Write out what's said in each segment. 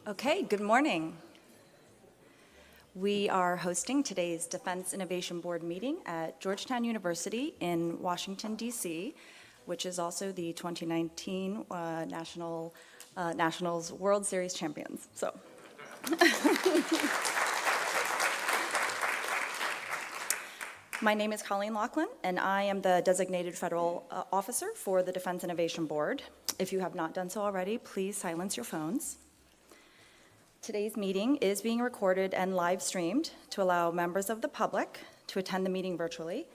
Okay, good morning. We are hosting today's Defense Innovation Board meeting at Georgetown University in Washington, D.C., which is also the 2019 Nationals World Series champions. So, my name is Colleen Laughlin, and I am the designated federal officer for the Defense Innovation Board. If you have not done so already, please silence your phones. Today's meeting is being recorded and live streamed to allow members of the public to attend the meeting virtually.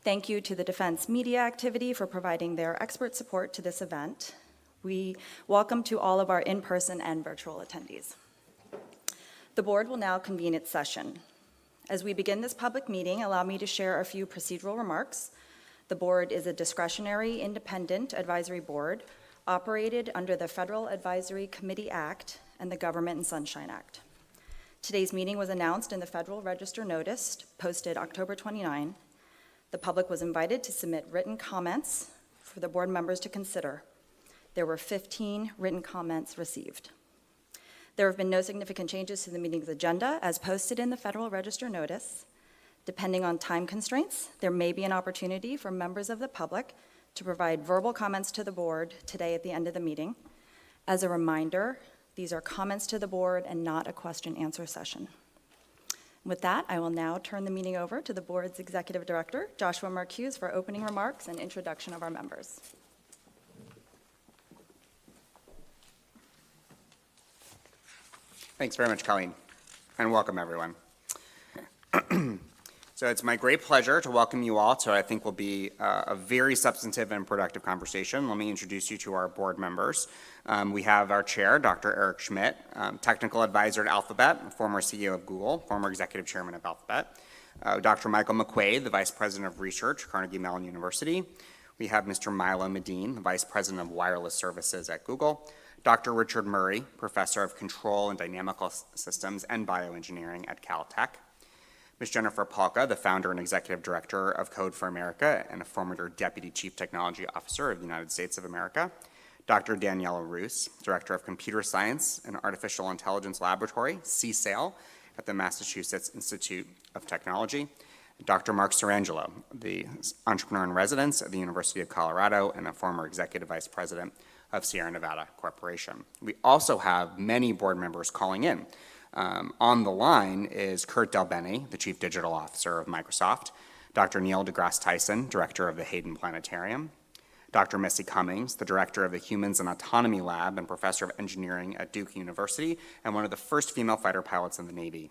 Thank you to the Defense Media Activity for providing their expert support to this event. We welcome to all of our in-person and virtual attendees. The board will now convene its session. As we begin this public meeting, allow me to share a few procedural remarks. The board is a discretionary, independent advisory board operated under the Federal Advisory Committee Act and the Government and Sunshine Act. Today's meeting was announced in the Federal Register Notice, posted October 29. The public was invited to submit written comments for the board members to consider. There were 15 written comments received. There have been no significant changes to the meeting's agenda as posted in the Federal Register Notice. Depending on time constraints, there may be an opportunity for members of the public to provide verbal comments to the board today at the end of the meeting. As a reminder, these are comments to the board and not a question-answer session. With that, I will now turn the meeting over to the board's executive director, Joshua Marcuse, for opening remarks and introduction of our members. Thanks very much, Colleen, and welcome everyone. So it's my great pleasure to welcome you all to what I think will be a very substantive and productive conversation. Let me introduce you to our board members. We have our chair, Dr. Eric Schmidt, technical advisor at Alphabet, former CEO of Google, former executive chairman of Alphabet. Dr. Michael McQuaid, the vice president of research, Carnegie Mellon University. We have Mr. Milo Medin, the vice president of wireless services at Google. Dr. Richard Murray, professor of control and dynamical systems and bioengineering at Caltech. Ms. Jennifer Palka, the founder and executive director of Code for America and a former deputy chief technology officer of the United States of America. Dr. Daniela Rus, director of computer science and artificial intelligence laboratory, CSAIL, at the Massachusetts Institute of Technology. Dr. Mark Sarangelo, the entrepreneur in residence at the University of Colorado and a former executive vice president of Sierra Nevada Corporation. We also have many board members calling in. On the line is Kurt Del Bene, the Chief Digital Officer of Microsoft, Dr. Neil deGrasse Tyson, Director of the Hayden Planetarium, Dr. Missy Cummings, the Director of the Humans and Autonomy Lab and Professor of Engineering at Duke University, and one of the first female fighter pilots in the Navy.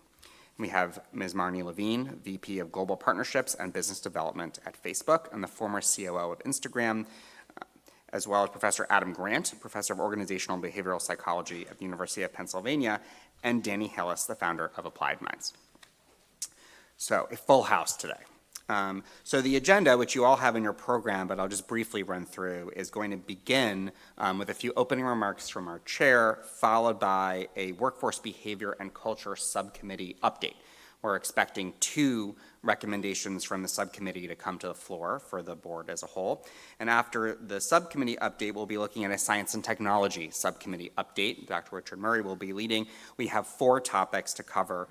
We have Ms. Marnie Levine, VP of Global Partnerships and Business Development at Facebook, and the former COO of Instagram, as well as Professor Adam Grant, Professor of Organizational and Behavioral Psychology at the University of Pennsylvania, and Danny Hillis, the founder of Applied Minds. So, a full house today. So the agenda, which you all have in your program, but I'll just briefly run through, is going to begin with a few opening remarks from our chair, followed by a workforce behavior and culture subcommittee update. We're expecting 2 recommendations from the subcommittee to come to the floor for the board as a whole. And after the subcommittee update, we'll be looking at a science and technology subcommittee update. Dr. Richard Murray will be leading. We have 4 topics to cover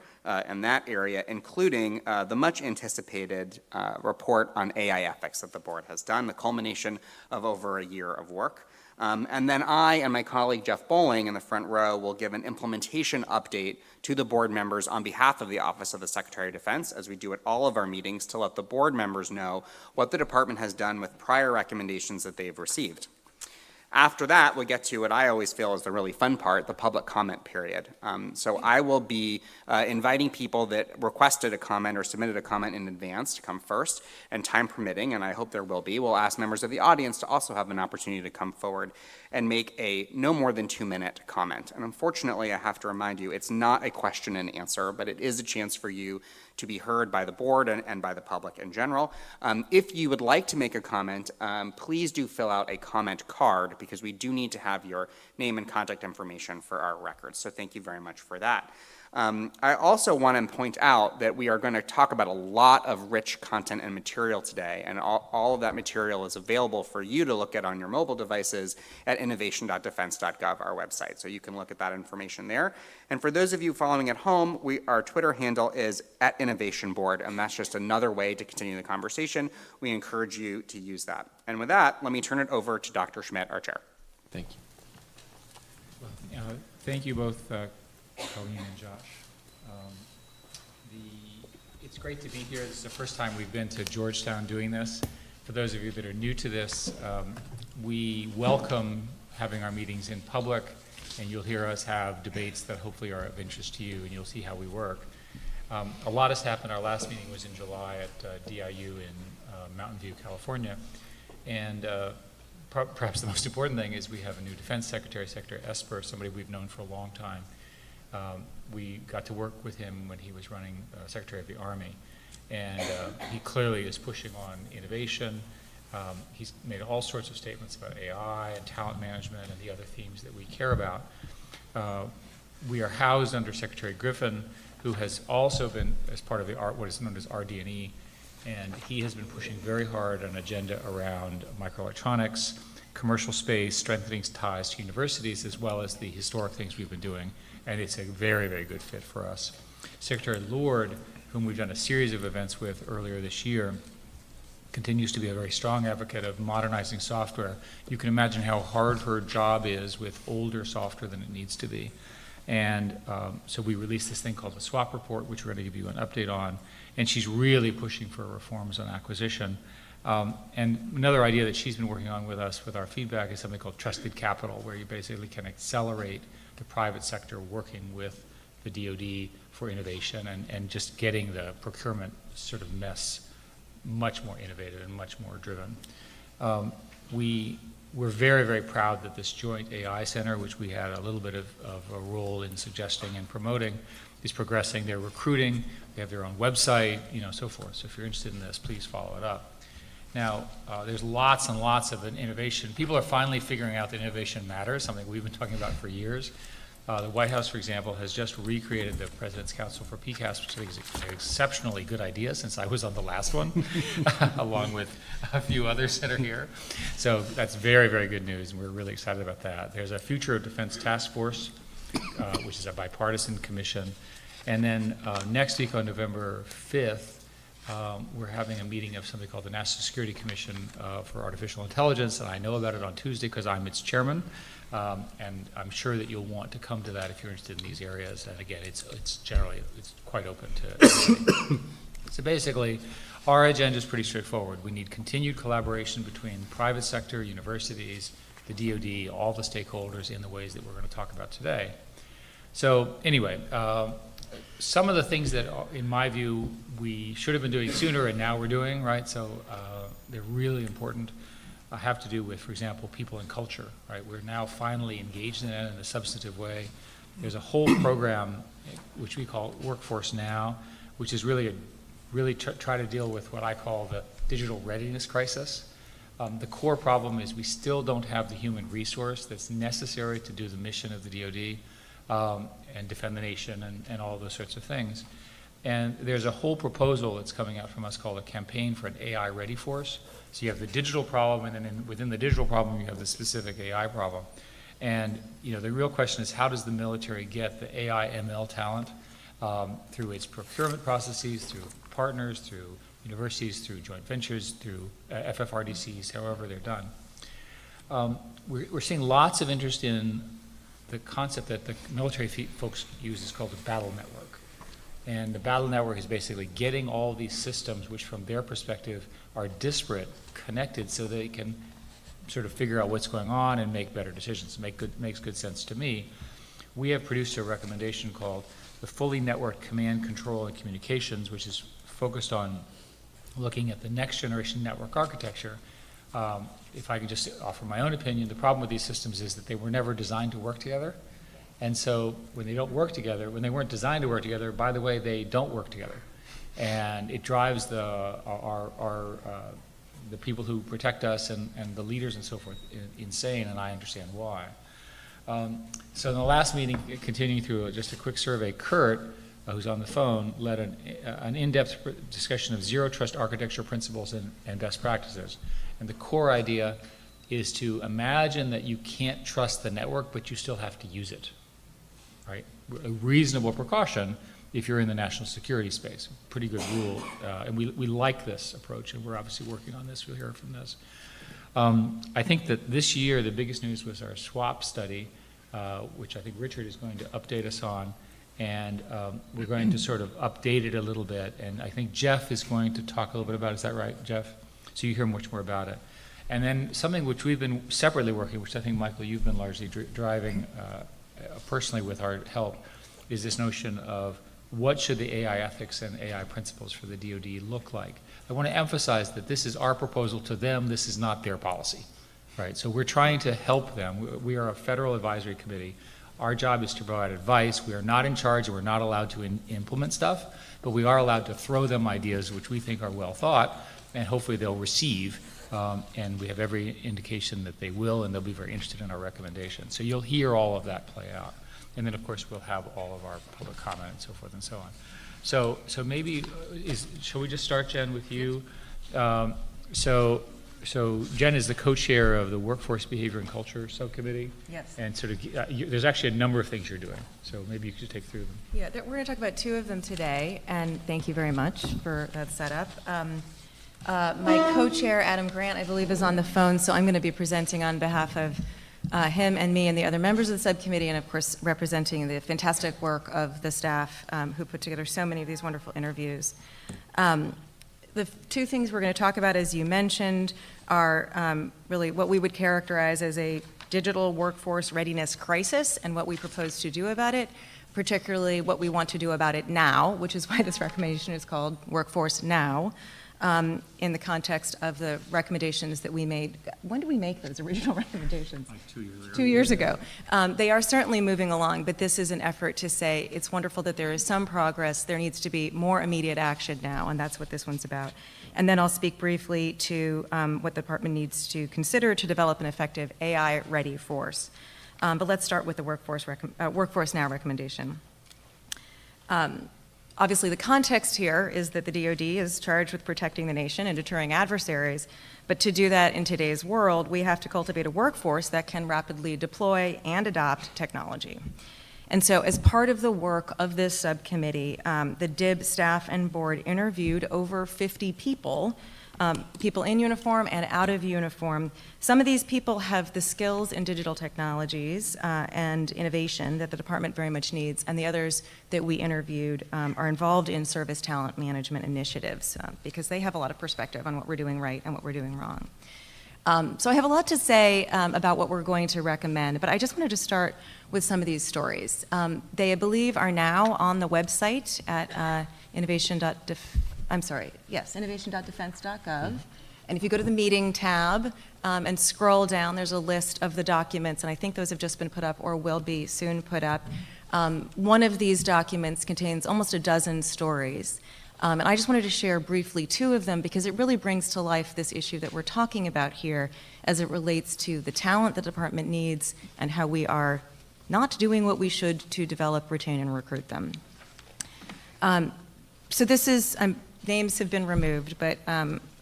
in that area, including the much anticipated report on AI ethics that the board has done, the culmination of over a year of work. And then I and my colleague Jeff Bowling in the front row will give an implementation update to the board members on behalf of the Office of the Secretary of Defense, as we do at all of our meetings, to let the board members know what the department has done with prior recommendations that they've received. After that, we'll get to what I always feel is the really fun part, the public comment period. So I will be inviting people that requested a comment or submitted a comment in advance to come first, and time permitting, and I hope there will be, we'll ask members of the audience to also have an opportunity to come forward and make a no more than 2-minute comment. And unfortunately, I have to remind you, it's not a question and answer, but it is a chance for you to be heard by the board and by the public in general. If you would like to make a comment, please do fill out a comment card, because we do need to have your name and contact information for our records. So thank you very much for that. I also want to point out that we are going to talk about a lot of rich content and material today, and all of that material is available for you to look at on your mobile devices at innovation.defense.gov, our website. So you can look at that information there. And for those of you following at home, our Twitter handle is @InnovationBoard, and that's just another way to continue the conversation. We encourage you to use that. And with that, let me turn it over to Dr. Schmidt, our chair. Thank you. Well, thank you both, Colleen and Josh. It's great to be here. This is the first time we've been to Georgetown doing this. For those of you that are new to this, we welcome having our meetings in public, and you'll hear us have debates that hopefully are of interest to you, and you'll see how we work. A lot has happened. Our last meeting was in July at DIU in Mountain View, California, and perhaps the most important thing is we have a new Defense Secretary, Secretary Esper, somebody we've known for a long time. We got to work with him when he was running Secretary of the Army, and he clearly is pushing on innovation. He's made all sorts of statements about AI and talent management and the other themes that we care about. We are housed under Secretary Griffin, who has also been as part of the what is known as RD&E, and he has been pushing very hard an agenda around microelectronics, commercial space, strengthening ties to universities, as well as the historic things we've been doing, and it's a very, very good fit for us. Secretary Lord, whom we've done a series of events with earlier this year, continues to be a very strong advocate of modernizing software. You can imagine how hard her job is with older software than it needs to be. And so we released this thing called the SWAP report, which we're going to give you an update on. And she's really pushing for reforms on acquisition. And another idea that she's been working on with us with our feedback is something called trusted capital, where you basically can accelerate the private sector working with the DoD for innovation and just getting the procurement sort of mess much more innovative and much more driven. We're very, very proud that this joint AI center, which we had a little bit of a role in suggesting and promoting, is progressing. They're recruiting, they have their own website, so forth. So if you're interested in this, please follow it up. Now, there's lots and lots of innovation. People are finally figuring out that innovation matters, something we've been talking about for years. The White House, for example, has just recreated the President's Council for PCAST, which I think is an exceptionally good idea since I was on the last one, along with a few others that are here. So that's very, very good news, and we're really excited about that. There's a Future of Defense Task Force, which is a bipartisan commission. And then next week on November 5th, we're having a meeting of something called the National Security Commission for Artificial Intelligence, and I know about it on Tuesday because I'm its chairman. And I'm sure that you'll want to come to that if you're interested in these areas. And again, it's quite open to everybody. So basically, our agenda is pretty straightforward. We need continued collaboration between the private sector, universities, the DoD, all the stakeholders in the ways that we're going to talk about today. So anyway, some of the things that, in my view, we should have been doing sooner and now we're doing, right? So they're really important. Have to do with, for example, people and culture, right? We're now finally engaged in that in a substantive way. There's a whole program which we call Workforce Now, which is really try to deal with what I call the digital readiness crisis. The core problem is we still don't have the human resource that's necessary to do the mission of the DoD and defend the nation and all those sorts of things. And there's a whole proposal that's coming out from us called a Campaign for an AI Ready Force. So you have the digital problem, and then within the digital problem, you have the specific AI problem. And the real question is, how does the military get the AI ML talent through its procurement processes, through partners, through universities, through joint ventures, through FFRDCs, however they're done. We're seeing lots of interest in the concept that the military folks use is called the battle network. And the battle network is basically getting all these systems, which from their perspective are disparate, connected so they can sort of figure out what's going on and make better decisions. Makes good sense to me. We have produced a recommendation called the Fully Networked Command, Control, and Communications, which is focused on looking at the next generation network architecture. If I can just offer my own opinion, the problem with these systems is that they were never designed to work together. And so when they don't work together, when they weren't designed to work together, by the way, they don't work together. And it drives the people who protect us and the leaders and so forth insane, and I understand why. So in the last meeting, continuing through just a quick survey, Kurt, who's on the phone, led an in-depth discussion of zero trust architecture principles and best practices. And the core idea is to imagine that you can't trust the network, but you still have to use it, right? A reasonable precaution if you're in the national security space. Pretty good rule. And we like this approach, and we're obviously working on this. We'll hear from this. I think that this year, the biggest news was our SWAP study, which I think Richard is going to update us on. And we're going to sort of update it a little bit. And I think Jeff is going to talk a little bit about it. Is that right, Jeff? So you hear much more about it. And then something which we've been separately working, which I think, Michael, you've been largely driving personally with our help, is this notion of what should the AI ethics and AI principles for the DoD look like. I want to emphasize that this is our proposal to them. This is not their policy, right? So we're trying to help them. We are a federal advisory committee. Our job is to provide advice. We are not in charge, and we're not allowed to implement stuff, but we are allowed to throw them ideas which we think are well thought, and hopefully they'll receive, and we have every indication that they will, and they'll be very interested in our recommendations. So you'll hear all of that play out. And then, of course, we'll have all of our public comment and so forth and so on. So maybe, shall we just start, Jen, with you? So Jen is the co-chair of the Workforce Behavior and Culture Subcommittee. Yes. And sort of, there's actually a number of things you're doing. So maybe you could take through them. Yeah, we're going to talk about two of them today, and thank you very much for that setup. My co-chair, Adam Grant, I believe, is on the phone, so I'm going to be presenting on behalf of him and me and the other members of the subcommittee, and of course representing the fantastic work of the staff who put together so many of these wonderful interviews. The two things we're going to talk about, as you mentioned, are really what we would characterize as a digital workforce readiness crisis and what we propose to do about it, particularly what we want to do about it now, which is why this recommendation is called Workforce Now, in the context of the recommendations that we made. When did we make those original recommendations? Like 2 years ago. 2 years ago. They are certainly moving along, but this is an effort to say it's wonderful that there is some progress. There needs to be more immediate action now, and that's what this one's about. And then I'll speak briefly to what the department needs to consider to develop an effective AI-ready force. But let's start with the Workforce Now recommendation. Obviously, the context here is that the DoD is charged with protecting the nation and deterring adversaries, but to do that in today's world, we have to cultivate a workforce that can rapidly deploy and adopt technology. And so as part of the work of this subcommittee, the DIB staff and board interviewed over 50 people, people in uniform and out of uniform. Some of these people have the skills in digital technologies and innovation that the department very much needs, and the others that we interviewed are involved in service talent management initiatives because they have a lot of perspective on what we're doing right and what we're doing wrong. So I have a lot to say about what we're going to recommend, but I just wanted to start with some of these stories. They, I believe, are now on the website at innovation.defense.gov. And if you go to the meeting tab and scroll down, there's a list of the documents, and I think those have just been put up or will be soon put up. One of these documents contains almost a dozen stories. And I just wanted to share briefly two of them because it really brings to life this issue that we're talking about here as it relates to the talent the department needs and how we are not doing what we should to develop, retain, and recruit them. So this is, names have been removed, but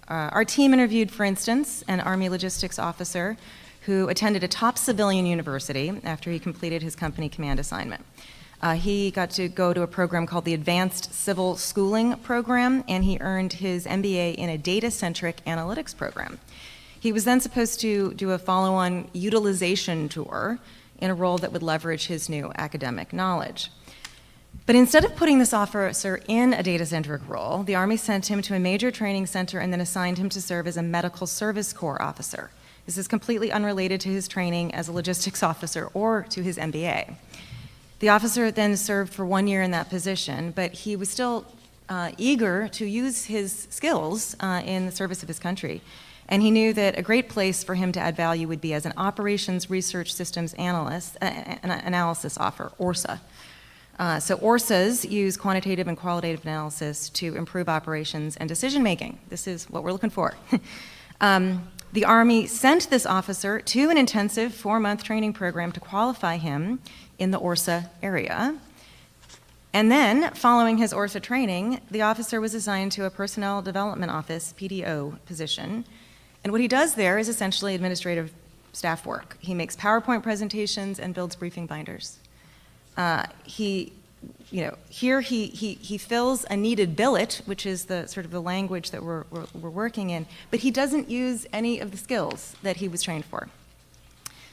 our team interviewed, for instance, an Army logistics officer who attended a top civilian university after he completed his company command assignment. He got to go to a program called the Advanced Civil Schooling Program, and he earned his MBA in a data-centric analytics program. He was then supposed to do a follow-on utilization tour in a role that would leverage his new academic knowledge. But instead of putting this officer in a data-centric role, the Army sent him to a major training center and then assigned him to serve as a Medical Service Corps officer. This is completely unrelated to his training as a logistics officer or to his MBA. The officer then served for 1 year in that position, but he was still eager to use his skills in the service of his country. And he knew that a great place for him to add value would be as an Operations Research Systems Analyst, Analysis Officer, ORSA. So ORSAs use quantitative and qualitative analysis to improve operations and decision-making. This is what we're looking for. The Army sent this officer to an intensive 4-month training program to qualify him in the ORSA area. And then, following his ORSA training, the officer was assigned to a Personnel Development Office, PDO, position. And what he does there is essentially administrative staff work. He makes PowerPoint presentations and builds briefing binders. Here he fills a needed billet, which is the sort of the language that we're working in, but he doesn't use any of the skills that he was trained for.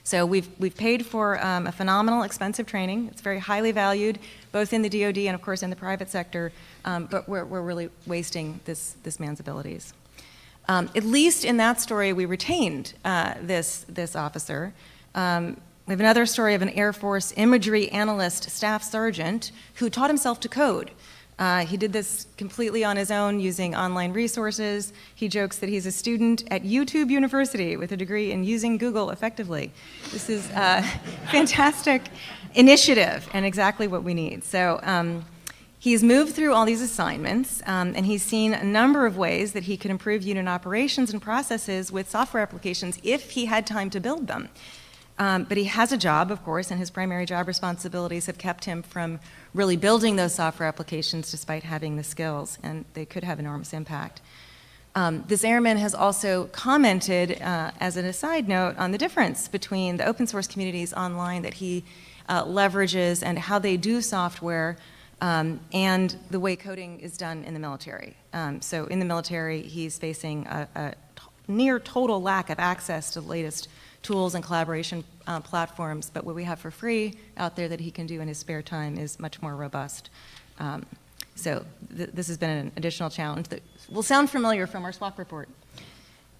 So we've paid for a phenomenal, expensive training. It's very highly valued, both in the DoD and, of course, in the private sector, but we're really wasting this man's abilities. At least in that story, we retained this officer. We have another story of an Air Force imagery analyst staff sergeant who taught himself to code. He did this completely on his own using online resources. He jokes that he's a student at YouTube University with a degree in using Google effectively. This is a fantastic initiative and exactly what we need. So he's moved through all these assignments, and he's seen a number of ways that he could improve unit operations and processes with software applications if he had time to build them. But he has a job, of course, and his primary job responsibilities have kept him from really building those software applications despite having the skills, and they could have enormous impact. This airman has also commented, as an aside note, on the difference between the open source communities online that he leverages and how they do software and the way coding is done in the military. So in the military, he's facing a near total lack of access to the latest tools and collaboration platforms, but what we have for free out there that he can do in his spare time is much more robust. So this has been an additional challenge that will sound familiar from our SWOC report.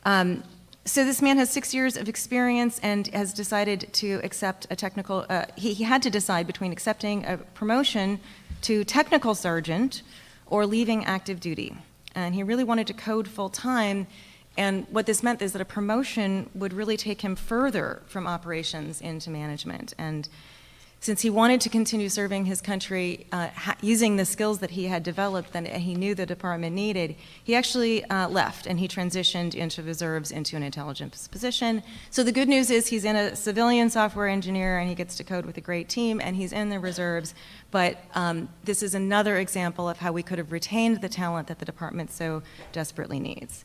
So this man has 6 years of experience and has decided to accept a technical, he had to decide between accepting a promotion to technical sergeant or leaving active duty. And he really wanted to code full time. And what this meant is that a promotion would really take him further from operations into management. And since he wanted to continue serving his country using the skills that he had developed and he knew the department needed, he actually left and he transitioned into reserves into an intelligence position. So the good news is he's in a civilian software engineer and he gets to code with a great team and he's in the reserves. But this is another example of how we could have retained the talent that the department so desperately needs.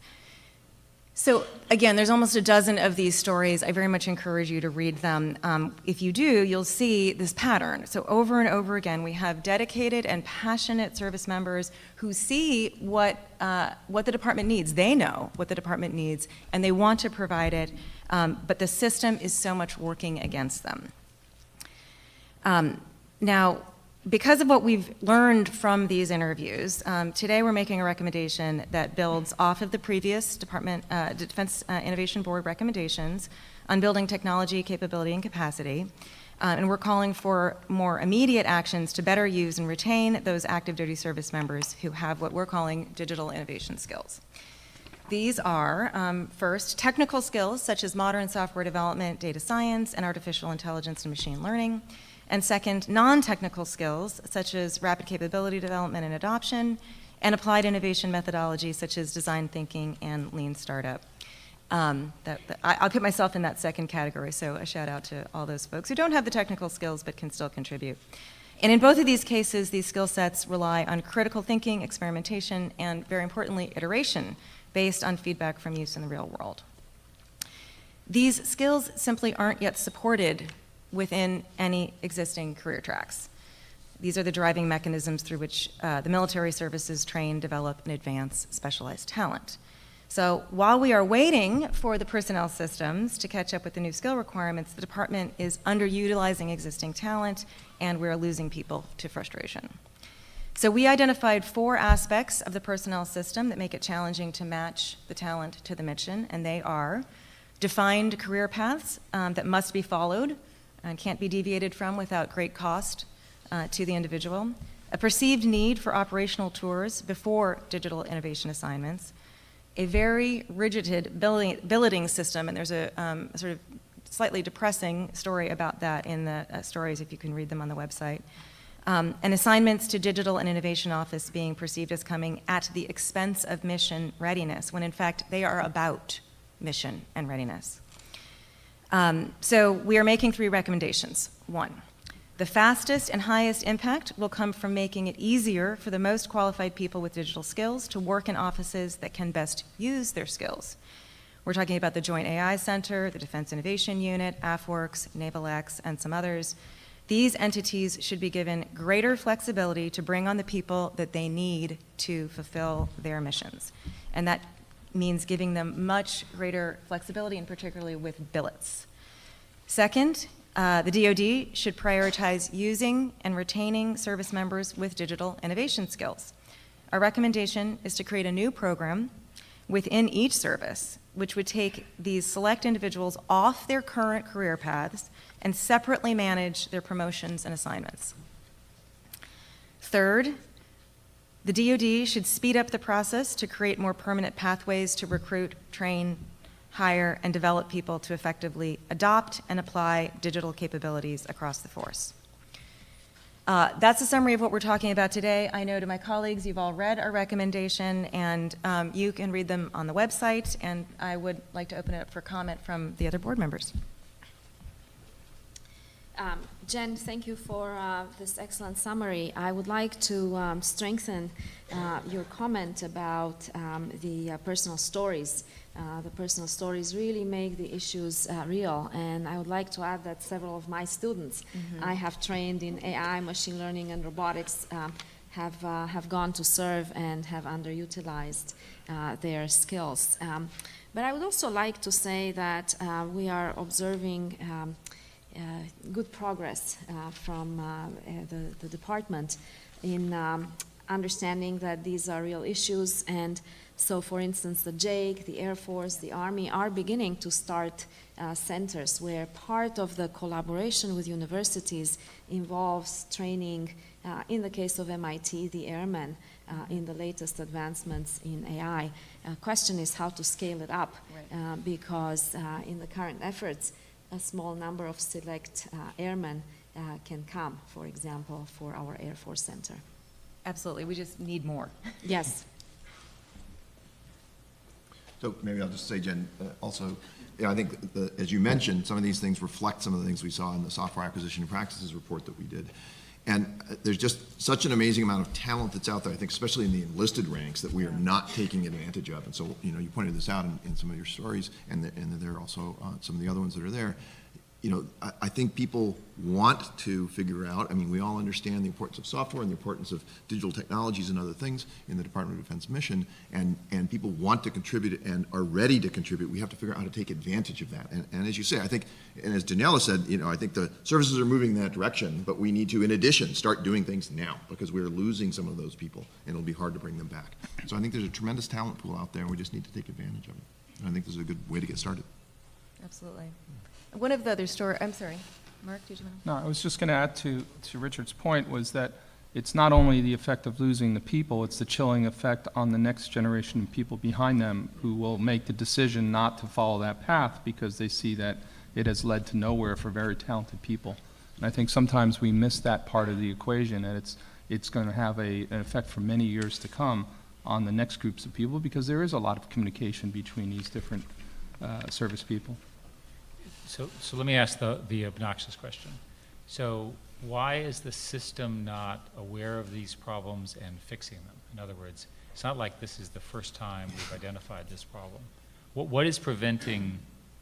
So again, there's almost a dozen of these stories. I very much encourage you to read them. If you do, you'll see this pattern. So over and over again, we have dedicated and passionate service members who see what the department needs. They know what the department needs, and they want to provide it, but the system is so much working against them. Now, because of what we've learned from these interviews, today we're making a recommendation that builds off of the previous Defense Innovation Board recommendations on building technology, capability, and capacity. And we're calling for more immediate actions to better use and retain those active duty service members who have what we're calling digital innovation skills. These are, first, technical skills such as modern software development, data science, and artificial intelligence and machine learning. And second, non-technical skills such as rapid capability development and adoption, and applied innovation methodologies such as design thinking and lean startup. I'll put myself in that second category, so a shout out to all those folks who don't have the technical skills but can still contribute. And in both of these cases, these skill sets rely on critical thinking, experimentation, and very importantly, iteration based on feedback from use in the real world. These skills simply aren't yet supported within any existing career tracks. These are the driving mechanisms through which the military services train, develop, and advance specialized talent. So while we are waiting for the personnel systems to catch up with the new skill requirements, the department is underutilizing existing talent and we're losing people to frustration. So we identified 4 aspects of the personnel system that make it challenging to match the talent to the mission, and they are defined career paths that must be followed and can't be deviated from without great cost to the individual, a perceived need for operational tours before digital innovation assignments, a very rigid billeting system, and there's a sort of slightly depressing story about that in the stories if you can read them on the website, and assignments to digital and innovation office being perceived as coming at the expense of mission readiness, when in fact they are about mission and readiness. So we are making 3 recommendations. 1, the fastest and highest impact will come from making it easier for the most qualified people with digital skills to work in offices that can best use their skills. We're talking about the Joint AI Center, the Defense Innovation Unit, AFWorks, NavalX, and some others. These entities should be given greater flexibility to bring on the people that they need to fulfill their missions. And that means giving them much greater flexibility, and particularly with billets. Second, the DoD should prioritize using and retaining service members with digital innovation skills. Our recommendation is to create a new program within each service, which would take these select individuals off their current career paths and separately manage their promotions and assignments. Third, the DoD should speed up the process to create more permanent pathways to recruit, train, hire, and develop people to effectively adopt and apply digital capabilities across the force. That's a summary of what we're talking about today. I know to my colleagues, you've all read our recommendation, and you can read them on the website, and I would like to open it up for comment from the other board members. Jen, thank you for this excellent summary. I would like to strengthen your comment about the personal stories. The personal stories really make the issues real, and I would like to add that several of my students I have trained in AI, machine learning, and robotics have gone to serve and have underutilized their skills. But I would also like to say that we are observing good progress from the department in understanding that these are real issues. And so, for instance, the JAIC, the Air Force, the Army are beginning to start centers where part of the collaboration with universities involves training, in the case of MIT, the airmen in the latest advancements in AI. Question is how to scale it up, because in the current efforts, a small number of select airmen can come, for example, for our Air Force Center. Absolutely, we just need more. Yes. So maybe I'll just say, Jen, also, I think, as you mentioned, some of these things reflect some of the things we saw in the software acquisition and practices report that we did. And there's just such an amazing amount of talent that's out there, I think, especially in the enlisted ranks, that we are not taking advantage of. And so, you pointed this out in some of your stories, and there are also some of the other ones that are there. I think people want to figure out, we all understand the importance of software and the importance of digital technologies and other things in the Department of Defense mission, and people want to contribute and are ready to contribute. We have to figure out how to take advantage of that. And as you say, I think, and as Daniela said, I think the services are moving in that direction, but we need to, in addition, start doing things now, because we're losing some of those people, and it'll be hard to bring them back. So I think there's a tremendous talent pool out there, and we just need to take advantage of it. And I think this is a good way to get started. Absolutely. One of the other stories, I'm sorry, Mark, did you want to? No, I was just going to add to Richard's point, was that it's not only the effect of losing the people, it's the chilling effect on the next generation of people behind them who will make the decision not to follow that path because they see that it has led to nowhere for very talented people. And I think sometimes we miss that part of the equation, and it's going to have an effect for many years to come on the next groups of people, because there is a lot of communication between these different service people. So let me ask the obnoxious question. So why is the system not aware of these problems and fixing them? In other words, it's not like this is the first time we've identified this problem. What is preventing?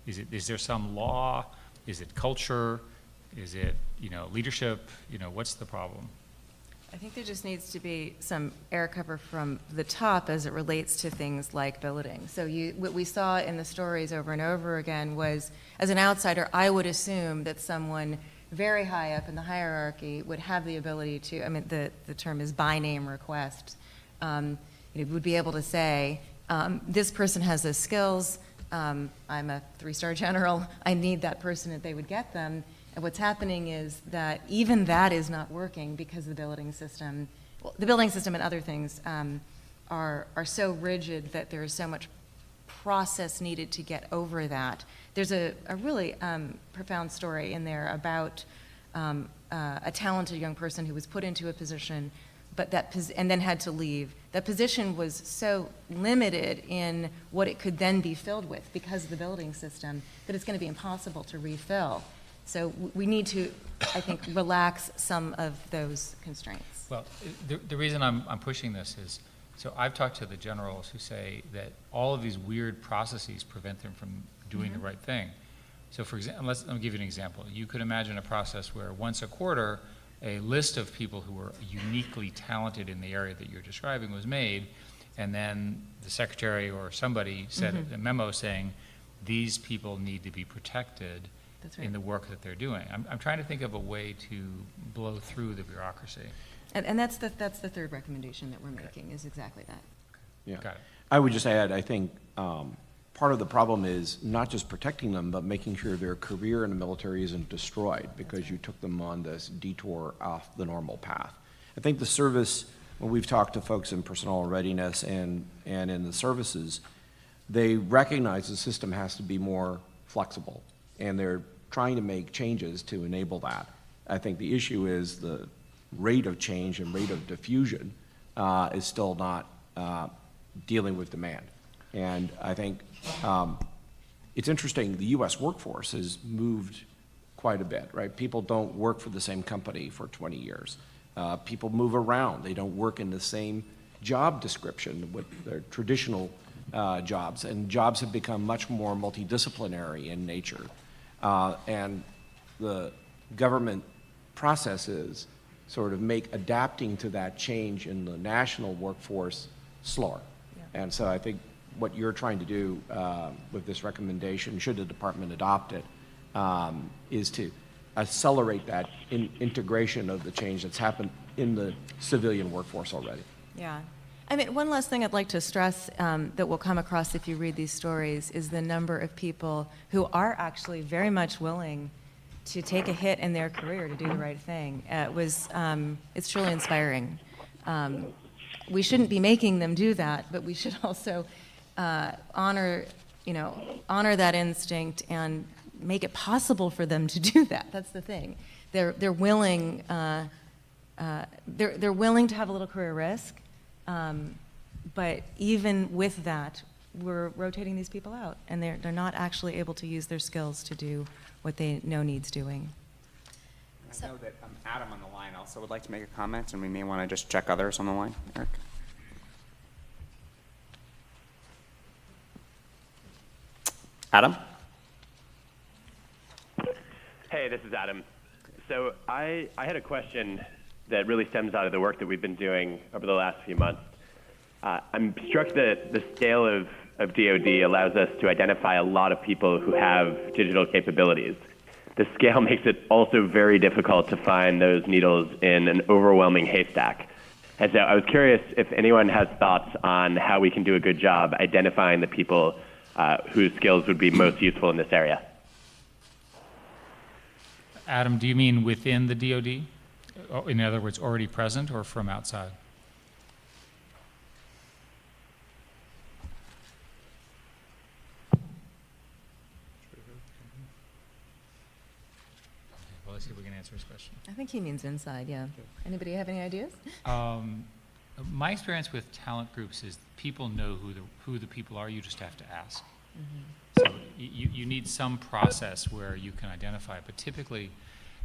Is there some law? Is it culture? Is it leadership? What's the problem? I think there just needs to be some air cover from the top as it relates to things like billeting. So what we saw in the stories over and over again was, as an outsider, I would assume that someone very high up in the hierarchy would have the ability to, the term is by name request, would be able to say, this person has those skills, I'm a 3-star general, I need that person, if they would get them. And what's happening is that even that is not working because the billing system and other things are so rigid that there is so much process needed to get over that. There's a really profound story in there about a talented young person who was put into a position but and then had to leave. That position was so limited in what it could then be filled with because of the building system that it's going to be impossible to refill. So we need to, I think, relax some of those constraints. Well, the reason I'm pushing this is, so I've talked to the generals who say that all of these weird processes prevent them from doing the right thing. So for example, let me give you an example. You could imagine a process where once a quarter, a list of people who were uniquely talented in the area that you're describing was made, and then the secretary or somebody said a memo saying, these people need to be protected That's right. in the work that they're doing. I'm trying to think of a way to blow through the bureaucracy. And that's the third recommendation that we're making, is exactly that. Yeah. Got it. I would just add, I think part of the problem is not just protecting them, but making sure their career in the military isn't destroyed because you took them on this detour off the normal path. I think the service, when we've talked to folks in personnel readiness and in the services, they recognize the system has to be more flexible, and they're trying to make changes to enable that. I think the issue is the rate of change and rate of diffusion is still not dealing with demand. And I think it's interesting, the U.S. workforce has moved quite a bit, right? People don't work for the same company for 20 years. People move around. They don't work in the same job description with their traditional jobs, and jobs have become much more multidisciplinary in nature. And the government processes sort of make adapting to that change in the national workforce slower. Yeah. And so I think what you're trying to do with this recommendation, should the department adopt it, is to accelerate that integration of the change that's happened in the civilian workforce already. Yeah. I mean, one last thing I'd like to stress that will come across if you read these stories is the number of people who are actually very much willing to take a hit in their career to do the right thing. It's truly inspiring. We shouldn't be making them do that, but we should also honor that instinct and make it possible for them to do that. That's the thing. They're willing. They're willing to have a little career risk, but even with that, we're rotating these people out, and they're not actually able to use their skills to do what they know needs doing. I know that Adam on the line also would like to make a comment, and we may want to just check others on the line. Eric? Adam? Hey, this is Adam. So I had a question that really stems out of the work that we've been doing over the last few months. I'm struck that the scale of DoD allows us to identify a lot of people who have digital capabilities. The scale makes it also very difficult to find those needles in an overwhelming haystack. And so I was curious if anyone has thoughts on how we can do a good job identifying the people whose skills would be most useful in this area. Adam, do you mean within the DoD? In other words, already present or from outside? Well, let's see if we can answer his question. I think he means inside, yeah. Anybody have any ideas? My experience with talent groups is people know who the people are, you just have to ask. So you need some process where you can identify it, but typically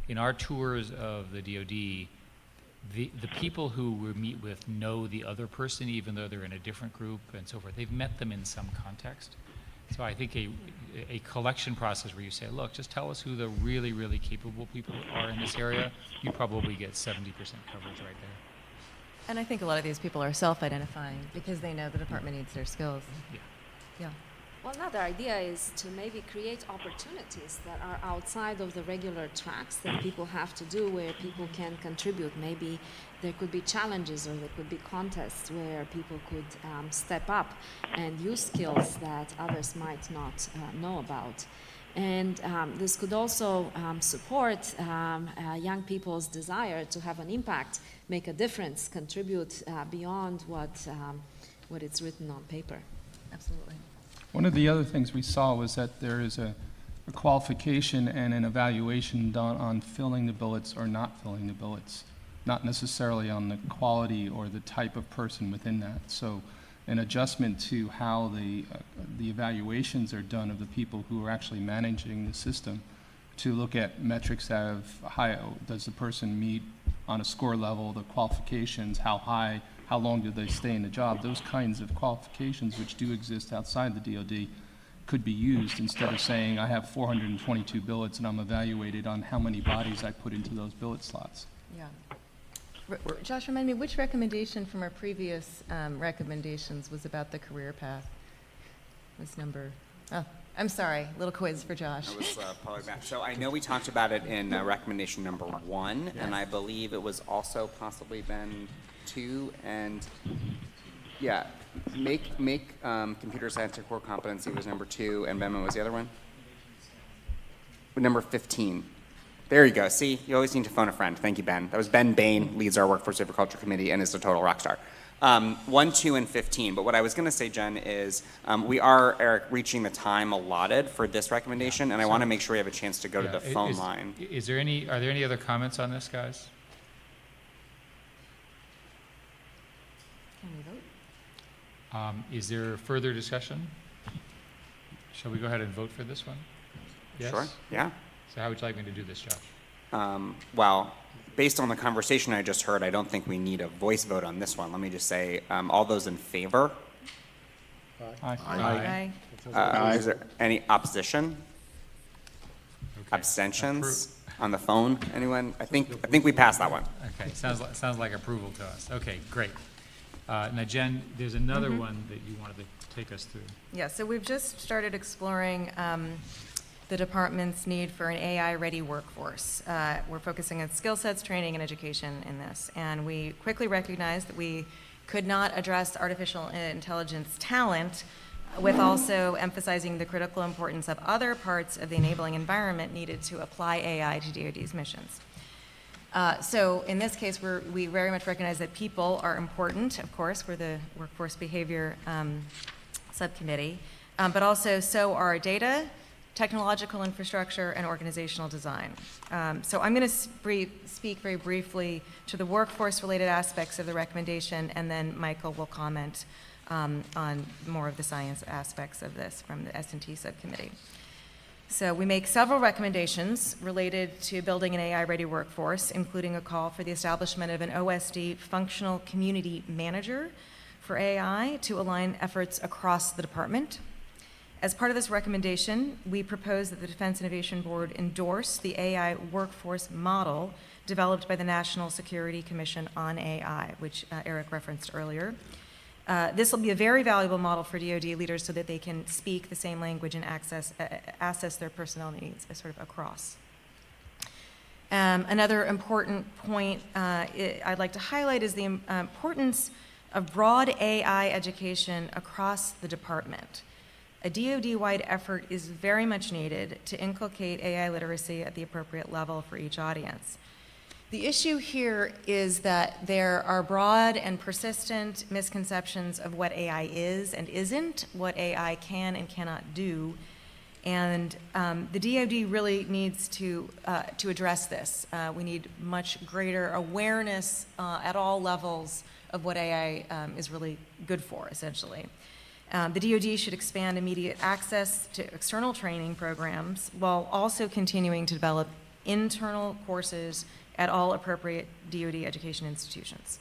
in our tours of the DoD, the people who we meet with know the other person even though they're in a different group and so forth. They've met them in some context. So I think a collection process where you say, look, just tell us who the really, really capable people are in this area, you probably get 70% coverage right there. And I think a lot of these people are self-identifying because they know the department needs their skills. Yeah. Yeah. Well, another idea is to maybe create opportunities that are outside of the regular tracks that people have to do where people can contribute. Maybe there could be challenges or there could be contests where people could step up and use skills that others might not know about. And this could also support young people's desire to have an impact, make a difference, contribute beyond what it's written on paper. Absolutely. One of the other things we saw was that there is a qualification and an evaluation done on filling the billets or not filling the billets. not necessarily on the quality or the type of person within that. So an adjustment to how the evaluations are done of the people who are actually managing the system, to look at metrics of does the person meet on a score level, the qualifications, how high, how long do they stay in the job, those kinds of qualifications which do exist outside the DoD could be used instead of saying I have 422 billets and I'm evaluated on how many bodies I put into those billet slots. Yeah. Josh, remind me, which recommendation from our previous recommendations was about the career path? This number, oh, I'm sorry, little quiz for Josh. It was probably back. So I know we talked about it in recommendation number 1, and I believe it was also possibly then 2, and yeah, make computer science a core competency was number 2, and Ben, what was the other one? Number 15. There you go. See, you always need to phone a friend. Thank you, Ben. That was Ben Bain, leads our Workforce Agriculture Committee, and is a total rock star. 1, 2, and 15. But what I was going to say, Jen, is we are, Eric, reaching the time allotted for this recommendation, and I want to make sure we have a chance to go to the phone line. Are there any other comments on this, guys? Can we vote? Is there further discussion? Shall we go ahead and vote for this one? Yes? Sure. Yeah. So how would you like me to do this, Josh? Well, based on the conversation I just heard, I don't think we need a voice vote on this one. Let me just say, all those in favor? Aye. Is there any opposition? Okay. Abstentions? On the phone? Anyone? I think we passed that one. Okay, sounds like approval to us. Okay, great. Now, Jen, there's another one that you wanted to take us through. Yeah, so we've just started exploring the department's need for an AI-ready workforce. We're focusing on skill sets, training, and education in this. And we quickly recognized that we could not address artificial intelligence talent with also emphasizing the critical importance of other parts of the enabling environment needed to apply AI to DoD's missions. So in this case, we very much recognize that people are important, of course. We're the Workforce Behavior Subcommittee, but also so are data, technological infrastructure, and organizational design. So I'm going to speak very briefly to the workforce-related aspects of the recommendation, and then Michael will comment on more of the science aspects of this from the S&T subcommittee. So we make several recommendations related to building an AI-ready workforce, including a call for the establishment of an OSD functional community manager for AI to align efforts across the department. As part of this recommendation, we propose that the Defense Innovation Board endorse the AI workforce model developed by the National Security Commission on AI, which Eric referenced earlier. This will be a very valuable model for DoD leaders so that they can speak the same language and assess their personnel needs sort of across. Another important point I'd like to highlight is the importance of broad AI education across the department. A DoD-wide effort is very much needed to inculcate AI literacy at the appropriate level for each audience. The issue here is that there are broad and persistent misconceptions of what AI is and isn't, what AI can and cannot do, and the DoD really needs to address this. We need much greater awareness at all levels of what AI is really good for, essentially. The DoD should expand immediate access to external training programs while also continuing to develop internal courses at all appropriate DoD education institutions.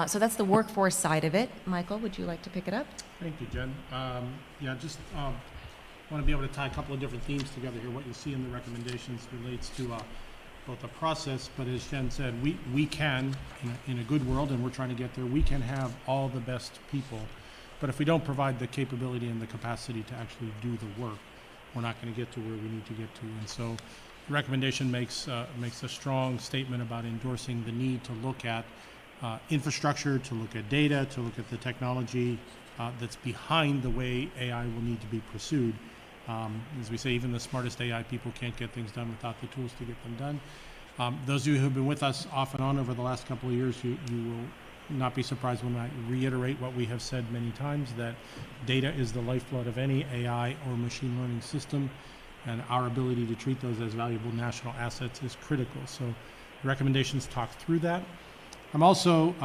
So that's the workforce side of it. Michael, would you like to pick it up? Thank you, Jen. Yeah, just want to be able to tie a couple of different themes together here. What you see in the recommendations relates to both the process, but as Jen said, we can, in a good world, and we're trying to get there, we can have all the best people. But if we don't provide the capability and the capacity to actually do the work, we're not going to get to where we need to get to. And so the recommendation makes a strong statement about endorsing the need to look at infrastructure, to look at data, to look at the technology that's behind the way AI will need to be pursued. As we say, even the smartest AI people can't get things done without the tools to get them done. Those of you who have been with us off and on over the last couple of years, you will not be surprised when I reiterate what we have said many times, that data is the lifeblood of any AI or machine learning system, and our ability to treat those as valuable national assets is critical. So recommendations talk through that. I'm also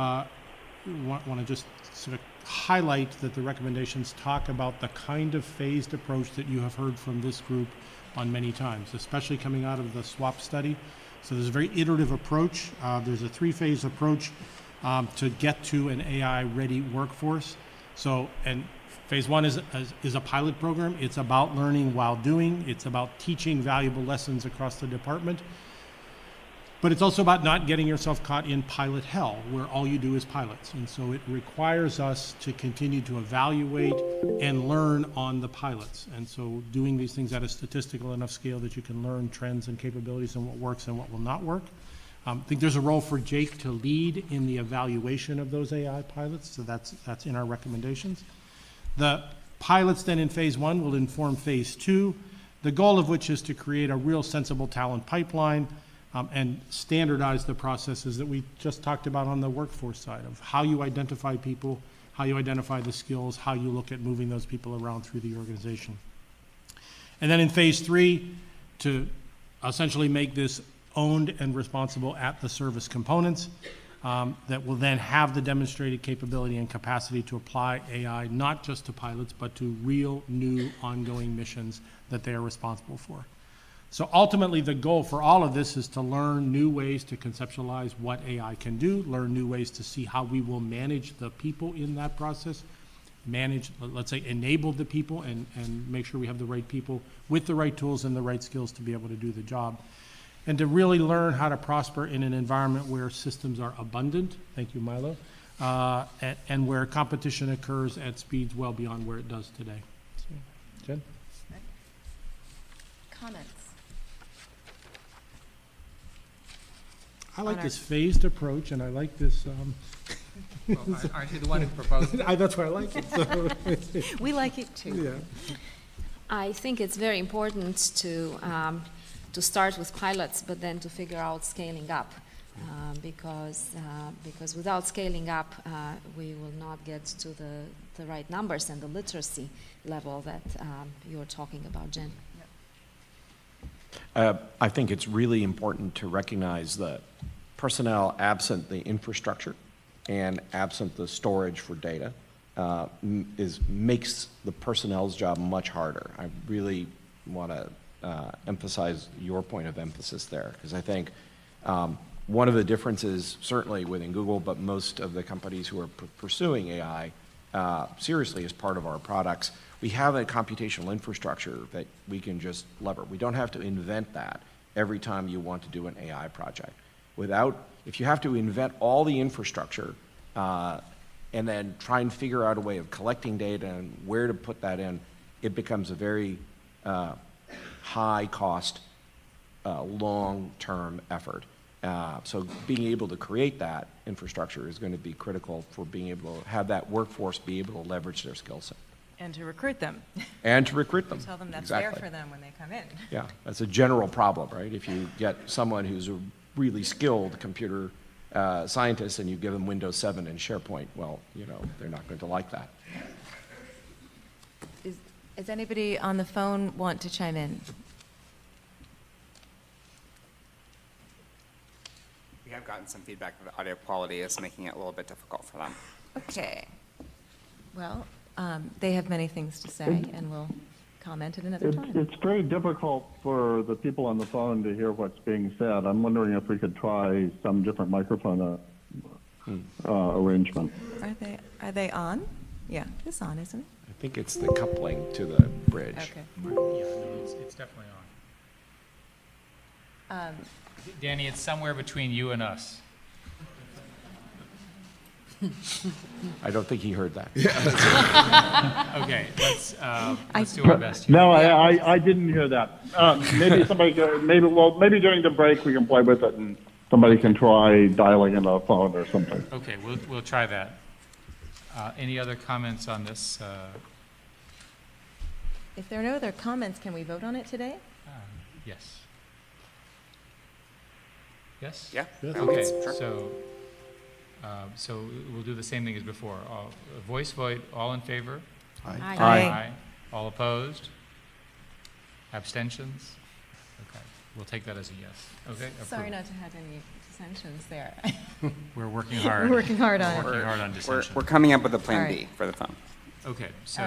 want to just sort of highlight that the recommendations talk about the kind of phased approach that you have heard from this group on many times, especially coming out of the SWAP study. So there's a very iterative approach. There's a 3-phase approach to get to an AI-ready workforce. So, and phase 1 is a pilot program. It's about learning while doing. It's about teaching valuable lessons across the department. But it's also about not getting yourself caught in pilot hell, where all you do is pilots. And so it requires us to continue to evaluate and learn on the pilots. And so doing these things at a statistical enough scale that you can learn trends and capabilities and what works and what will not work. I think there's a role for Jake to lead in the evaluation of those AI pilots, so that's in our recommendations. The pilots then in phase 1 will inform phase 2, the goal of which is to create a real sensible talent pipeline and standardize the processes that we just talked about on the workforce side of how you identify people, how you identify the skills, how you look at moving those people around through the organization. And then in phase 3, to essentially make this owned and responsible at the service components that will then have the demonstrated capability and capacity to apply AI, not just to pilots, but to real new ongoing missions that they are responsible for. So ultimately, the goal for all of this is to learn new ways to conceptualize what AI can do, learn new ways to see how we will manage the people in that process, manage, let's say, enable the people and make sure we have the right people with the right tools and the right skills to be able to do the job. And to really learn how to prosper in an environment where systems are abundant, thank you, Milo, and where competition occurs at speeds well beyond where it does today. So, Jen? Comments? I like this phased approach, and I like this. Well, aren't you the one who proposed it? That's why I like it. So. We like it too. Yeah. I think it's very important to start with pilots, but then to figure out scaling up, because without scaling up, we will not get to the right numbers and the literacy level that you're talking about, Jen. I think it's really important to recognize that personnel absent the infrastructure and absent the storage for data makes the personnel's job much harder. I really want to emphasize your point of emphasis there, because I think one of the differences, certainly within Google, but most of the companies who are pursuing AI seriously as part of our products, we have a computational infrastructure that we can just lever. We don't have to invent that every time you want to do an AI project. If you have to invent all the infrastructure and then try and figure out a way of collecting data and where to put that in, it becomes a very high cost, long-term effort. So being able to create that infrastructure is going to be critical for being able to have that workforce be able to leverage their skill set. And to recruit them. And to recruit them. Tell them that's Exactly. there for them when they come in. Yeah, that's a general problem, right? If you get someone who's a really skilled computer scientist and you give them Windows 7 and SharePoint, well, they're not going to like that. Does anybody on the phone want to chime in? We have gotten some feedback that the audio quality is making it a little bit difficult for them. Okay. Well, they have many things to say, and we'll comment at another time. It's very difficult for the people on the phone to hear what's being said. I'm wondering if we could try some different microphone arrangement. Are they on? Yeah, it's on, isn't it? I think it's the coupling to the bridge. Okay. Yeah, no, it's definitely on. Danny, it's somewhere between you and us. I don't think he heard that. Okay, let's do our best here. No, I didn't hear that. Maybe somebody, maybe during the break we can play with it and somebody can try dialing in a phone or something. Okay, we'll try that. Any other comments on this? If there are no other comments, can we vote on it today? Yes. Yes? Yeah. Okay, Sure. so we'll do the same thing as before. Voice vote, all in favor? Aye. Aye. All opposed? Abstentions? Okay, we'll take that as a yes. Okay? Sorry approved. not to have any to dissensions there. We're working hard. We're working hard on it. We're working hard on We're dissension. coming up with a All plan right. B for the phone. Okay, so,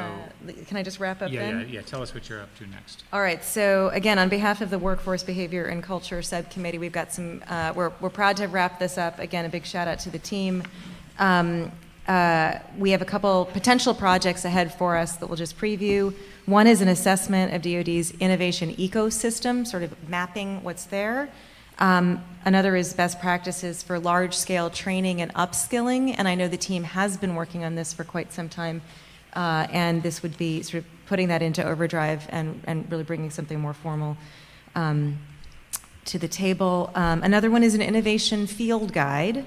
Can I just wrap up then? yeah, tell us what you're up to next. All right, so again, on behalf of the Workforce Behavior and Culture Subcommittee, we've got some, we're proud to wrap this up. Again, a big shout out to the team. We have a couple potential projects ahead for us that we'll just preview. One is an assessment of DoD's innovation ecosystem, sort of mapping what's there. Another is best practices for large-scale training and upskilling, and I know the team has been working on this for quite some time, and this would be sort of putting that into overdrive and really bringing something more formal to the table. Another one is an innovation field guide.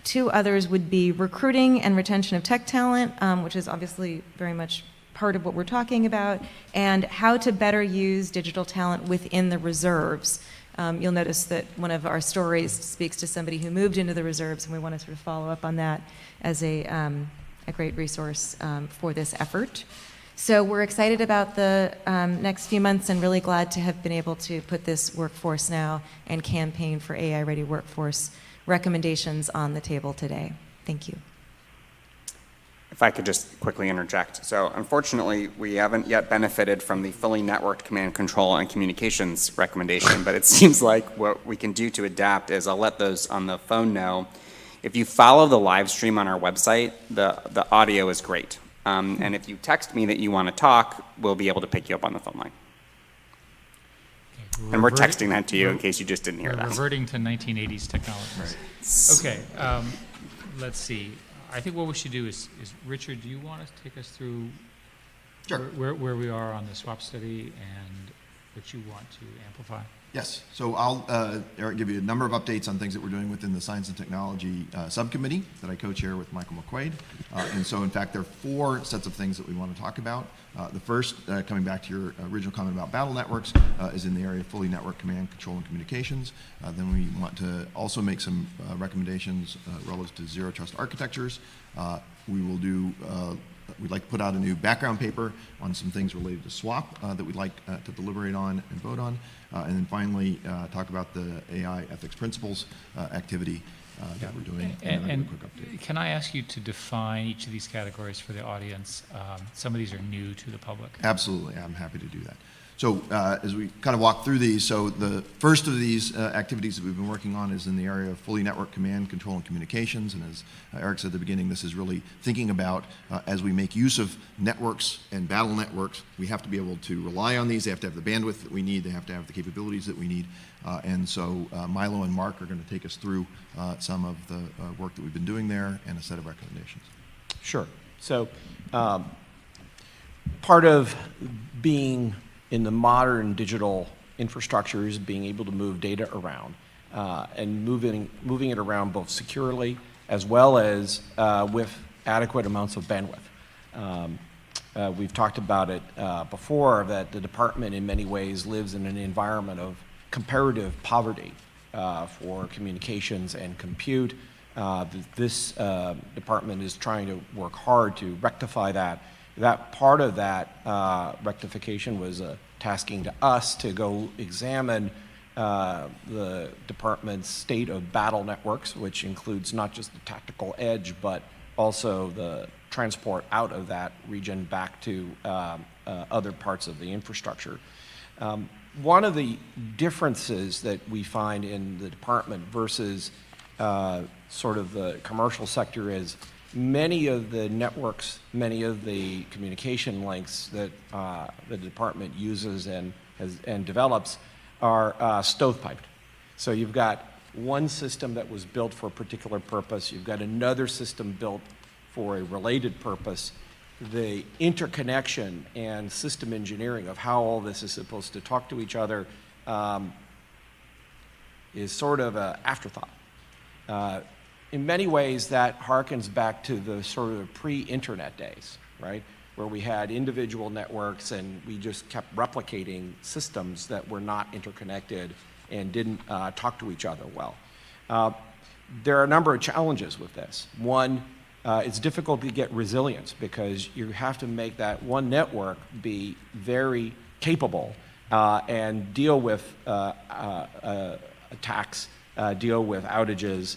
Two others would be recruiting and retention of tech talent, which is obviously very much part of what we're talking about, and how to better use digital talent within the reserves. You'll notice that one of our stories speaks to somebody who moved into the reserves, and we want to sort of follow up on that as a great resource for this effort. So we're excited about the next few months and really glad to have been able to put this Workforce Now and Campaign for AI-Ready Workforce recommendations on the table today. Thank you. If I could just quickly interject. So unfortunately, we haven't yet benefited from the fully networked command control and communications recommendation, but it seems like what we can do to adapt is I'll let those on the phone know. If you follow the live stream on our website, the audio is great. And if you text me that you want to talk, we'll be able to pick you up on the phone line. And we're texting that to you in case you just didn't hear We're that. reverting to 1980s technologies. Okay, let's see. I think what we should do is Richard, do you want to take us through Sure. where we are on the SWAP study and what you want to amplify? Yes, so I'll, Eric, give you a number of updates on things that we're doing within the Science and Technology Subcommittee that I co-chair with Michael McQuaid. And so, in fact, there are 4 sets of things that we want to talk about. The first, coming back to your original comment about battle networks, is in the area of fully networked command, control, and communications. Then we want to also make some recommendations relative to zero trust architectures. We will do we'd like to put out a new background paper on some things related to SWAP that we'd like to deliberate on and vote on. And then finally, talk about the AI ethics principles activity that we're doing. And then a quick update. can I ask you to define each of these categories for the audience? Some of these are new to the public. Absolutely, I'm happy to do that. So as we kind of walk through these, so the first of these activities that we've been working on is in the area of fully networked command, control, and communications. And as Eric said at the beginning, this is really thinking about as we make use of networks and battle networks, we have to be able to rely on these. They have to have the bandwidth that we need. They have to have the capabilities that we need. And so Milo and Mark are going to take us through some of the work that we've been doing there and a set of recommendations. Sure. So part of being in the modern digital infrastructure is being able to move data around and moving it around both securely as well as with adequate amounts of bandwidth. We've talked about it before that the department in many ways lives in an environment of comparative poverty for communications and compute. This department is trying to work hard to rectify that. That part of that rectification was tasking to us to go examine the department's state of battle networks, which includes not just the tactical edge, but also the transport out of that region back to other parts of the infrastructure. One of the differences that we find in the department versus sort of the commercial sector is many of the networks, many of the communication links that the department uses and develops are stovepiped. So you've got one system that was built for a particular purpose. You've got another system built for a related purpose. The interconnection and system engineering of how all this is supposed to talk to each other is sort of an afterthought. In many ways, that harkens back to the sort of pre-internet days, right? Where we had individual networks and we just kept replicating systems that were not interconnected and didn't talk to each other well. There are a number of challenges with this. One, it's difficult to get resilience because you have to make that one network be very capable and deal with a attacks, deal with outages,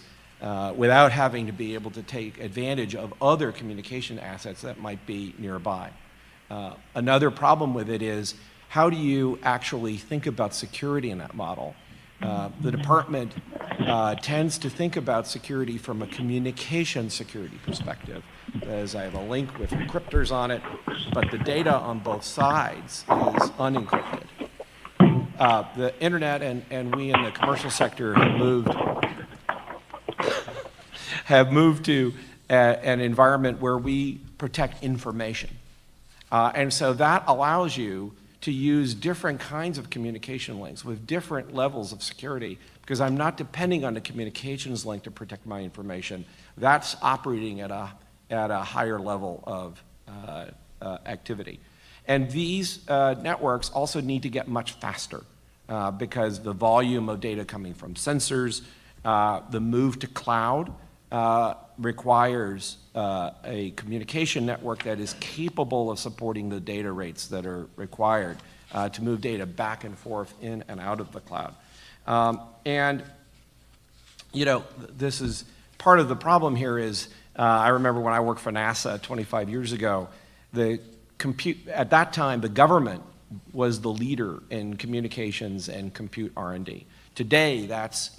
without having to be able to take advantage of other communication assets that might be nearby. Another problem with it is, how do you actually think about security in that model? The department tends to think about security from a communication security perspective, as I have a link with encryptors on it, but the data on both sides is unencrypted. The internet and we in the commercial sector have moved to an environment where we protect information. And so that allows you to use different kinds of communication links with different levels of security, because I'm not depending on the communications link to protect my information. That's operating at a higher level of activity. And these networks also need to get much faster because the volume of data coming from sensors, the move to cloud requires a communication network that is capable of supporting the data rates that are required to move data back and forth in and out of the cloud. And, you know, this is part of the problem here is, I remember when I worked for NASA 25 years ago, at that time, the government was the leader in communications and compute R&D. Today, that's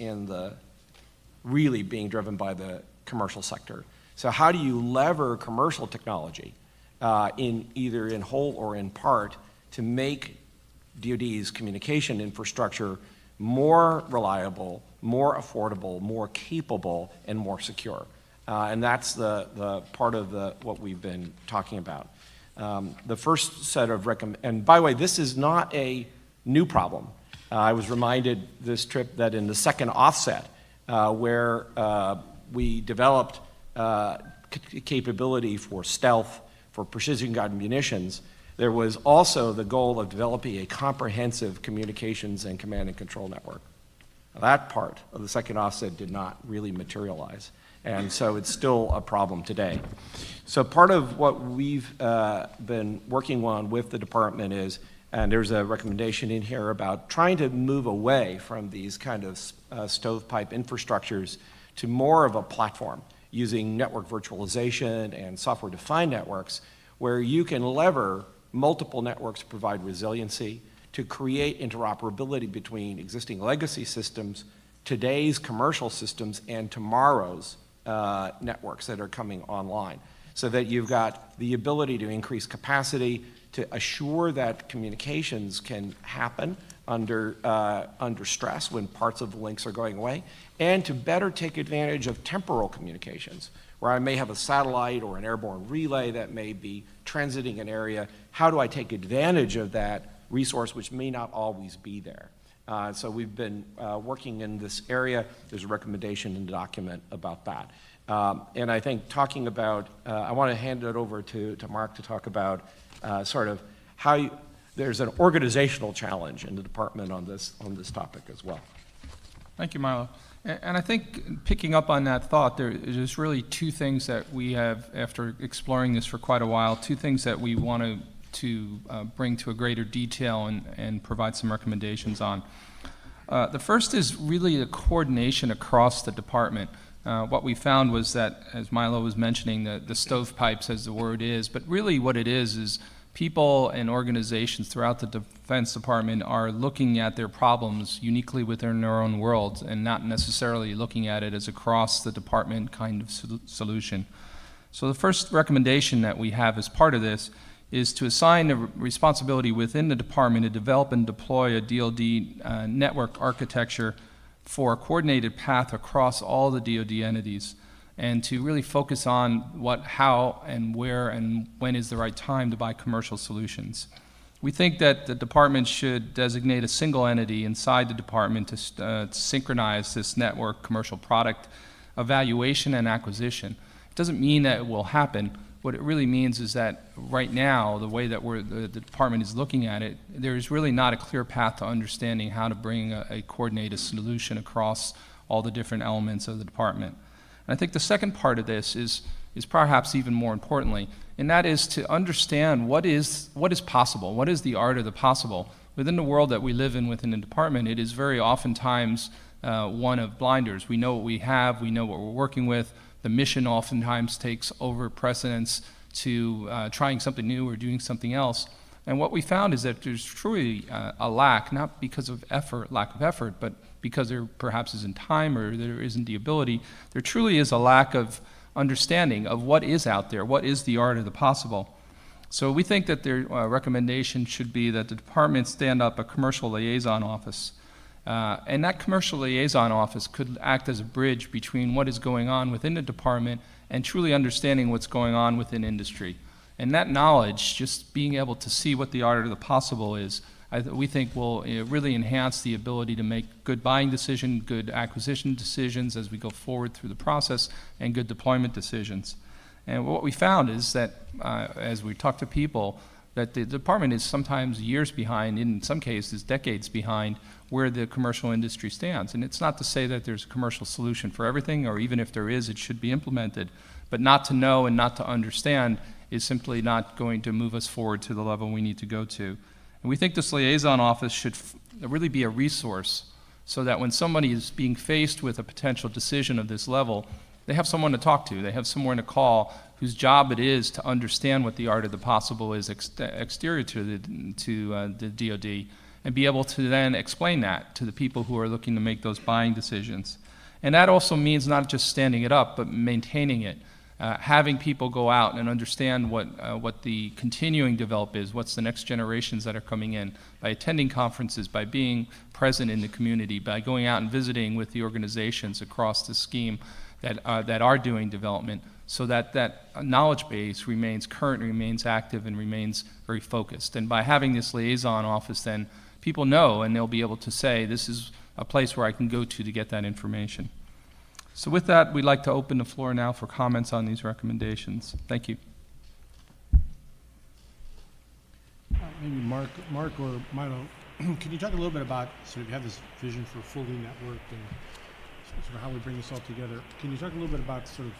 really being driven by the commercial sector. So how do you lever commercial technology either in whole or in part to make DoD's communication infrastructure more reliable, more affordable, more capable, and more secure? And that's the part of what we've been talking about. The first set of and by the way, this is not a new problem. I was reminded this trip that in the second offset, where we developed capability for stealth, for precision-guided munitions, there was also the goal of developing a comprehensive communications and command and control network. Now, that part of the second offset did not really materialize, and so it's still a problem today. So part of what we've been working on with the department is, and there's a recommendation in here about trying to move away from these kind of stovepipe infrastructures to more of a platform using network virtualization and software-defined networks where you can lever multiple networks to provide resiliency, to create interoperability between existing legacy systems, today's commercial systems, and tomorrow's networks that are coming online, so that you've got the ability to increase capacity, to assure that communications can happen under stress when parts of the links are going away, and to better take advantage of temporal communications, where I may have a satellite or an airborne relay that may be transiting an area. How do I take advantage of that resource which may not always be there? So we've been working in this area. There's a recommendation in the document about that. And I think talking about, I want to hand it over to Mark to talk about sort of how there's an organizational challenge in the department on this topic as well. Thank you, Milo. And I think picking up on that thought, there's really two things that we have, after exploring this for quite a while, two things that we want to bring to a greater detail and provide some recommendations on. The first is really the coordination across the department. What we found was that, as Milo was mentioning, the stovepipes, as the word is, but really what it is people and organizations throughout the Defense Department are looking at their problems uniquely within their own worlds and not necessarily looking at it as across the department kind of solution. So the first recommendation that we have as part of this is to assign a responsibility within the department to develop and deploy a DoD network architecture for a coordinated path across all the DoD entities, and to really focus on what, how, and where, and when is the right time to buy commercial solutions. We think that the department should designate a single entity inside the department to synchronize this network commercial product evaluation and acquisition. It doesn't mean that it will happen. What it really means is that right now, the way that the department is looking at it, there's really not a clear path to understanding how to bring a coordinated solution across all the different elements of the department. And I think the second part of this is perhaps even more importantly, and that is to understand what is possible, what is the art of the possible. Within the world that we live in within the department, it is very oftentimes one of blinders. We know what we have, we know what we're working with. The mission oftentimes takes over precedence to trying something new or doing something else. And what we found is that there's truly a lack, not because of lack of effort, but because there perhaps isn't time or there isn't the ability. There truly is a lack of understanding of what is out there, what is the art of the possible. So we think that their recommendation should be that the department stand up a commercial liaison office. And that commercial liaison office could act as a bridge between what is going on within the department and truly understanding what's going on within industry. And that knowledge, just being able to see what the art of the possible is, we think will really enhance the ability to make good buying decisions, good acquisition decisions as we go forward through the process, and good deployment decisions. And what we found is that as we talk to people, that the department is sometimes years behind, in some cases decades behind, where the commercial industry stands. And it's not to say that there's a commercial solution for everything, or even if there is, it should be implemented. But not to know and not to understand is simply not going to move us forward to the level we need to go to. And we think this liaison office should really be a resource so that when somebody is being faced with a potential decision of this level, they have someone to talk to, they have someone to call whose job it is to understand what the art of the possible is exterior to the DoD, and be able to then explain that to the people who are looking to make those buying decisions. And that also means not just standing it up, but maintaining it. Having people go out and understand what the continuing develop is, what's the next generations that are coming in, by attending conferences, by being present in the community, by going out and visiting with the organizations across the scheme that are doing development, so that that knowledge base remains current, remains active, and remains very focused. And by having this liaison office, then people know, and they'll be able to say, this is a place where I can go to get that information. So with that, we'd like to open the floor now for comments on these recommendations. Thank you. Maybe Mark or Milo, can you talk a little bit about, sort of you have this vision for fully networked and sort of how we bring this all together. Can you talk a little bit about sort of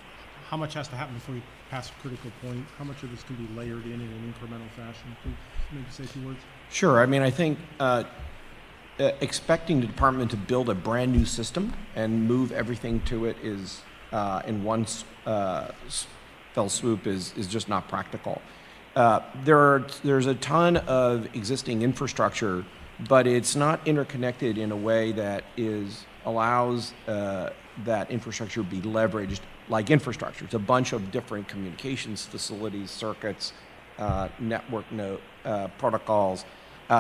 how much has to happen before we pass a critical point? How much of this can be layered in an incremental fashion? Can you maybe say a few words? Sure. I mean, I think expecting the department to build a brand new system and move everything to it is in one fell swoop is just not practical. There's a ton of existing infrastructure, but it's not interconnected in a way that allows that infrastructure to be leveraged like infrastructure. It's a bunch of different communications facilities, circuits, network node protocols.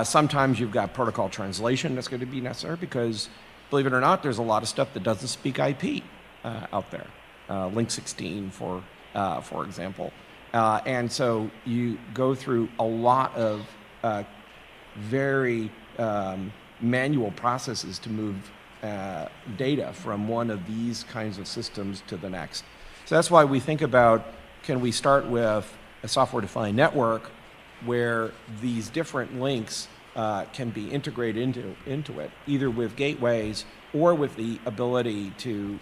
Sometimes you've got protocol translation that's going to be necessary because, believe it or not, there's a lot of stuff that doesn't speak IP out there. Link 16, for example. And so you go through a lot of very manual processes to move data from one of these kinds of systems to the next. So that's why we think about, can we start with a software-defined network where these different links can be integrated into it, either with gateways or with the ability to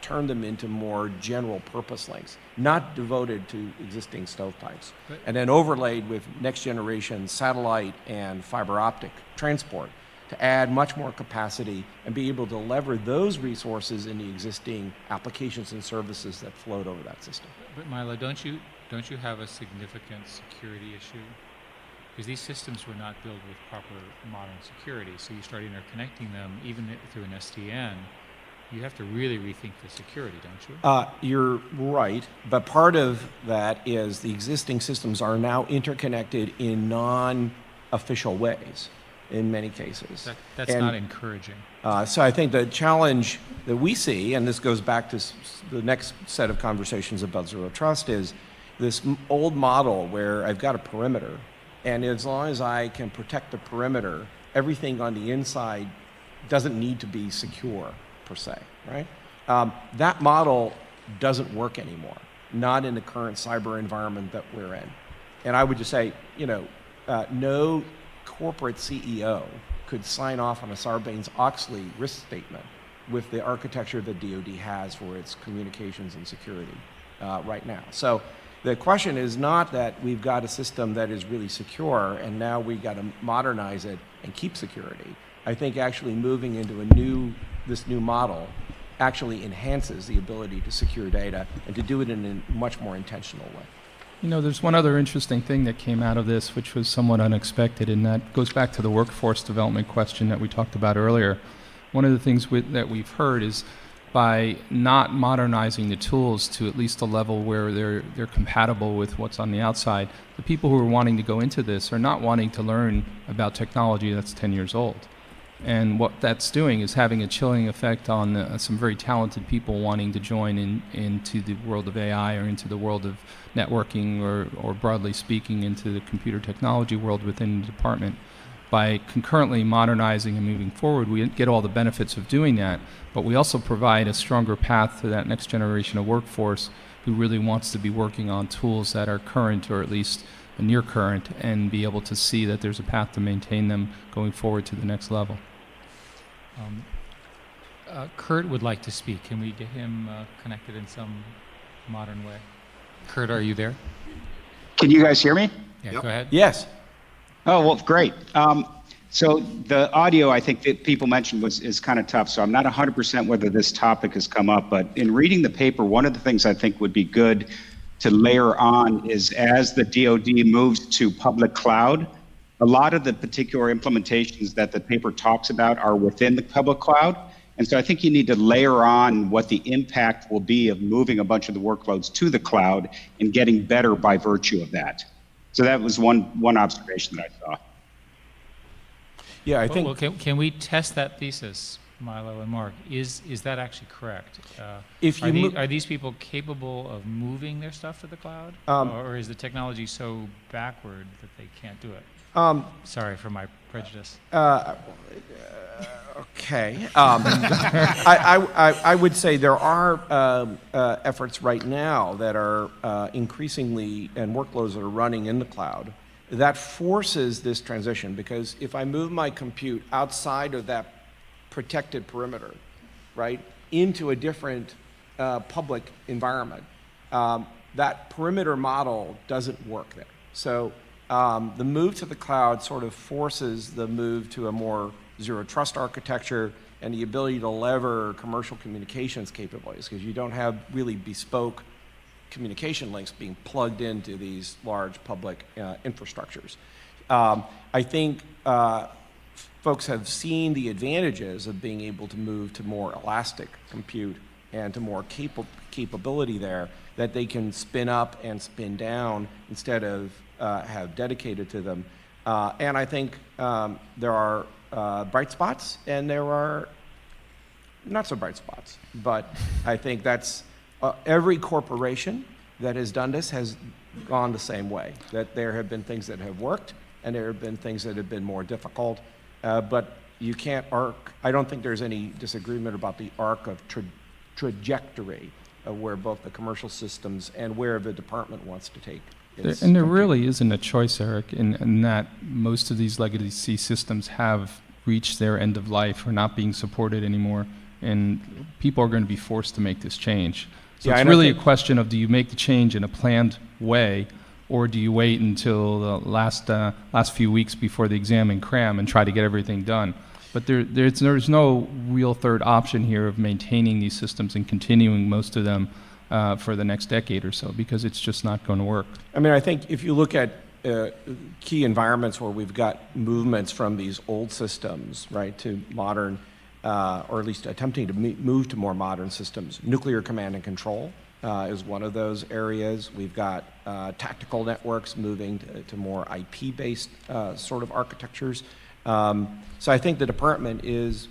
turn them into more general purpose links, not devoted to existing stovepipes, and then overlaid with next generation satellite and fiber optic transport to add much more capacity and be able to lever those resources in the existing applications and services that float over that system. But Milo, don't you have a significant security issue? Because these systems were not built with proper modern security, so you start interconnecting them even through an SDN. You have to really rethink the security, don't you? You're right, but part of that is the existing systems are now interconnected in non-official ways in many cases. That's not encouraging. So I think the challenge that we see, and this goes back to the next set of conversations about Zero Trust, is this old model where I've got a perimeter, and as long as I can protect the perimeter, everything on the inside doesn't need to be secure, per se, right? That model doesn't work anymore, not in the current cyber environment that we're in. And I would just say, no corporate CEO could sign off on a Sarbanes-Oxley risk statement with the architecture that DoD has for its communications and security right now. So the question is not that we've got a system that is really secure and now we've got to modernize it and keep security. I think actually moving into this new model actually enhances the ability to secure data and to do it in a much more intentional way. You know, there's one other interesting thing that came out of this, which was somewhat unexpected, and that goes back to the workforce development question that we talked about earlier. One of the things that we've heard is by not modernizing the tools to at least a level where they're compatible with what's on the outside, the people who are wanting to go into this are not wanting to learn about technology that's 10 years old. And what that's doing is having a chilling effect on some very talented people wanting to join into the world of AI or into the world of networking or broadly speaking into the computer technology world within the department. By concurrently modernizing and moving forward, we get all the benefits of doing that, but we also provide a stronger path to that next generation of workforce who really wants to be working on tools that are current or at least near current and be able to see that there's a path to maintain them going forward to the next level. Kurt would like to speak. Can we get him connected in some modern way? Kurt, are you there? Can you guys hear me? Yeah, go ahead. Yes. Oh, well, great. So the audio, I think that people mentioned is kind of tough. So I'm not 100% whether this topic has come up, but in reading the paper, one of the things I think would be good to layer on is as the DoD moves to public cloud, a lot of the particular implementations that the paper talks about are within the public cloud. And so I think you need to layer on what the impact will be of moving a bunch of the workloads to the cloud and getting better by virtue of that. So that was one observation that I saw. Yeah, I think. Well, can we test that thesis, Milo and Mark? Is that actually correct? If you are these people capable of moving their stuff to the cloud, or is the technology so backward that they can't do it? Sorry for my prejudice. Okay. I would say there are efforts right now that are increasingly, and workloads that are running in the cloud, that forces this transition, because if I move my compute outside of that protected perimeter, right, into a different public environment, that perimeter model doesn't work there. So the move to the cloud sort of forces the move to a more zero trust architecture and the ability to lever commercial communications capabilities, because you don't have really bespoke communication links being plugged into these large public infrastructures. I think folks have seen the advantages of being able to move to more elastic compute and to more capability there that they can spin up and spin down instead of have dedicated to them. And I think there are bright spots and there are not so bright spots. But I think that's every corporation that has done this has gone the same way, that there have been things that have worked and there have been things that have been more difficult. But you can't arc. I don't think there's any disagreement about the arc of trajectory of where both the commercial systems and where the department wants to take. And there really isn't a choice, Eric, in that most of these legacy systems have reached their end of life or not being supported anymore, and people are going to be forced to make this change. So yeah, it's really a question of, do you make the change in a planned way, or do you wait until the last few weeks before the exam and cram and try to get everything done? But there's no real third option here of maintaining these systems and continuing most of them for the next decade or so, because it's just not going to work. I mean, I think if you look at key environments where we've got movements from these old systems, right, to modern, or at least attempting to move to more modern systems, nuclear command and control is one of those areas. We've got tactical networks moving to more IP-based sort of architectures. So I think the department is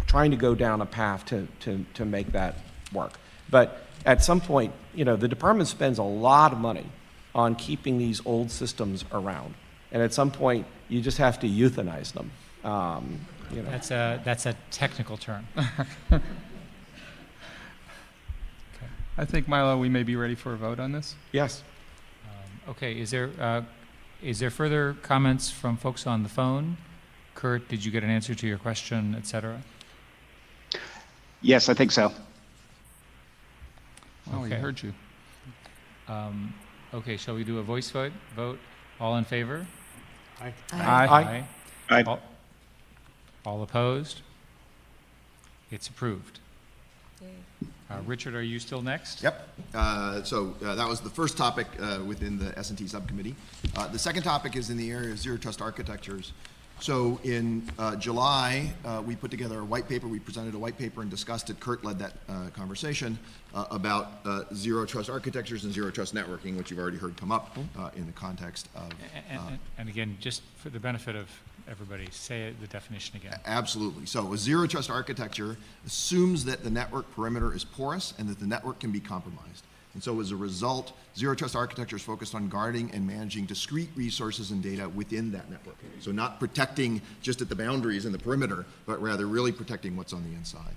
trying to go down a path to make that work. But at some point, you know, the department spends a lot of money on keeping these old systems around, and at some point, you just have to euthanize them. You know. That's a technical term. I think, Milo, we may be ready for a vote on this. Yes. Okay. Is there further comments from folks on the phone? Kurt, did you get an answer to your question, et cetera? Yes, I think so. Oh, Okay. we heard you. Okay, shall we do a voice vote? All in favor? Aye. Aye. Aye. All- All opposed? It's approved. Richard, are you still next? Yep. So that was the first topic within the S&T subcommittee. The second topic is in the area of zero trust architectures. So in July, we put together a white paper. We presented a white paper and discussed it. Kurt led that conversation about zero trust architectures and zero trust networking, which you've already heard come up in the context of. And again, just for the benefit of everybody, say the definition again. Absolutely. So a zero trust architecture assumes that the network perimeter is porous and that the network can be compromised. And so as a result, zero trust architecture is focused on guarding and managing discrete resources and data within that network. So not protecting just at the boundaries and the perimeter, but rather really protecting what's on the inside.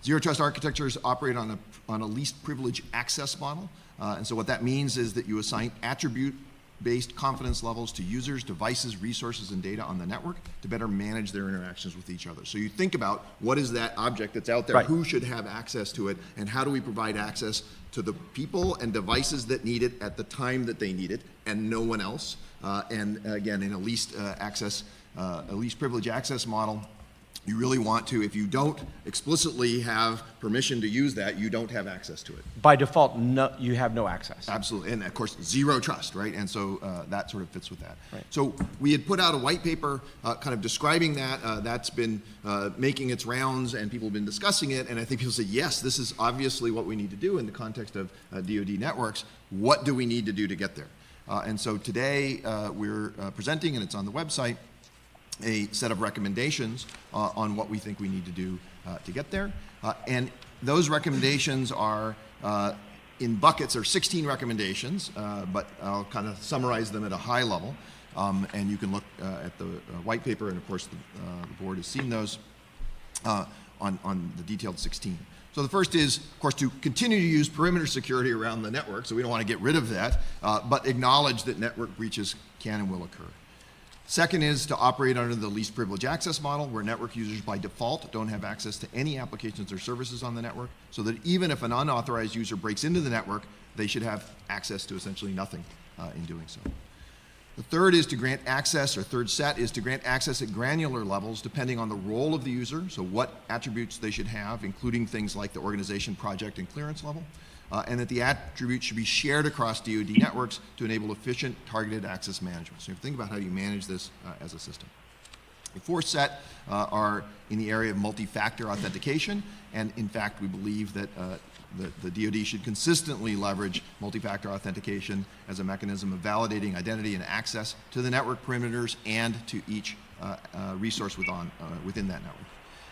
Zero trust architectures operate on a least privilege access model. And so what that means is that you assign attribute-based confidence levels to users, devices, resources, and data on the network to better manage their interactions with each other. So you think about what is that object that's out there, Right. Who should have access to it, and how do we provide access to the people and devices that need it at the time that they need it, and no one else. And again, in a least privilege access model, you really want to, if you don't explicitly have permission to use that, you don't have access to it. By default, no, you have no access. Absolutely, and of course, zero trust, right? And so that sort of fits with that. Right. So we had put out a white paper kind of describing that. That's been making its rounds, and people have been discussing it, and I think people say, yes, this is obviously what we need to do in the context of DoD networks. What do we need to do to get there? And so today, we're presenting, and it's on the website, a set of recommendations on what we think we need to do to get there. And those recommendations are in buckets. There are 16 recommendations, but I'll kind of summarize them at a high level. And you can look at the white paper, and of course the board has seen those on the detailed 16. So the first is, of course, to continue to use perimeter security around the network, so we don't want to get rid of that, but acknowledge that network breaches can and will occur. Second is to operate under the least privilege access model, where network users by default don't have access to any applications or services on the network, so that even if an unauthorized user breaks into the network, they should have access to essentially nothing in doing so. The third is to grant access, or third set is to grant access at granular levels depending on the role of the user, so what attributes they should have, including things like the organization, project, and clearance level. And that the attributes should be shared across DoD networks to enable efficient, targeted access management. So you have to think about how you manage this as a system. The fourth set are in the area of multi-factor authentication, and in fact, we believe that the DoD should consistently leverage multi-factor authentication as a mechanism of validating identity and access to the network perimeters and to each resource within that network.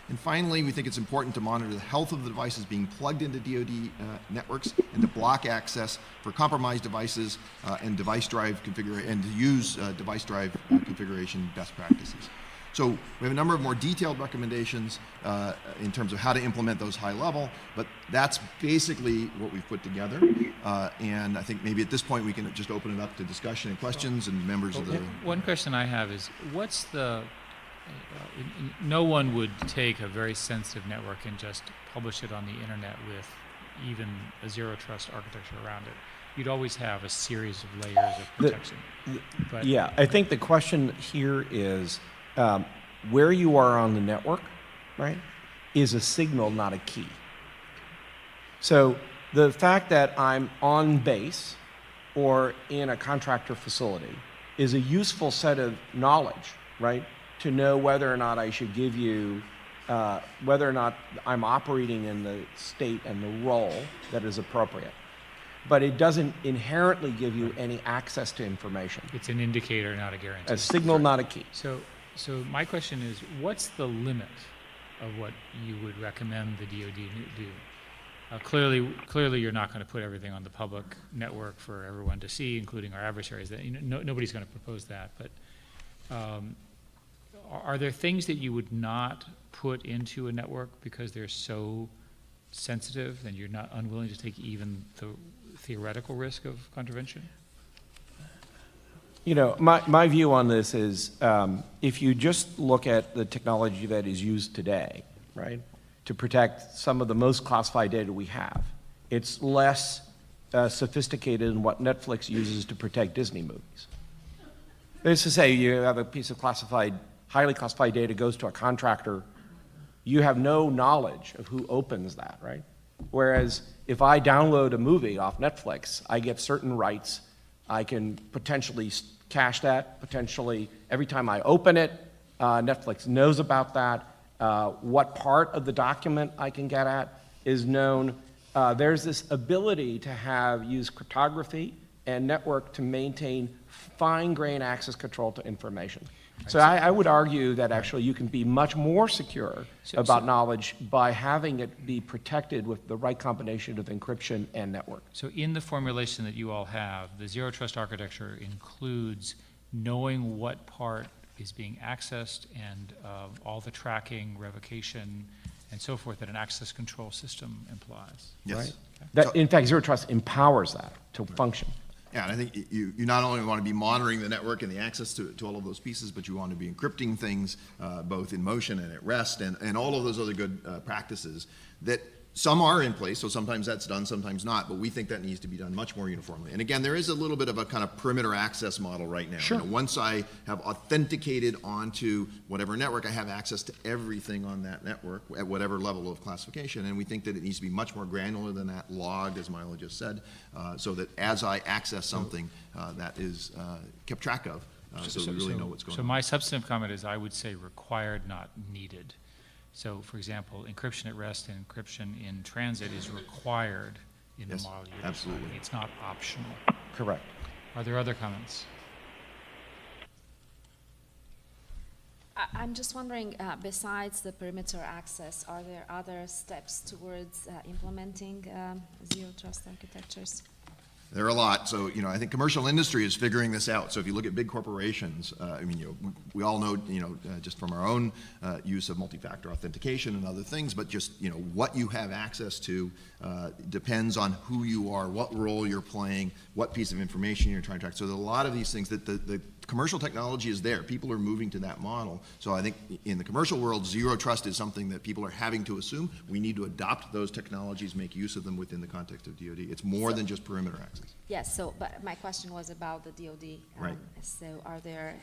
And finally, we think it's important to monitor the health of the devices being plugged into DoD networks, and to block access for compromised devices and device drive configuration, and to use device drive configuration best practices. So we have a number of more detailed recommendations in terms of how to implement those high level, but that's basically what we've put together. And I think maybe at this point we can just open it up to discussion and questions, and members of the... One question I have is, what's the... no one would take a very sensitive network and just publish it on the internet with even a zero trust architecture around it. You'd always have a series of layers of protection. Yeah, I think the question here is where you are on the network, right, is a signal, not a key. So the fact that I'm on base or in a contractor facility is a useful set of knowledge, right, to know whether or not I should give you, whether or not I'm operating in the state and the role that is appropriate. But it doesn't inherently give you any access to information. It's an indicator, not a guarantee. A signal, not a key. So my question is, what's the limit of what you would recommend the DoD do? Clearly, you're not going to put everything on the public network for everyone to see, including our adversaries. That, nobody's going to propose that. But are there things that you would not put into a network because they're so sensitive and you're not unwilling to take even the theoretical risk of contravention? You know, my view on this is if you just look at the technology that is used today, right, to protect some of the most classified data we have, it's less sophisticated than what Netflix uses to protect Disney movies. That is to say, you have a piece of classified highly classified data goes to a contractor, you have no knowledge of who opens that, right? Whereas if I download a movie off Netflix, I get certain rights. I can potentially cache that, potentially every time I open it, Netflix knows about that. What part of the document I can get at is known. There's this ability to use cryptography and network to maintain fine-grained access control to information. So I would argue that actually you can be much more secure about knowledge by having it be protected with the right combination of encryption and network. So in the formulation that you all have, the zero trust architecture includes knowing what part is being accessed and all the tracking, revocation, and so forth that an access control system implies. Yes. Right? That, in fact, zero trust empowers that to function. Yeah, and I think you not only want to be monitoring the network and the access to all of those pieces, but you want to be encrypting things both in motion and at rest and all of those other good practices that some are in place, so sometimes that's done, sometimes not, but we think that needs to be done much more uniformly. And again, there is a little bit of a kind of perimeter access model right now. Sure. You know, once I have authenticated onto whatever network, I have access to everything on that network at whatever level of classification, and we think that it needs to be much more granular than that, logged, as Milo just said, so that as I access something, that is kept track of, so we really know what's going on. So my substantive comment is I would say required, not needed. So, for example, encryption at rest and encryption in transit is required in the model you're absolutely. designing. It's not optional. Correct. Are there other comments? I'm just wondering, besides the perimeter access, are there other steps towards implementing zero trust architectures? There are a lot. So, you know, I think commercial industry is figuring this out. So if you look at big corporations, I mean, you know, we all know, you know, just from our own use of multi-factor authentication and other things, but just, you know, what you have access to depends on who you are, what role you're playing, what piece of information you're trying to track. So there are a lot of these things that the commercial technology is there. People are moving to that model. So I think in the commercial world, zero trust is something that people are having to assume. We need to adopt those technologies, make use of them within the context of DoD. It's more than just perimeter access. Yes, so, but my question was about the DoD. Right. So are there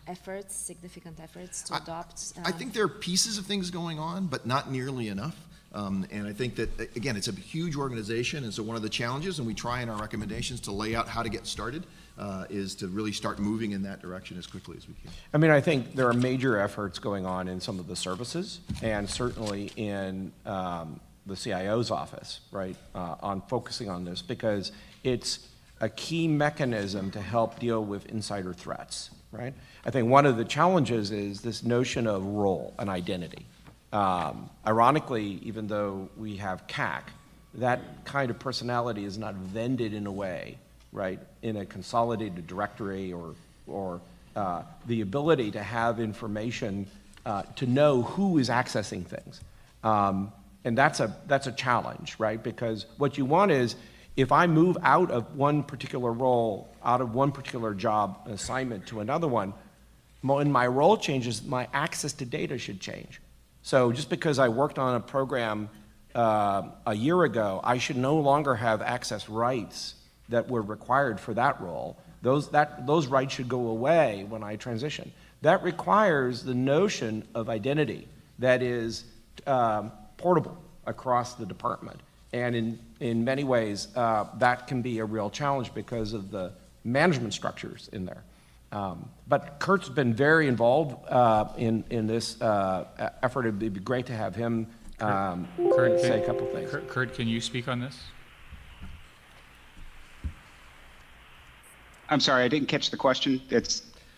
efforts, significant efforts to adopt? I think there are pieces of things going on, but not nearly enough. And I think that, again, it's a huge organization, and so one of the challenges, and we try in our recommendations to lay out how to get started, is to really start moving in that direction as quickly as we can. I mean, I think there are major efforts going on in some of the services, and certainly in the CIO's office, right, on focusing on this, because it's a key mechanism to help deal with insider threats, right? I think one of the challenges is this notion of role and identity. Ironically, even though we have CAC, that kind of personality is not vended in a way, right, in a consolidated directory or the ability to have information to know who is accessing things. And that's a challenge, right? Because what you want is, if I move out of one particular role, out of one particular job assignment to another one, when my role changes, my access to data should change. So just because I worked on a program a year ago, I should no longer have access rights that were required for that role. Those rights should go away when I transition. That requires the notion of identity that is portable across the department. And in many ways, that can be a real challenge because of the management structures in there. But Kurt's been very involved in this effort. It'd be great to have him say a couple things. Kurt, can you speak on this? I'm sorry, I didn't catch the question.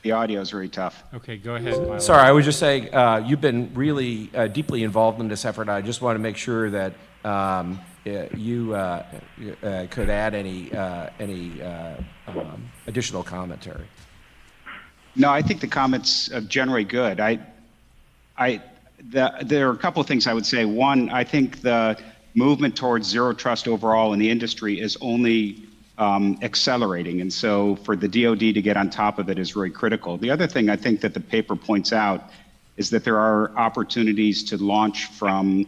The audio is very tough. Okay, go ahead, Milo. Sorry, I was just saying, you've been really deeply involved in this effort. I just want to make sure that you could add any additional commentary. No, I think the comments are generally good. There are a couple of things I would say. One, I think the movement towards zero trust overall in the industry is only accelerating, and so for the DoD to get on top of it is really critical. The other thing I think that the paper points out is that there are opportunities to launch from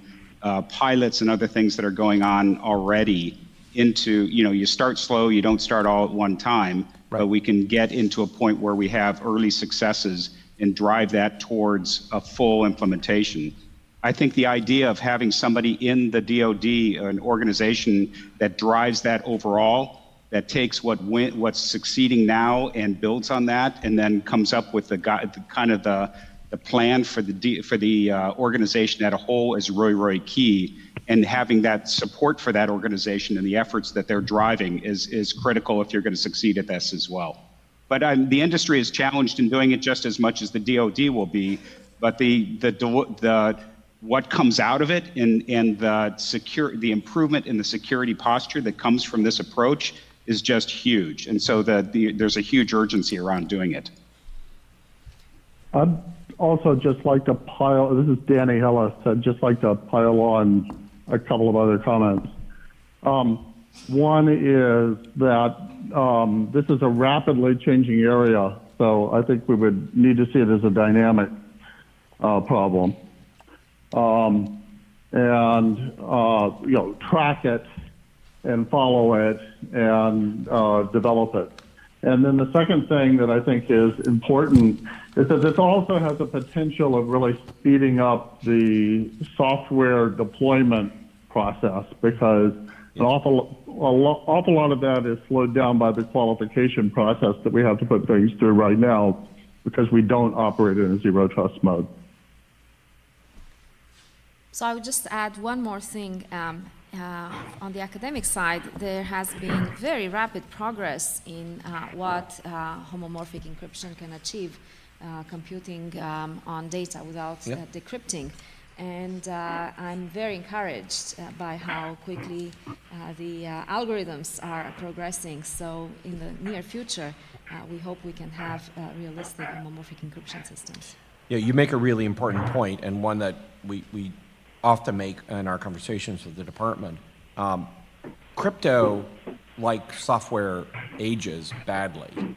pilots and other things that are going on already into, you start slow, you don't start all at one time, but we can get into a point where we have early successes and drive that towards a full implementation. I think the idea of having somebody in the DoD, an organization that drives that overall, that takes what's succeeding now and builds on that, and then comes up with the plan for the organization as a whole is really, really key. And having that support for that organization and the efforts that they're driving is critical if you're going to succeed at this as well. But the industry is challenged in doing it just as much as the DoD will be. But the what comes out of it and the improvement in the security posture that comes from this approach is just huge. And so there's a huge urgency around doing it. I'd also just like to this is Danny Hillis, I'd just like to pile on a couple of other comments. One is that this is a rapidly changing area, so I think we would need to see it as a dynamic problem. Track it and follow it and develop it. And then the second thing that I think is important is that this also has the potential of really speeding up the software deployment process, because an awful lot of that is slowed down by the qualification process that we have to put things through right now, because we don't operate in a zero trust mode. So I would just add one more thing. On the academic side, there has been very rapid progress in what homomorphic encryption can achieve, computing on data without decrypting. And I'm very encouraged by how quickly the algorithms are progressing. So in the near future, we hope we can have realistic homomorphic encryption systems. Yeah, you make a really important point, and one that we often make in our conversations with the department. Crypto, like software, ages badly.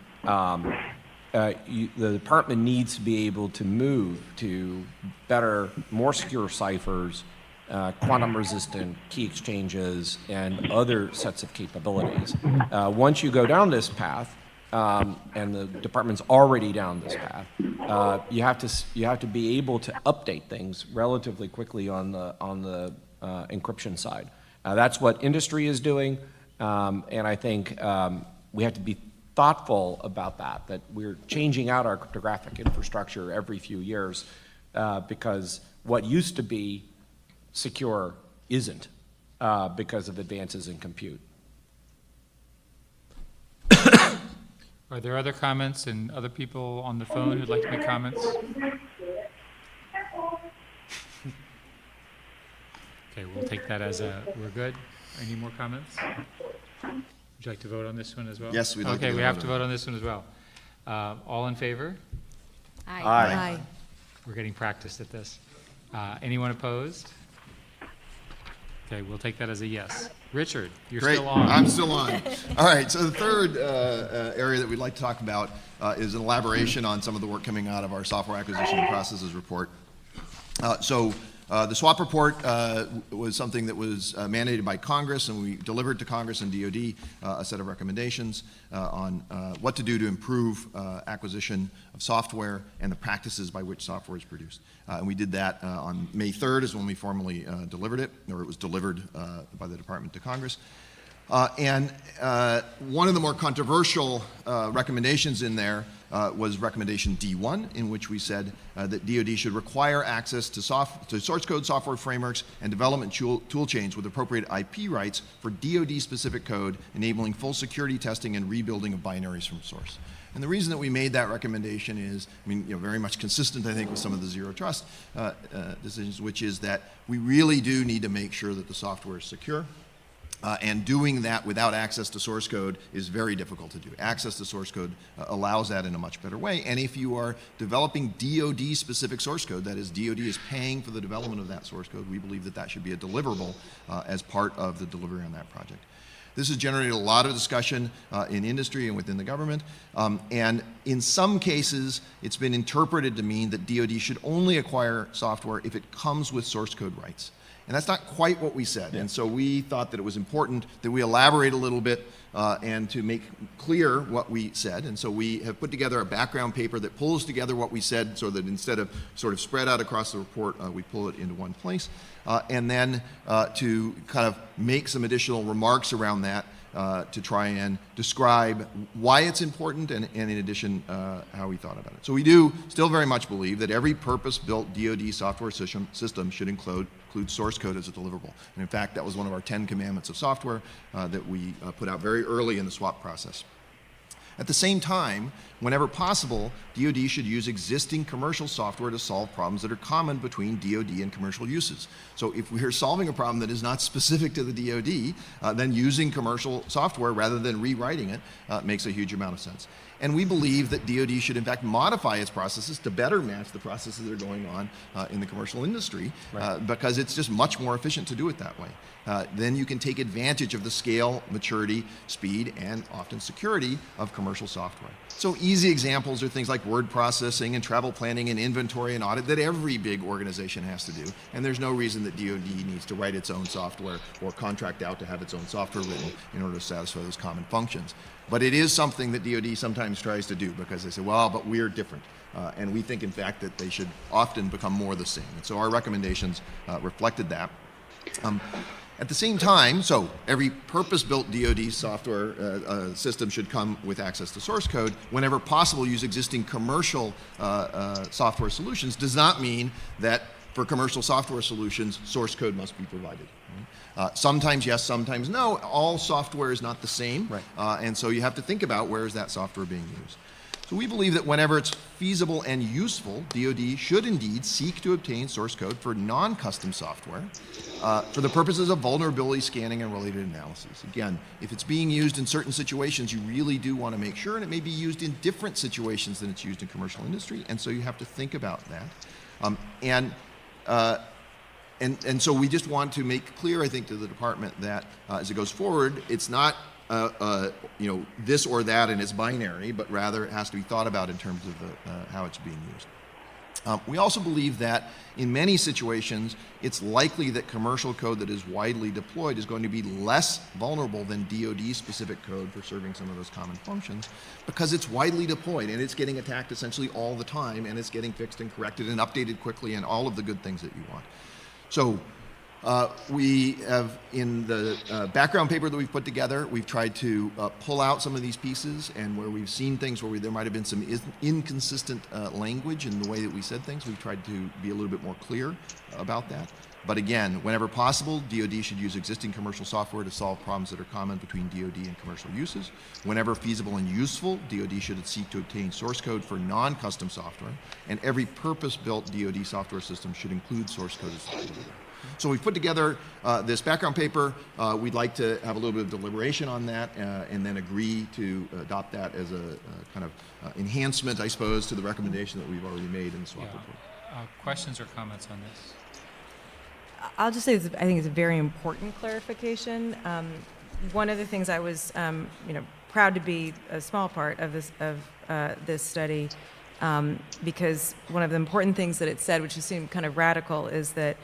The department needs to be able to move to better, more secure ciphers, quantum-resistant key exchanges, and other sets of capabilities. Once you go down this path, and the department's already down this path, you have to be able to update things relatively quickly on the encryption side. That's what industry is doing, and I think we have to be thoughtful about that we're changing out our cryptographic infrastructure every few years, because what used to be secure isn't, because of advances in compute. Are there other comments and other people on the phone who'd like to make comments? Okay, we'll take that as we're good. Any more comments? Would you like to vote on this one as well? Yes, we'd like to. Okay, we have to vote on this one as well. All in favor? Aye. Aye. We're getting practiced at this. Anyone opposed? Okay, we'll take that as a yes. Richard, you're Great. still on. I'm still on. All right, so the third area that we'd like to talk about is an elaboration on some of the work coming out of our software acquisition and processes report. The SWAP report was something that was mandated by Congress, and we delivered to Congress and DoD a set of recommendations on what to do to improve acquisition of software and the practices by which software is produced. And we did that on May 3rd is when we formally delivered it, or it was delivered by the department to Congress. And one of the more controversial recommendations in there was recommendation D1, in which we said that DoD should require access to source code software frameworks and development tool chains with appropriate IP rights for DoD-specific code, enabling full security testing and rebuilding of binaries from source. And the reason that we made that recommendation is, very much consistent, I think, with some of the zero trust decisions, which is that we really do need to make sure that the software is secure. And doing that without access to source code is very difficult to do. Access to source code allows that in a much better way. And if you are developing DoD-specific source code, that is, DoD is paying for the development of that source code, we believe that that should be a deliverable as part of the delivery on that project. This has generated a lot of discussion in industry and within the government. And in some cases, it's been interpreted to mean that DoD should only acquire software if it comes with source code rights. And that's not quite what we said. And so we thought that it was important that we elaborate a little bit and to make clear what we said. And so we have put together a background paper that pulls together what we said so that instead of sort of spread out across the report, we pull it into one place. And then to kind of make some additional remarks around that to try and describe why it's important and in addition, how we thought about it. So we do still very much believe that every purpose-built DoD software system should include source code as a deliverable. And in fact, that was one of our 10 commandments of software that we put out very early in the SWAP process. At the same time, whenever possible, DoD should use existing commercial software to solve problems that are common between DoD and commercial uses. So if we're solving a problem that is not specific to the DoD, then using commercial software rather than rewriting it makes a huge amount of sense. And we believe that DoD should in fact modify its processes to better match the processes that are going on in the commercial industry, because it's just much more efficient to do it that way. Then you can take advantage of the scale, maturity, speed, and often security of commercial software. So easy examples are things like word processing and travel planning and inventory and audit that every big organization has to do. And there's no reason that DoD needs to write its own software or contract out to have its own software written in order to satisfy those common functions. But it is something that DoD sometimes tries to do because they say, well, but we're different. And we think, in fact, that they should often become more the same. And so our recommendations reflected that. At the same time, so every purpose-built DoD software system should come with access to source code. Whenever possible, use existing commercial software solutions does not mean that for commercial software solutions, source code must be provided. Sometimes yes, sometimes no. All software is not the same, and so you have to think about where is that software being used. So we believe that whenever it's feasible and useful, DoD should indeed seek to obtain source code for non-custom software for the purposes of vulnerability scanning and related analysis. Again, if it's being used in certain situations, you really do want to make sure, and it may be used in different situations than it's used in commercial industry, and so you have to think about that. And so we just want to make clear, I think, to the department that as it goes forward, it's not this or that and it's binary, but rather it has to be thought about in terms of how it's being used. We also believe that in many situations, it's likely that commercial code that is widely deployed is going to be less vulnerable than DoD-specific code for serving some of those common functions because it's widely deployed and it's getting attacked essentially all the time and it's getting fixed and corrected and updated quickly and all of the good things that you want. So we have, in the background paper that we've put together, we've tried to pull out some of these pieces, and where we've seen things where there might have been some inconsistent language in the way that we said things, we've tried to be a little bit more clear about that. But again, whenever possible, DoD should use existing commercial software to solve problems that are common between DoD and commercial uses. Whenever feasible and useful, DoD should seek to obtain source code for non-custom software, and every purpose-built DoD software system should include source code as the deliverer. So we've put together this background paper. We'd like to have a little bit of deliberation on that and then agree to adopt that as a kind of enhancement, I suppose, to the recommendation that we've already made in the SWAP report. Questions or comments on this? I'll just say I think it's a very important clarification. One of the things I was, proud to be a small part of this study, because one of the important things that it said, which seemed kind of radical, is that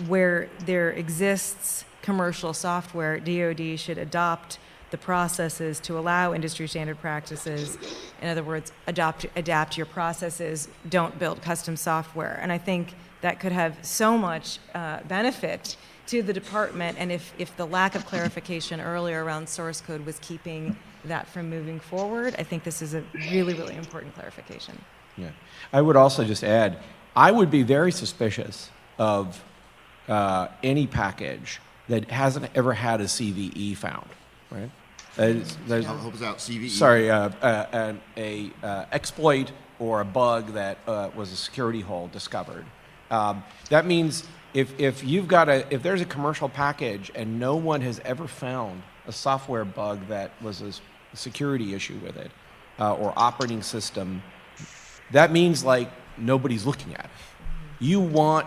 where there exists commercial software, DoD should adopt the processes to allow industry standard practices. In other words, adapt your processes, don't build custom software. And I think that could have so much benefit to the department, and if the lack of clarification earlier around source code was keeping that from moving forward, I think this is a really, really important clarification. Yeah. I would also just add, I would be very suspicious of any package that hasn't ever had a CVE found, right? I hope it's out, CVE. Sorry, an exploit or a bug that was a security hole discovered. That means if there's a commercial package and no one has ever found a software bug that was a security issue with it or operating system, that means like nobody's looking at it. You want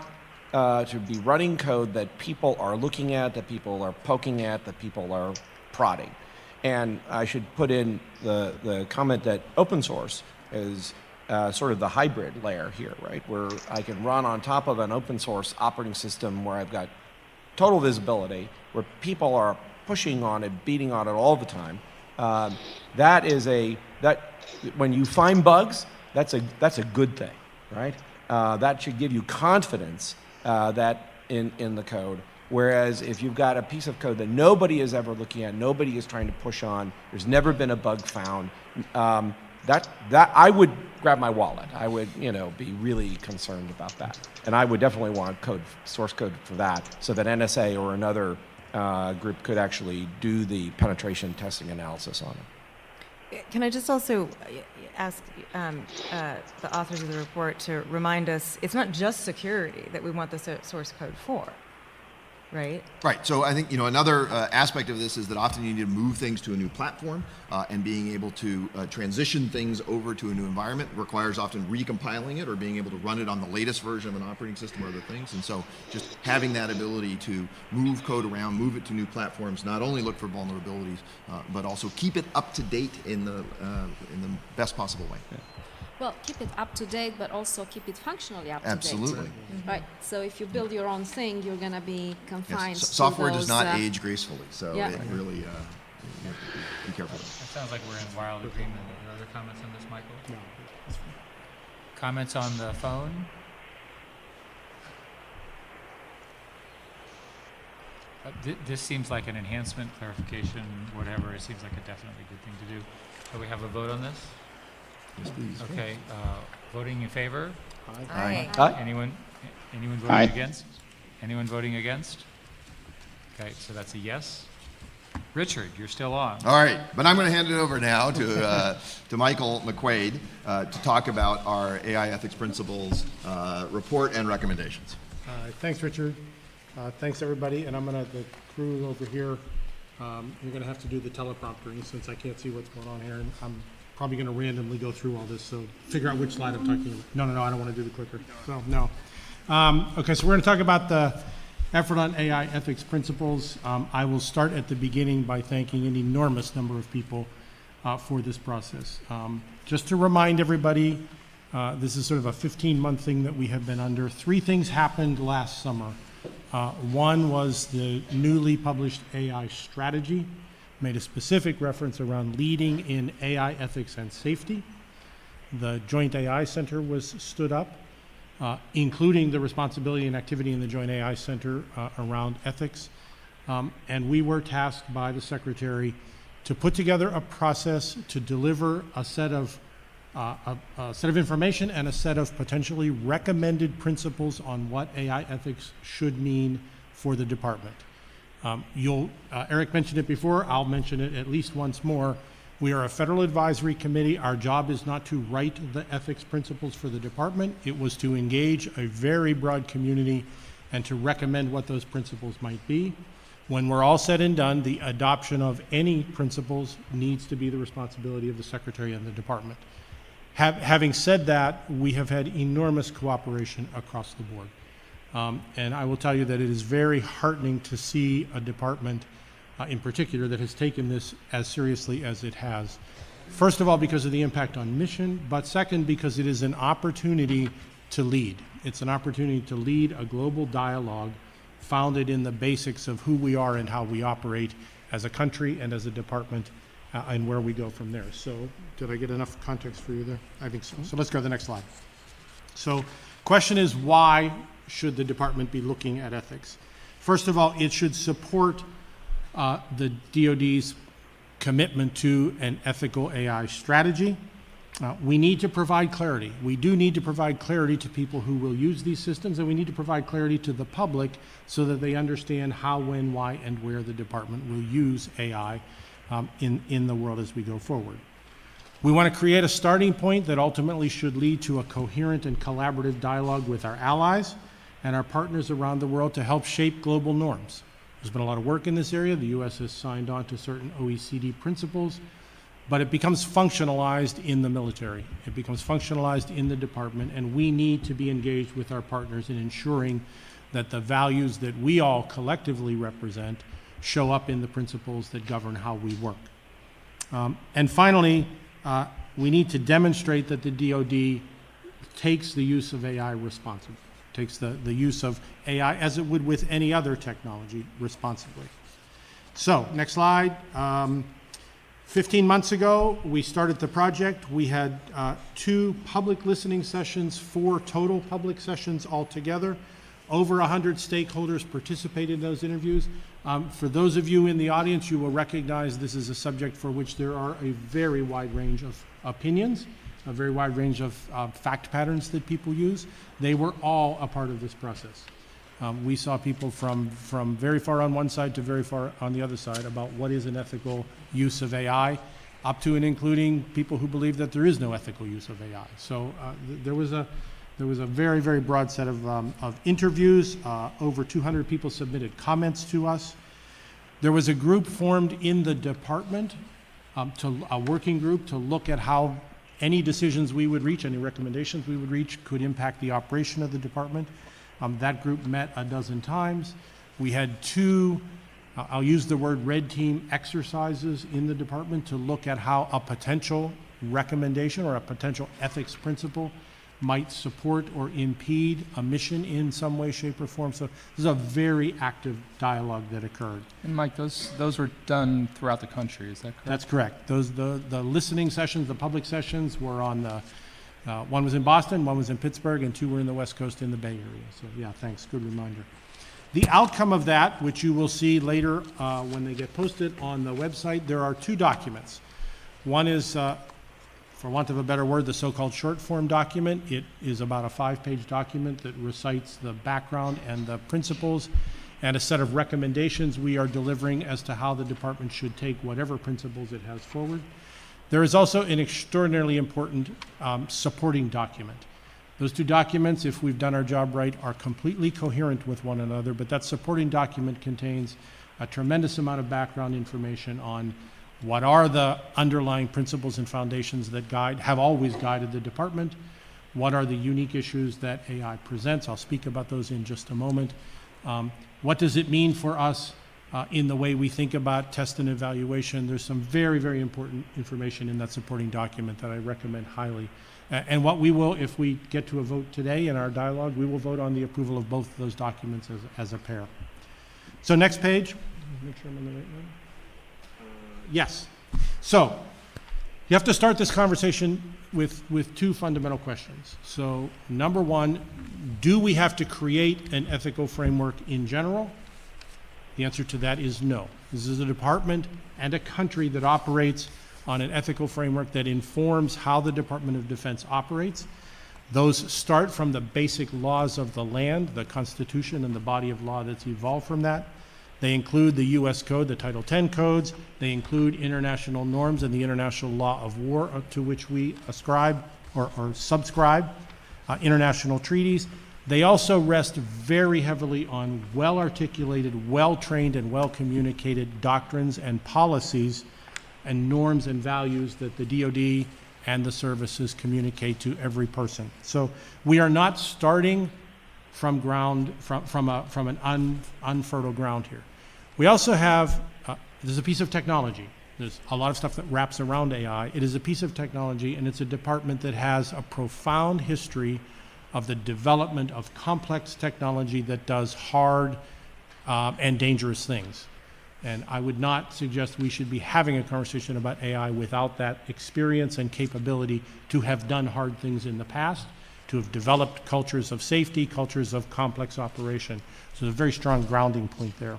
to be running code that people are looking at, that people are poking at, that people are prodding. And I should put in the comment that open source is sort of the hybrid layer here, right? Where I can run on top of an open source operating system where I've got total visibility, where people are pushing on it, beating on it all the time, when you find bugs, that's a good thing, right? That should give you confidence that in the code. Whereas if you've got a piece of code that nobody is ever looking at, nobody is trying to push on, there's never been a bug found, that I would grab my wallet. I would, be really concerned about that. And I would definitely want source code for that, so that NSA or another group could actually do the penetration testing analysis on it. Can I just also ask the authors of the report to remind us, it's not just security that we want the source code for, right? Right. So I think another aspect of this is that often you need to move things to a new platform, and being able to transition things over to a new environment requires often recompiling it or being able to run it on the latest version of an operating system or other things. And so just having that ability to move code around, move it to new platforms, not only look for vulnerabilities, but also keep it up to date in the best possible way. Yeah. Well, keep it up to date, but also keep it functionally up to Absolutely. date. Right. So if you build your own thing, you're going to be confined. Yes. To Software those, does not age gracefully, so yeah. it really you have to be careful. That sounds like we're in wild agreement. Are there other comments on this, Michael? No. Comments on the phone? This seems like an enhancement, clarification, whatever. It seems like a definitely good thing to do. So we have a vote on this? Yes, please. Okay, voting in favor? Aye. Anyone voting Aye. against? Anyone voting against? Okay, so that's a yes. Richard, you're still on. All right, but I'm going to hand it over now to Michael McQuaid to talk about our AI ethics principles report and recommendations. Thanks, Richard. Thanks, everybody. And the crew over here, you're going to have to do the telepromptering since I can't see what's going on here. And I'm probably going to randomly go through all this, so figure out which slide I'm talking about. No, I don't want to do the clicker. So, no. Okay, so we're going to talk about the effort on AI ethics principles. I will start at the beginning by thanking an enormous number of people for this process. Just to remind everybody, this is sort of a 15-month thing that we have been under. 3 things happened last summer. One was the newly published AI strategy, made a specific reference around leading in AI ethics and safety. The Joint AI Center was stood up, including the responsibility and activity in the Joint AI Center around ethics. And we were tasked by the Secretary to put together a process to deliver a set of information and a set of potentially recommended principles on what AI ethics should mean for the department. Eric mentioned it before, I'll mention it at least once more. We are a federal advisory committee. Our job is not to write the ethics principles for the department. It was to engage a very broad community and to recommend what those principles might be. When we're all said and done, the adoption of any principles needs to be the responsibility of the Secretary and the department. Having said that, we have had enormous cooperation across the board. And I will tell you that it is very heartening to see a department in particular that has taken this as seriously as it has. First of all, because of the impact on mission, but second, because it is an opportunity to lead. It's an opportunity to lead a global dialogue founded in the basics of who we are and how we operate as a country and as a department, and where we go from there. So did I get enough context for you there? I think so. So let's go to the next slide. So question is, why should the department be looking at ethics? First of all, it should support the DoD's commitment to an ethical AI strategy. We need to provide clarity. We do need to provide clarity to people who will use these systems, and we need to provide clarity to the public so that they understand how, when, why, and where the department will use AI in the world as we go forward. We want to create a starting point that ultimately should lead to a coherent and collaborative dialogue with our allies and our partners around the world to help shape global norms. There's been a lot of work in this area. The U.S. has signed on to certain OECD principles, but it becomes functionalized in the military. It becomes functionalized in the department, and we need to be engaged with our partners in ensuring that the values that we all collectively represent show up in the principles that govern how we work. And finally, we need to demonstrate that the DoD takes the use of AI responsibly. takes the use of AI as it would with any other technology responsibly. So, next slide. 15 months ago, we started the project. We had 2 public listening sessions, 4 total public sessions altogether. Over 100 stakeholders participated in those interviews. For those of you in the audience, you will recognize this is a subject for which there are a very wide range of opinions, a very wide range of fact patterns that people use. They were all a part of this process. We saw people from very far on one side to very far on the other side about what is an ethical use of AI, up to and including people who believe that there is no ethical use of AI. So there was a very, very broad set of interviews. Over 200 people submitted comments to us. There was a group formed in the department, a working group to look at how any decisions we would reach, any recommendations we would reach could impact the operation of the department. That group met a dozen times. We had 2, I'll use the word red team exercises in the department to look at how a potential recommendation or a potential ethics principle might support or impede a mission in some way, shape, or form. So this is a very active dialogue that occurred. And Mike, those were done throughout the country, is that correct? That's correct. The listening sessions, the public sessions were on the, one was in Boston, one was in Pittsburgh, and 2 were in the West Coast in the Bay Area. So yeah, thanks, good reminder. The outcome of that, which you will see later when they get posted on the website, there are 2 documents. One is, for want of a better word, the so-called short form document. It is about a 5-page document that recites the background and the principles and a set of recommendations we are delivering as to how the department should take whatever principles it has forward. There is also an extraordinarily important supporting document. Those 2 documents, if we've done our job right, are completely coherent with one another, but that supporting document contains a tremendous amount of background information on what are the underlying principles and foundations that have always guided the department, what are the unique issues that AI presents. I'll speak about those in just a moment. What does it mean for us in the way we think about test and evaluation? There's some very, very important information in that supporting document that I recommend highly. And what we will, if we get to a vote today in our dialogue, we will vote on the approval of both of those documents as a pair. So next page. Make sure I'm on the right one. Yes. So you have to start this conversation with 2 fundamental questions. So number 1, do we have to create an ethical framework in general? The answer to that is no. This is a department and a country that operates on an ethical framework that informs how the Department of Defense operates. Those start from the basic laws of the land, the Constitution, and the body of law that's evolved from that. They include the U.S. Code, the Title X codes. They include international norms and the international law of war to which we ascribe or subscribe, international treaties. They also rest very heavily on well-articulated, well-trained, and well-communicated doctrines and policies and norms and values that the DoD and the services communicate to every person. So we are not starting from an unfertile ground here. We also have, there's a piece of technology. There's a lot of stuff that wraps around AI. It is a piece of technology, and it's a department that has a profound history of the development of complex technology that does hard and dangerous things. And I would not suggest we should be having a conversation about AI without that experience and capability to have done hard things in the past, to have developed cultures of safety, cultures of complex operation. So there's a very strong grounding point there.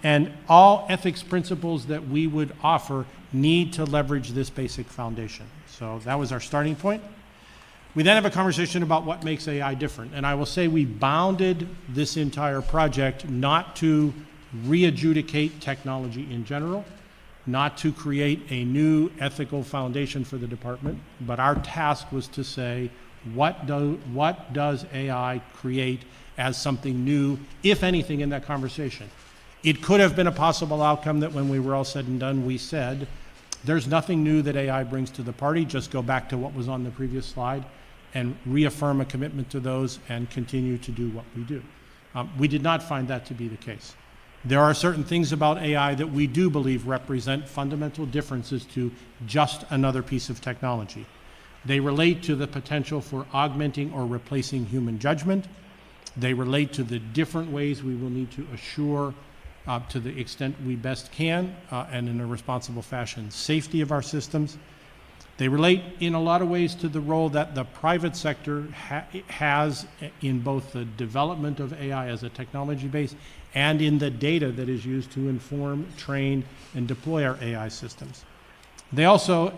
And all ethics principles that we would offer need to leverage this basic foundation. So that was our starting point. We then have a conversation about what makes AI different. And I will say we bounded this entire project not to re-adjudicate technology in general, not to create a new ethical foundation for the department, but our task was to say, what does AI create as something new, if anything, in that conversation? It could have been a possible outcome that when we were all said and done, we said, there's nothing new that AI brings to the party, just go back to what was on the previous slide and reaffirm a commitment to those and continue to do what we do. We did not find that to be the case. There are certain things about AI that we do believe represent fundamental differences to just another piece of technology. They relate to the potential for augmenting or replacing human judgment. They relate to the different ways we will need to assure, to the extent we best can, and in a responsible fashion, safety of our systems. They relate in a lot of ways to the role that the private sector has in both the development of AI as a technology base and in the data that is used to inform, train, and deploy our AI systems. They also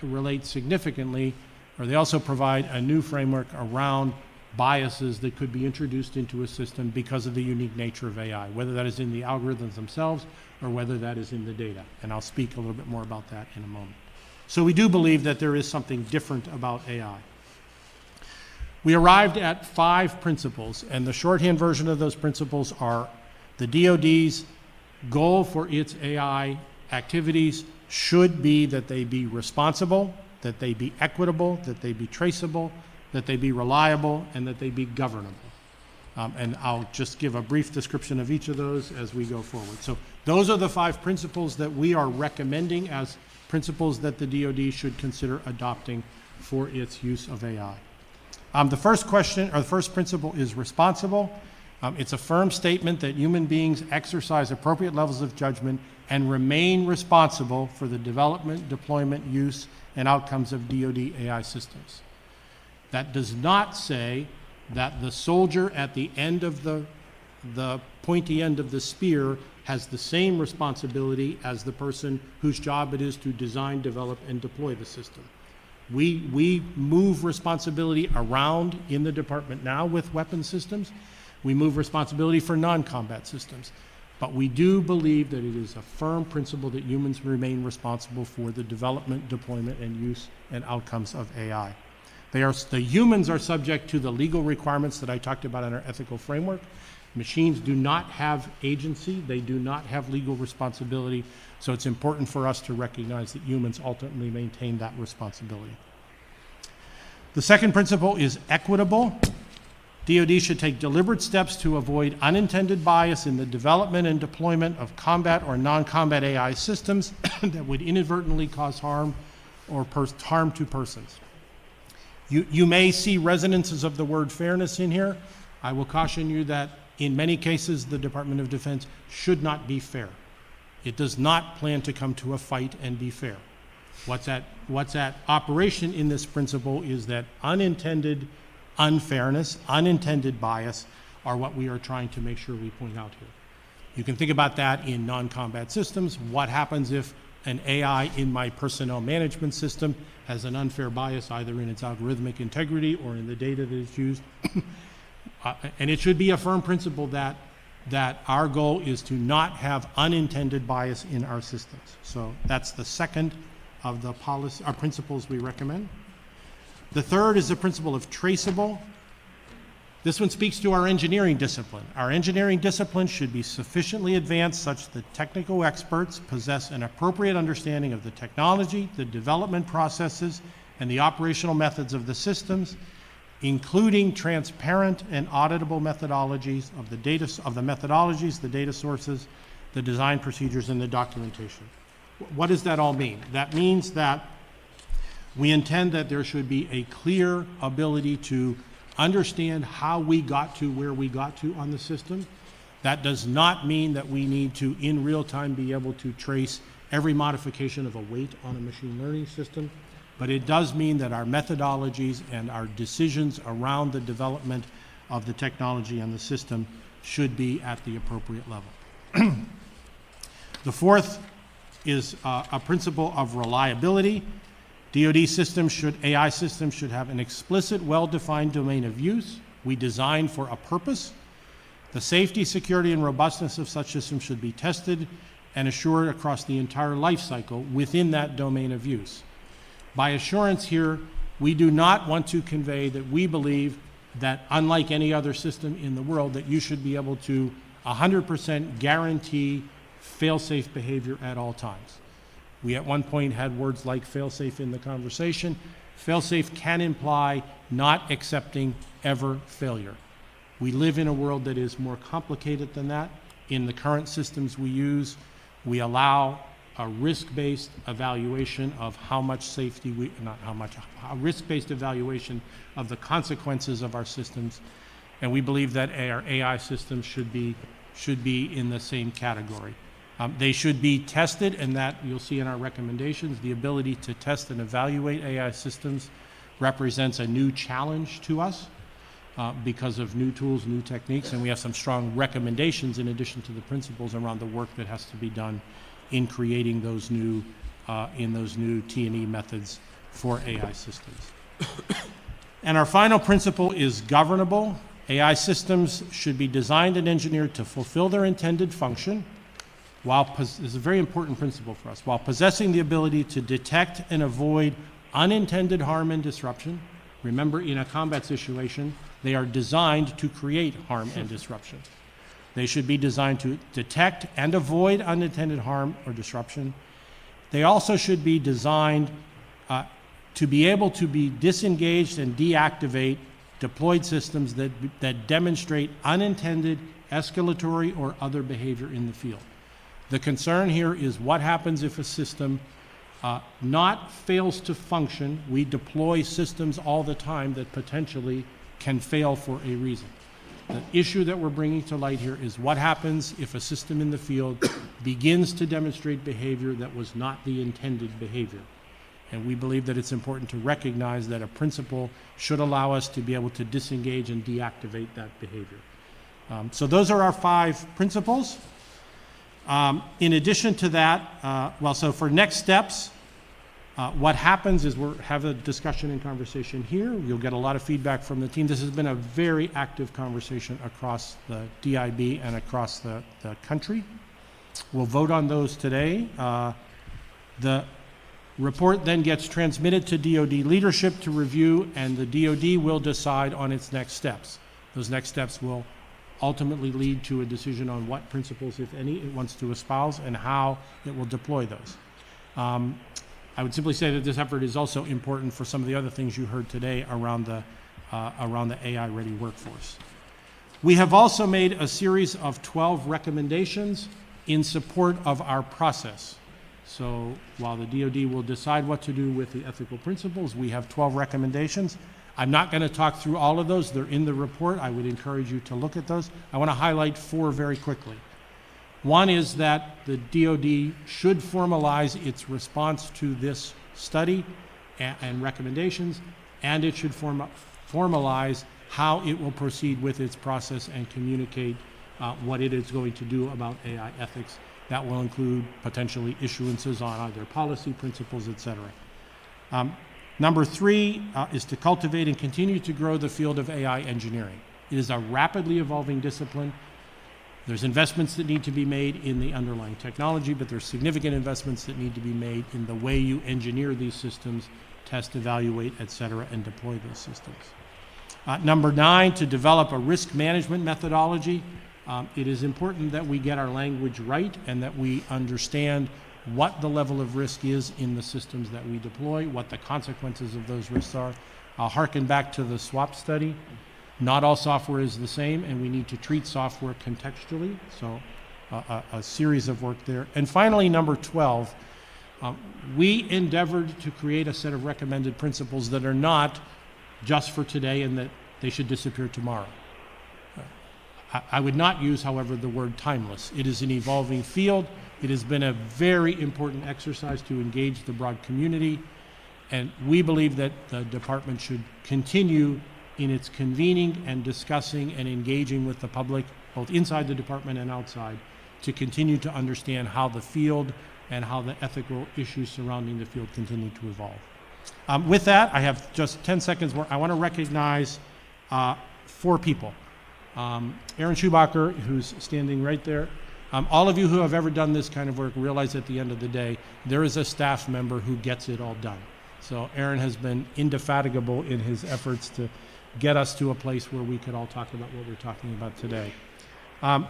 relate significantly, or they also provide a new framework around biases that could be introduced into a system because of the unique nature of AI, whether that is in the algorithms themselves or whether that is in the data. And I'll speak a little bit more about that in a moment. So we do believe that there is something different about AI. We arrived at 5 principles, and the shorthand version of those principles are the DoD's goal for its AI activities should be that they be responsible, that they be equitable, that they be traceable, that they be reliable, and that they be governable. And I'll just give a brief description of each of those as we go forward. So those are the 5 principles that we are recommending as principles that the DoD should consider adopting for its use of AI. The first question, or the first principle, is responsible. It's a firm statement that human beings exercise appropriate levels of judgment and remain responsible for the development, deployment, use, and outcomes of DoD AI systems. That does not say that the soldier at the end of the pointy end of the spear has the same responsibility as the person whose job it is to design, develop, and deploy the system. We move responsibility around in the department now with weapon systems. We move responsibility for non-combat systems. But we do believe that it is a firm principle that humans remain responsible for the development, deployment, and use and outcomes of AI. The humans are subject to the legal requirements that I talked about in our ethical framework. Machines do not have agency. They do not have legal responsibility. So it's important for us to recognize that humans ultimately maintain that responsibility. The second principle is equitable. DoD should take deliberate steps to avoid unintended bias in the development and deployment of combat or non-combat AI systems that would inadvertently cause harm or harm to persons. You may see resonances of the word fairness in here. I will caution you that in many cases, the Department of Defense should not be fair. It does not plan to come to a fight and be fair. What's at operation in this principle is that unintended unfairness, unintended bias are what we are trying to make sure we point out here. You can think about that in non-combat systems. What happens if an AI in my personnel management system has an unfair bias either in its algorithmic integrity or in the data that is used? And it should be a firm principle that our goal is to not have unintended bias in our systems. So that's the second of the principles we recommend. The third is the principle of traceable. This one speaks to our engineering discipline. Our engineering discipline should be sufficiently advanced such that technical experts possess an appropriate understanding of the technology, the development processes, and the operational methods of the systems, including transparent and auditable methodologies of the methodologies, the data sources, the design procedures, and the documentation. What does that all mean? That means that we intend that there should be a clear ability to understand how we got to where we got to on the system. That does not mean that we need to, in real time, be able to trace every modification of a weight on a machine learning system. But it does mean that our methodologies and our decisions around the development of the technology and the system should be at the appropriate level. The fourth is a principle of reliability. DoD systems AI systems should have an explicit, well-defined domain of use. We design for a purpose. The safety, security, and robustness of such systems should be tested and assured across the entire life cycle within that domain of use. By assurance here, we do not want to convey that we believe that, unlike any other system in the world, that you should be able to 100% guarantee fail-safe behavior at all times. We at one point had words like fail-safe in the conversation. Fail-safe can imply not accepting ever failure. We live in a world that is more complicated than that. In the current systems we use, we allow a risk-based evaluation of how much safety a risk-based evaluation of the consequences of our systems. and we believe that our AI systems should be in the same category. They should be tested, and that you'll see in our recommendations. The ability to test and evaluate AI systems represents a new challenge to us because of new tools, new techniques, and we have some strong recommendations in addition to the principles around the work that has to be done in creating those new T&E methods for AI systems. And our final principle is governable. AI systems should be designed and engineered to fulfill their intended function, this is a very important principle for us, while possessing the ability to detect and avoid unintended harm and disruption. Remember, in a combat situation, they are designed to create harm and disruption. They should be designed to detect and avoid unintended harm or disruption. They also should be designed to be able to be disengaged and deactivate deployed systems that demonstrate unintended escalatory or other behavior in the field. The concern here is what happens if a system not fails to function. We deploy systems all the time that potentially can fail for a reason. The issue that we're bringing to light here is what happens if a system in the field begins to demonstrate behavior that was not the intended behavior. And we believe that it's important to recognize that a principle should allow us to be able to disengage and deactivate that behavior. So those are our 5 principles. In addition to that, so for next steps, what happens is we'll have a discussion and conversation here. You'll get a lot of feedback from the team. This has been a very active conversation across the DIB and across the country. We'll vote on those today. The report then gets transmitted to DoD leadership to review, and the DoD will decide on its next steps. Those next steps will ultimately lead to a decision on what principles, if any, it wants to espouse and how it will deploy those. I would simply say that this effort is also important for some of the other things you heard today around the AI-ready workforce. We have also made a series of 12 recommendations in support of our process. So while the DoD will decide what to do with the ethical principles, we have 12 recommendations. I'm not going to talk through all of those. They're in the report. I would encourage you to look at those. I want to highlight 4 very quickly. One is that the DoD should formalize its response to this study and recommendations, and it should formalize how it will proceed with its process and communicate what it is going to do about AI ethics. That will include potentially issuances on either policy, principles, et cetera. Number 3 is to cultivate and continue to grow the field of AI engineering. It is a rapidly evolving discipline. There's investments that need to be made in the underlying technology, but there's significant investments that need to be made in the way you engineer these systems, test, evaluate, et cetera, and deploy those systems. Number 9, to develop a risk management methodology. It is important that we get our language right and that we understand what the level of risk is in the systems that we deploy, what the consequences of those risks are. I'll harken back to the SWAP study. Not all software is the same, and we need to treat software contextually, so a series of work there. And finally, number 12, we endeavored to create a set of recommended principles that are not just for today and that they should disappear tomorrow. I would not use, however, the word timeless. It is an evolving field. It has been a very important exercise to engage the broad community, and we believe that the department should continue in its convening and discussing and engaging with the public, both inside the department and outside, to continue to understand how the field and how the ethical issues surrounding the field continue to evolve. With that, I have just 10 seconds where I want to recognize 4 people. Aaron Schubacher, who's standing right there. All of you who have ever done this kind of work realize at the end of the day, there is a staff member who gets it all done. So Aaron has been indefatigable in his efforts to get us to a place where we could all talk about what we're talking about today.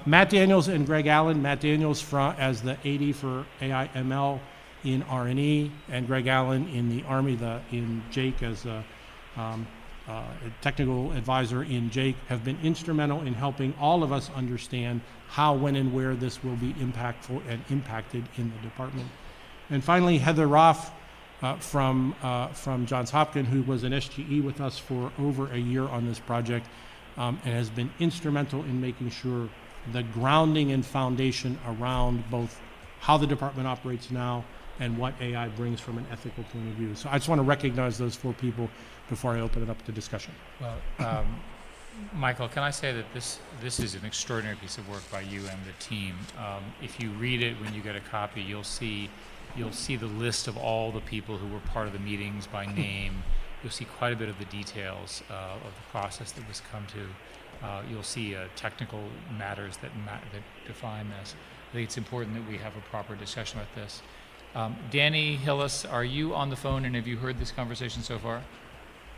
Matt Daniels and Greg Allen. Matt Daniels as the AD for AI ML in R&E, and Greg Allen in the Army, in JAIC as a technical advisor in JAIC, have been instrumental in helping all of us understand how, when, and where this will be impactful and impacted in the department. And finally, Heather Roth from Johns Hopkins, who was an SGE with us for over a year on this project. and has been instrumental in making sure the grounding and foundation around both how the department operates now and what AI brings from an ethical point of view. So I just want to recognize those 4 people before I open it up to discussion. Well, Michael, can I say that this is an extraordinary piece of work by you and the team. If you read it when you get a copy, you'll see the list of all the people who were part of the meetings by name. You'll see quite a bit of the details of the process that was come to. You'll see technical matters that define this. I think it's important that we have a proper discussion about this. Danny Hillis, are you on the phone, and have you heard this conversation so far?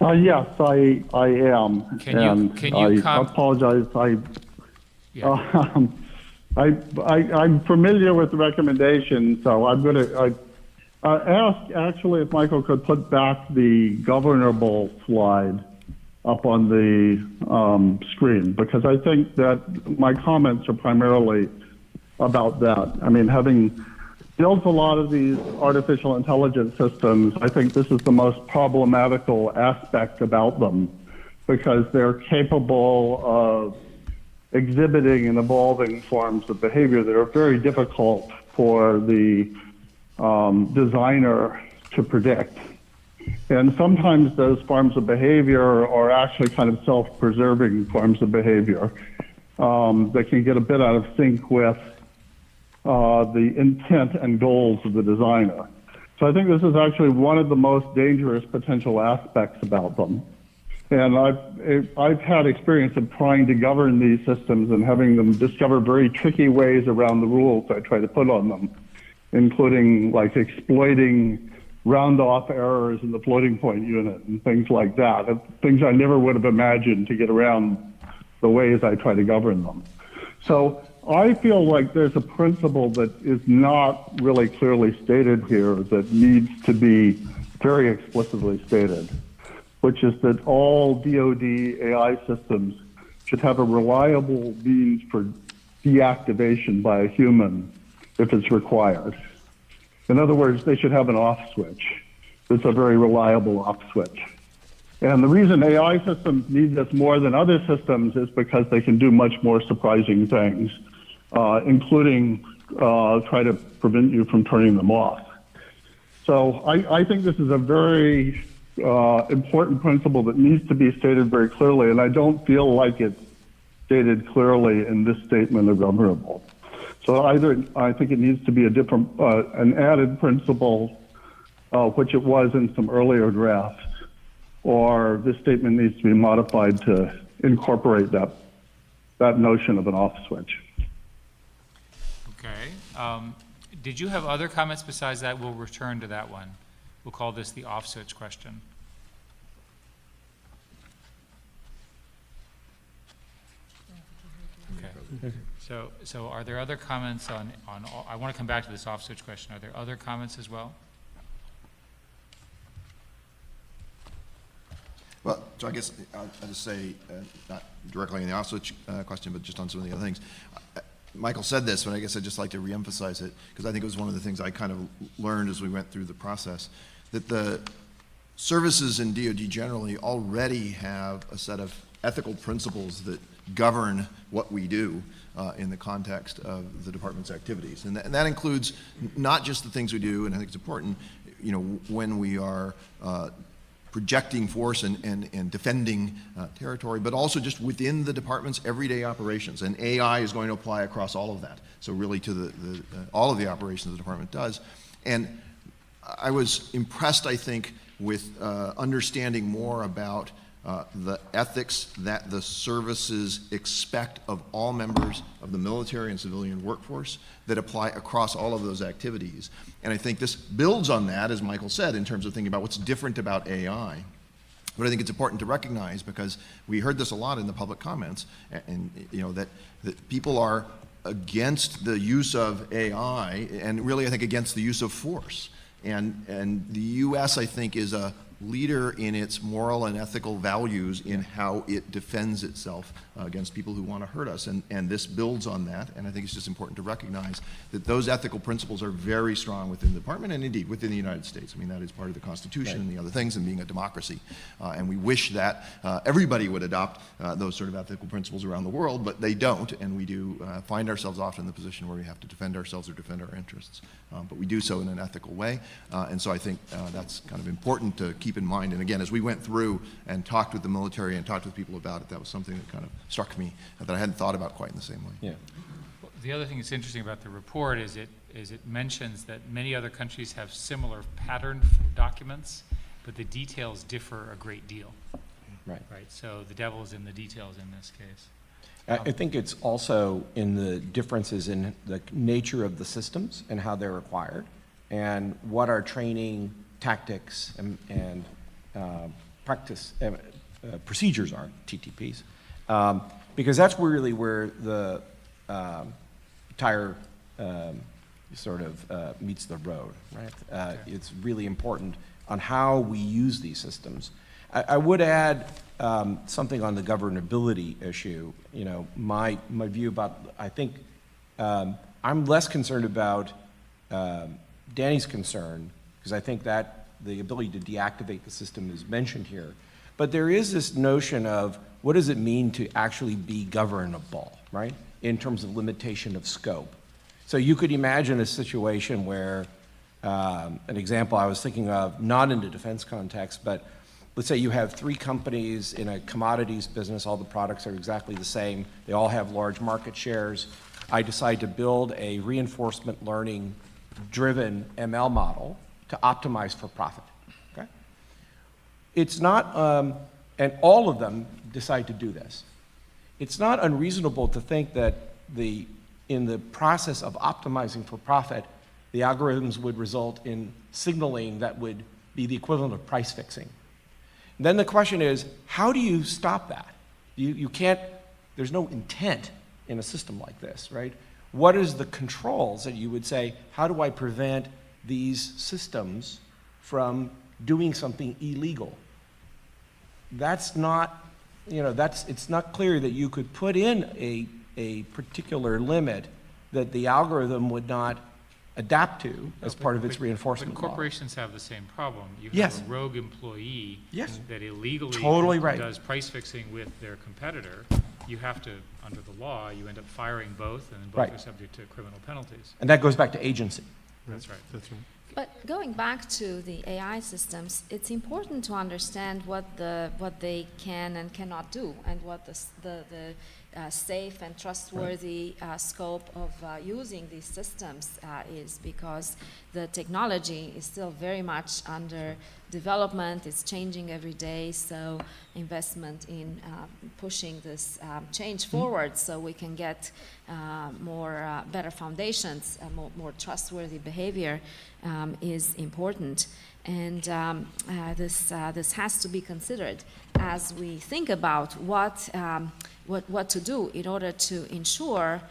Yes, I am. Can you I apologize. I'm familiar with the recommendation, so I'm going to ask actually if Michael could put back the governable slide up on the screen, because I think that my comments are primarily about that. I mean, having built a lot of these artificial intelligence systems, I think this is the most problematical aspect about them, because they're capable of exhibiting and evolving forms of behavior that are very difficult for the designer to predict. And sometimes those forms of behavior are actually kind of self-preserving forms of behavior that can get a bit out of sync with the intent and goals of the designer. So I think this is actually one of the most dangerous potential aspects about them. And I've had experience of trying to govern these systems and having them discover very tricky ways around the rules I try to put on them, including like exploiting round-off errors in the floating point unit and things like that, things I never would have imagined to get around the ways I try to govern them. So I feel like there's a principle that is not really clearly stated here that needs to be very explicitly stated, which is that all DoD AI systems should have a reliable means for deactivation by a human if it's required. In other words, they should have an off switch. It's a very reliable off switch. And the reason AI systems need this more than other systems is because they can do much more surprising things, including try to prevent you from turning them off. So I think this is a very important principle that needs to be stated very clearly, and I don't feel like it's stated clearly in this statement of governable. So either I think it needs to be a different, an added principle, which it was in some earlier drafts, or this statement needs to be modified to incorporate that notion of an off switch. Okay. Did you have other comments besides that? We'll return to that one. We'll call this the off switch question. Okay. So are there other comments on I want to come back to this off switch question. Are there other comments as well? Well, so I guess I'll just say, not directly on the off switch question, but just on some of the other things. Michael said this, but I guess I'd just like to reemphasize it, because I think it was one of the things I kind of learned as we went through the process, that the services in DoD generally already have a set of ethical principles that govern what we do in the context of the department's activities. And that includes not just the things we do, and I think it's important, you know, when we are projecting force and defending territory, but also just within the department's everyday operations. And AI is going to apply across all of that. So really to all of the operations the department does. And I was impressed, I think, with understanding more about the ethics that the services expect of all members of the military and civilian workforce that apply across all of those activities. And I think this builds on that, as Michael said, in terms of thinking about what's different about AI. But I think it's important to recognize, because we heard this a lot in the public comments, and you know, that people are against the use of AI, and really I think against the use of force. And the U.S., I think, is a leader in its moral and ethical values in how it defends itself against people who want to hurt us. And this builds on that, and I think it's just important to recognize that those ethical principles are very strong within the department and indeed within the United States. I mean, that is part of the Constitution and the other things and being a democracy. And we wish that everybody would adopt those sort of ethical principles around the world, but they don't, and we do find ourselves often in the position where we have to defend ourselves or defend our interests. But we do so in an ethical way, and so I think that's kind of important to keep in mind. And again, as we went through and talked with the military and talked with people about it, that was something that kind of struck me that I hadn't thought about quite in the same way. Yeah. Well, the other thing that's interesting about the report is it mentions that many other countries have similar patterned documents, but the details differ a great deal. Right. Right. So the devil is in the details in this case. I think it's also in the differences in the nature of the systems and how they're acquired, and what our training tactics and practice procedures are, TTPs, because that's really where the tire sort of meets the road, right? It's really important on how we use these systems. I would add something on the governability issue. You know, my view about, I think I'm less concerned about Danny's concern, because I think that the ability to deactivate the system is mentioned here. But there is this notion of what does it mean to actually be governable, right, in terms of limitation of scope. So you could imagine a situation where, an example I was thinking of, not in the defense context, but let's say you have 3 companies in a commodities business, all the products are exactly the same, they all have large market shares. I decide to build a reinforcement learning driven ML model to optimize for profit, okay? It's not, and all of them decide to do this. It's not unreasonable to think that in the process of optimizing for profit, the algorithms would result in signaling that would be the equivalent of price fixing. Then the question is, how do you stop that? You can't, there's no intent in a system like this, right? What is the controls that you would say, how do I prevent these systems from doing something illegal? That's not, you know, it's not clear that you could put in a particular limit that the algorithm would not adapt to as part of its reinforcement But model. corporations have the same problem. You have Yes. a rogue employee that illegally Totally right. does price fixing with their competitor. You have to, under the law, you end up firing both, and both Right. are subject to criminal penalties. And that goes back to agency. That's right. That's right. But going back to the AI systems, it's important to understand what they can and cannot do, and what the safe and trustworthy scope of using these systems is, because the technology is still very much under development. It's changing every day, so investment in pushing this change forward so we can get better foundations, more trustworthy behavior is important. And this has to be considered as we think about what to do in order to ensure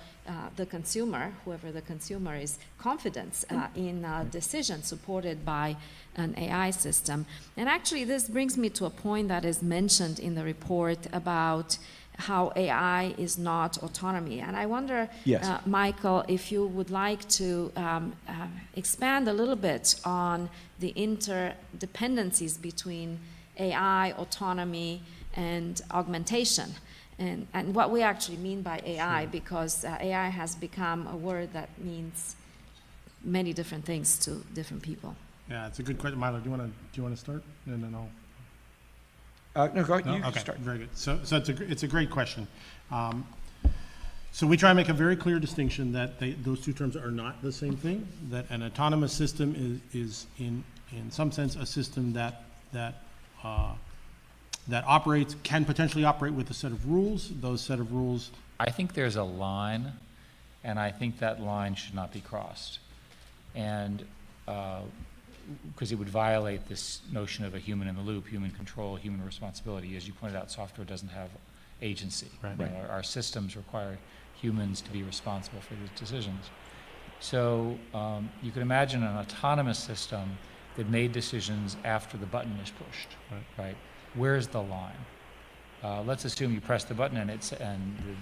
the consumer, whoever the consumer is, confidence in a decision supported by an AI system. And actually, this brings me to a point that is mentioned in the report about how AI is not autonomy. And I wonder, Yes. Michael, if you would like to expand a little bit on the interdependencies between AI, autonomy, and augmentation, and what we actually mean by AI, because AI has become a word that means many different things to different people. Yeah, it's a good question. Milo, do you want to start? And then I'll. No, go ahead. No? You Okay, start. very good. So it's a great question. So we try to make a very clear distinction that those two terms are not the same thing. That an autonomous system is in some sense a system that operates, can potentially operate with a set of rules. Those set of rules. I think there's a line, and I think that line should not be crossed. And because it would violate this notion of a human in the loop, human control, human responsibility. As you pointed out, software doesn't have agency. Right. You know, our systems require humans to be responsible for these decisions. So you can imagine an autonomous system that made decisions after the button is pushed, right? Where's the line? Let's assume you press the button and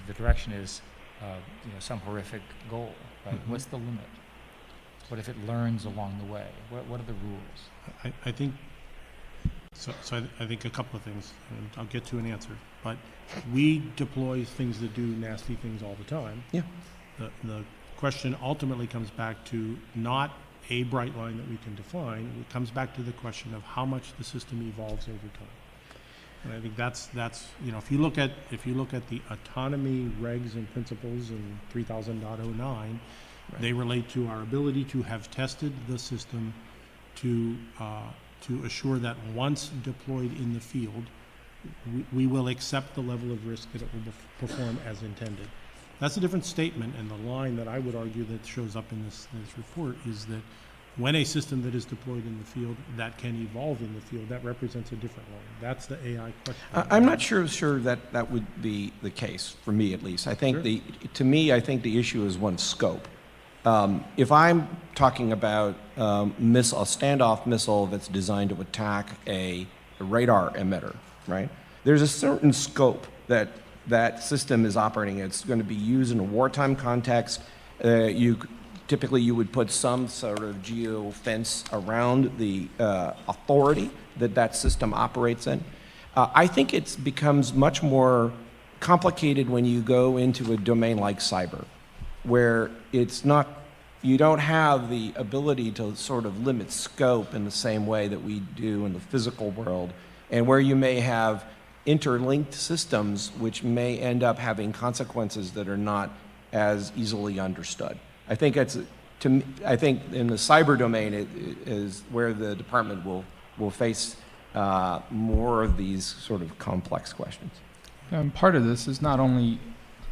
the direction is some horrific goal, right? What's the limit? What if it learns along the way? What are the rules? I think, I think a couple of things, and I'll get to an answer, but we deploy things that do nasty things all the time. Yeah. The question ultimately comes back to not a bright line that we can define. It comes back to the question of how much the system evolves over time. And I think that's if you look at the autonomy regs and principles in 3000.09, they relate to our ability to have tested the system to assure that once deployed in the field, we will accept the level of risk that it will perform as intended. That's a different statement, and the line that I would argue that shows up in this report is that when a system that is deployed in the field that can evolve in the field, that represents a different line. That's the AI question. I'm not sure that that would be the case, for me at least. I think to me, I think the issue is one scope. If I'm talking about a standoff missile that's designed to attack a radar emitter, right? There's a certain scope that that system is operating. It's going to be used in a wartime context. Typically, you would put some sort of geo fence around the authority that system operates in. I think it becomes much more complicated when you go into a domain like cyber, where you don't have the ability to sort of limit scope in the same way that we do in the physical world, and where you may have interlinked systems which may end up having consequences that are not as easily understood. I think I think in the cyber domain is where the department will face more of these sort of complex questions. Part of this is not only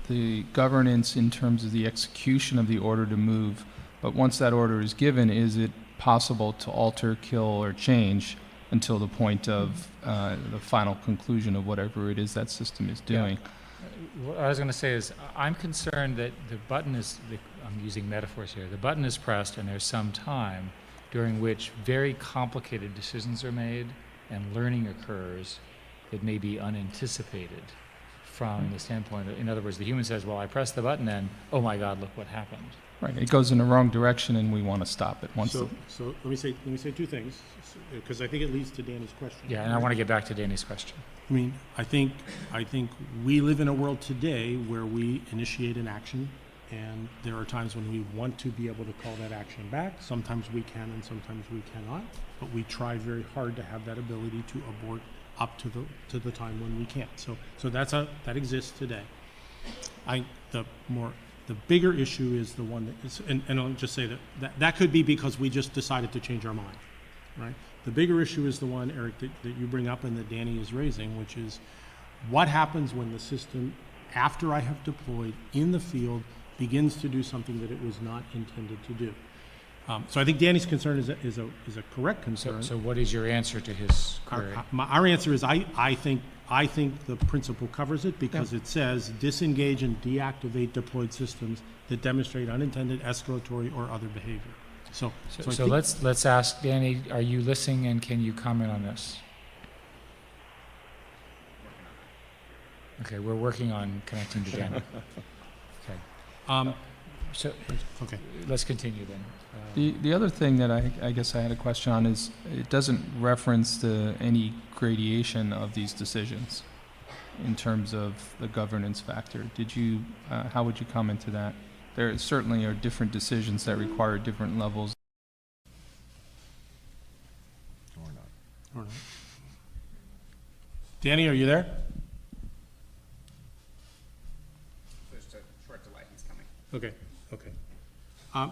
the governance in terms of the execution of the order to move, but once that order is given, is it possible to alter, kill, or change until the point of the final conclusion of whatever it is that system is doing? Yeah. What I was going to say is I'm concerned that the button is, I'm using metaphors here, the button is pressed and there's some time during which very complicated decisions are made and learning occurs that may be unanticipated from the standpoint of, in other words, the human says, well, I pressed the button and, oh my God, look what happened. Right, it goes in the wrong direction and we want to stop it. So let me say two things, because I think it leads to Danny's question. Yeah, and I want to get back to Danny's question. I mean, I think we live in a world today where we initiate an action, and there are times when we want to be able to call that action back. Sometimes we can and sometimes we cannot, but we try very hard to have that ability to abort up to the time when we can't. So that exists today. The bigger issue is the one that is, and I'll just say that could be because we just decided to change our mind, right? The bigger issue is the one, Eric, that you bring up and that Danny is raising, which is what happens when the system, after I have deployed in the field, begins to do something that it was not intended to do. So I think Danny's concern is a correct concern. So what is your answer to his query? Our answer is I think the principle covers it because it says disengage and deactivate deployed systems that demonstrate unintended escalatory or other behavior. So let's ask Danny, are you listening and can you comment on this? Okay, we're working on connecting to Danny. Okay. Okay, let's continue then. The other thing that I guess I had a question on is it doesn't reference any gradation of these decisions in terms of the governance factor. How would you comment to that? There certainly are different decisions that require different levels. Or not. Danny, are you there? There's a short delay. He's coming. Okay.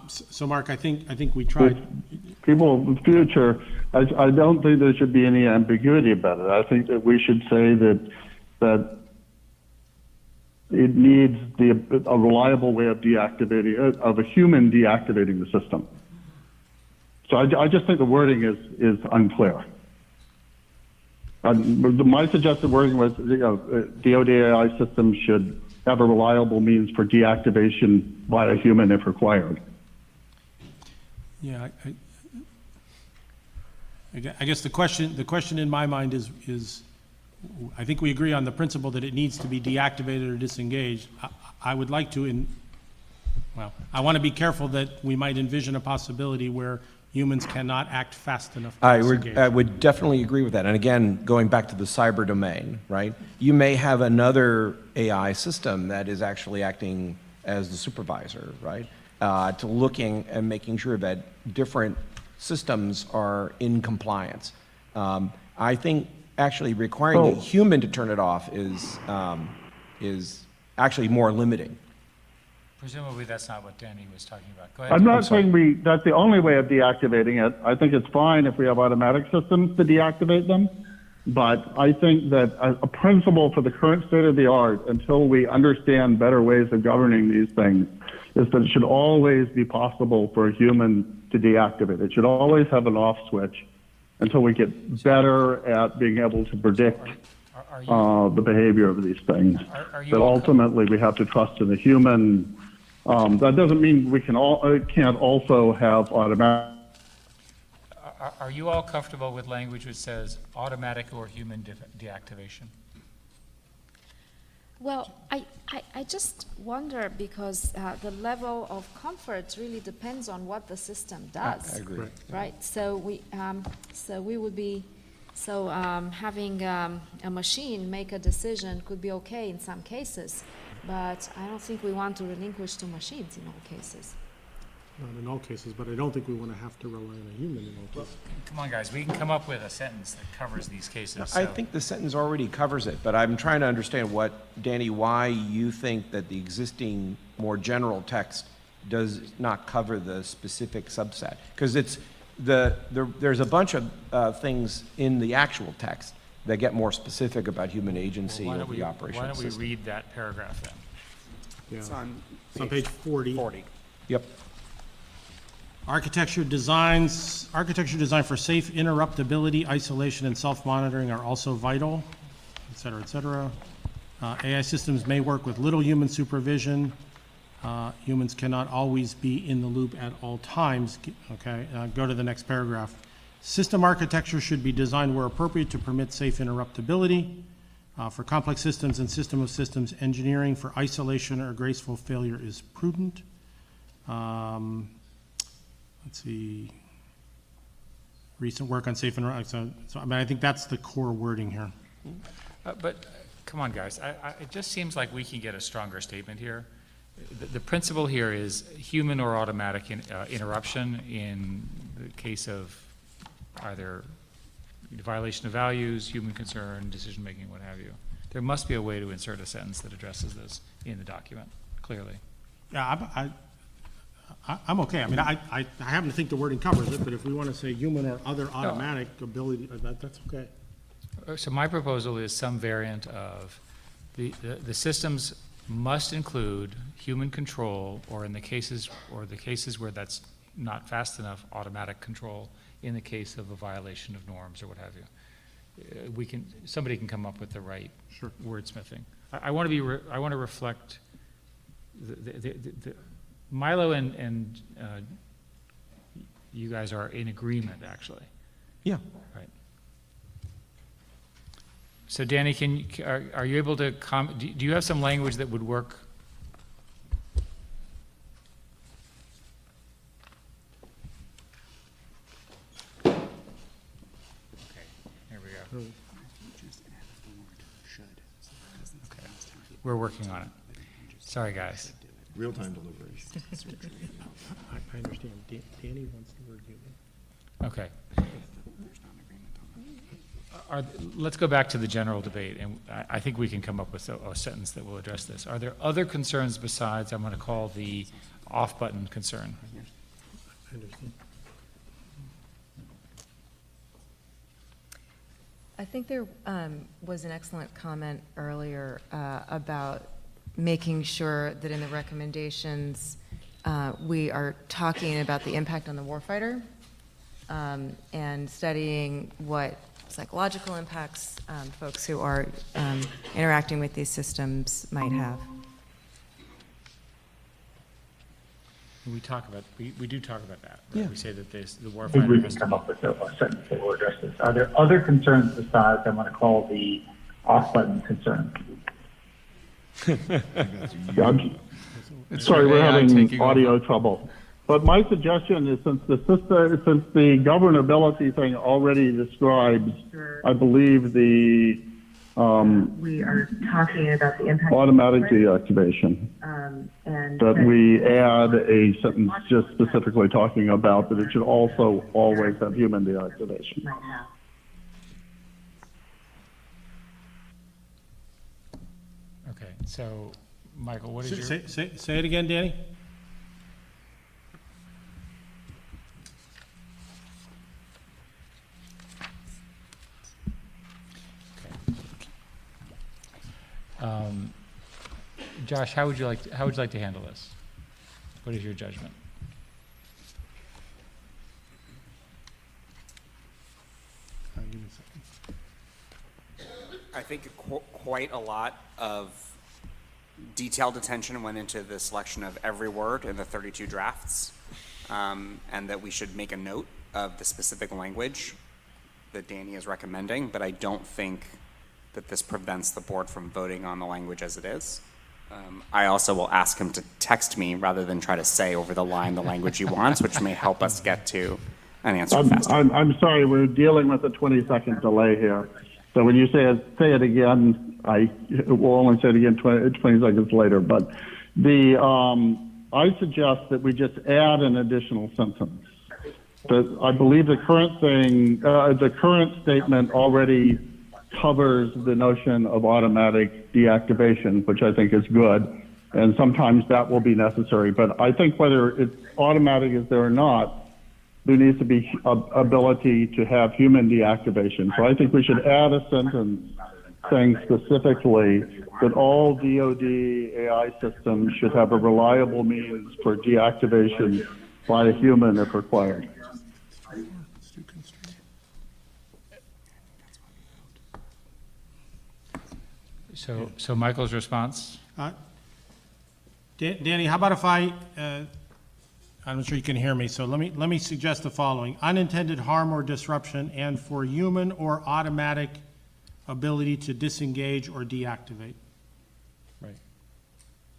So Mark, I think we tried. People in the future, I don't think there should be any ambiguity about it. I think that we should say that it needs a reliable way of deactivating, of a human deactivating the system. So I just think the wording is unclear. My suggested wording was, DoD AI systems should have a reliable means for deactivation by a human if required. Yeah, I guess the question in my mind is, I think we agree on the principle that it needs to be deactivated or disengaged. I would like to, I want to be careful that we might envision a possibility where humans cannot act fast enough to disengage. I would definitely agree with that. And again, going back to the cyber domain, right? You may have another AI system that is actually acting as the supervisor, right? To looking and making sure that different systems are in compliance. I think actually requiring a human to turn it off is actually more limiting. Presumably, that's not what Danny was talking about. Go ahead. I'm not saying that's the only way of deactivating it. I think it's fine if we have automatic systems to deactivate them. But I think that a principle for the current state of the art, until we understand better ways of governing these things, is that it should always be possible for a human to deactivate. It should always have an off switch until we get better at being able to predict the behavior of these things. But ultimately, we have to trust in the human. That doesn't mean we can't also have automatic. Are you all comfortable with language which says automatic or human deactivation? Well, I just wonder because the level of comfort really depends on what the system does. I agree. Right. So we would be having a machine make a decision could be okay in some cases, but I don't think we want to relinquish to machines in all cases. Not in all cases, but I don't think we want to have to rely on a human in all cases. Come on, guys, we can come up with a sentence that covers these cases. I think the sentence already covers it, but I'm trying to understand Danny, why you think that the existing more general text does not cover the specific subset. Because there's a bunch of things in the actual text that get more specific about human agency of the operational system. Why don't we read that paragraph then? Yeah. It's on page 40. 40. Yep. Architecture design for safe interruptibility, isolation, and self-monitoring are also vital, et cetera, et cetera. AI systems may work with little human supervision. Humans cannot always be in the loop at all times. Okay, go to the next paragraph. System architecture should be designed where appropriate to permit safe interruptibility. For complex systems and system of systems, engineering for isolation or graceful failure is prudent. Let's see. Recent work on safe and so I mean, I think that's the core wording here. But come on, guys. It just seems like we can get a stronger statement here. The principle here is human or automatic interruption in the case of either violation of values, human concern, decision-making, what have you. There must be a way to insert a sentence that addresses this in the document, clearly. Yeah, I'm okay. I mean, I happen to think the wording covers it, but if we want to say human or other automatic ability, that's okay. So my proposal is some variant of the systems must include human control, or in the cases where that's not fast enough, automatic control in the case of a violation of norms or what have you. Somebody can come up with the right wordsmithing. I want to reflect the Milo and you guys are in agreement, actually. Yeah. Right. So, Danny, are you able to do you have some language that would work? Okay, here we go. Okay, we're working on it. Sorry, guys. Real-time delivery. I understand. Danny wants the word human. Okay. Let's go back to the general debate, and I think we can come up with a sentence that will address this. Are there other concerns besides, I'm going to call the off-button concern? I understand. I think there was an excellent comment earlier about making sure that in the recommendations we are talking about the impact on the warfighter and studying what psychological impacts folks who are interacting with these systems might have. We talk about, we do talk about that. Right? Yeah. We say that the I think we warfighter can has to come be. up with a sentence that will address this. Are there other concerns besides I want to call the off button concern? Sorry, we're AI having taking audio over. trouble. But my suggestion is since the governability thing already describes, I believe, the We are talking about the impact. automatic deactivation, And that we add a sentence just specifically talking about that it should also always have human deactivation. might have. Okay, so, Michael, what is your? Say it again, Danny? Josh, how would you like to handle this? What is your judgment? Give me a second. I think quite a lot of detailed attention went into the selection of every word in the 32 drafts, and that we should make a note of the specific language that Danny is recommending, but I don't think that this prevents the board from voting on the language as it is. I also will ask him to text me rather than try to say over the line the language he wants, which may help us get to an answer faster. I'm sorry, we're dealing with a 20-second delay here. So when you say it again, I will only say it again 20 seconds later. But I suggest that we just add an additional sentence. I believe the current statement already covers the notion of automatic deactivation, which I think is good, and sometimes that will be necessary. But I think whether it's automatic is there or not, there needs to be ability to have human deactivation. So I think we should add a sentence saying specifically that all DoD AI systems should have a reliable means for deactivation by a human if required. So Michael's response? Danny, how about if I'm not sure you can hear me, so let me suggest the following. Unintended harm or disruption and for human or automatic ability to disengage or deactivate. Right.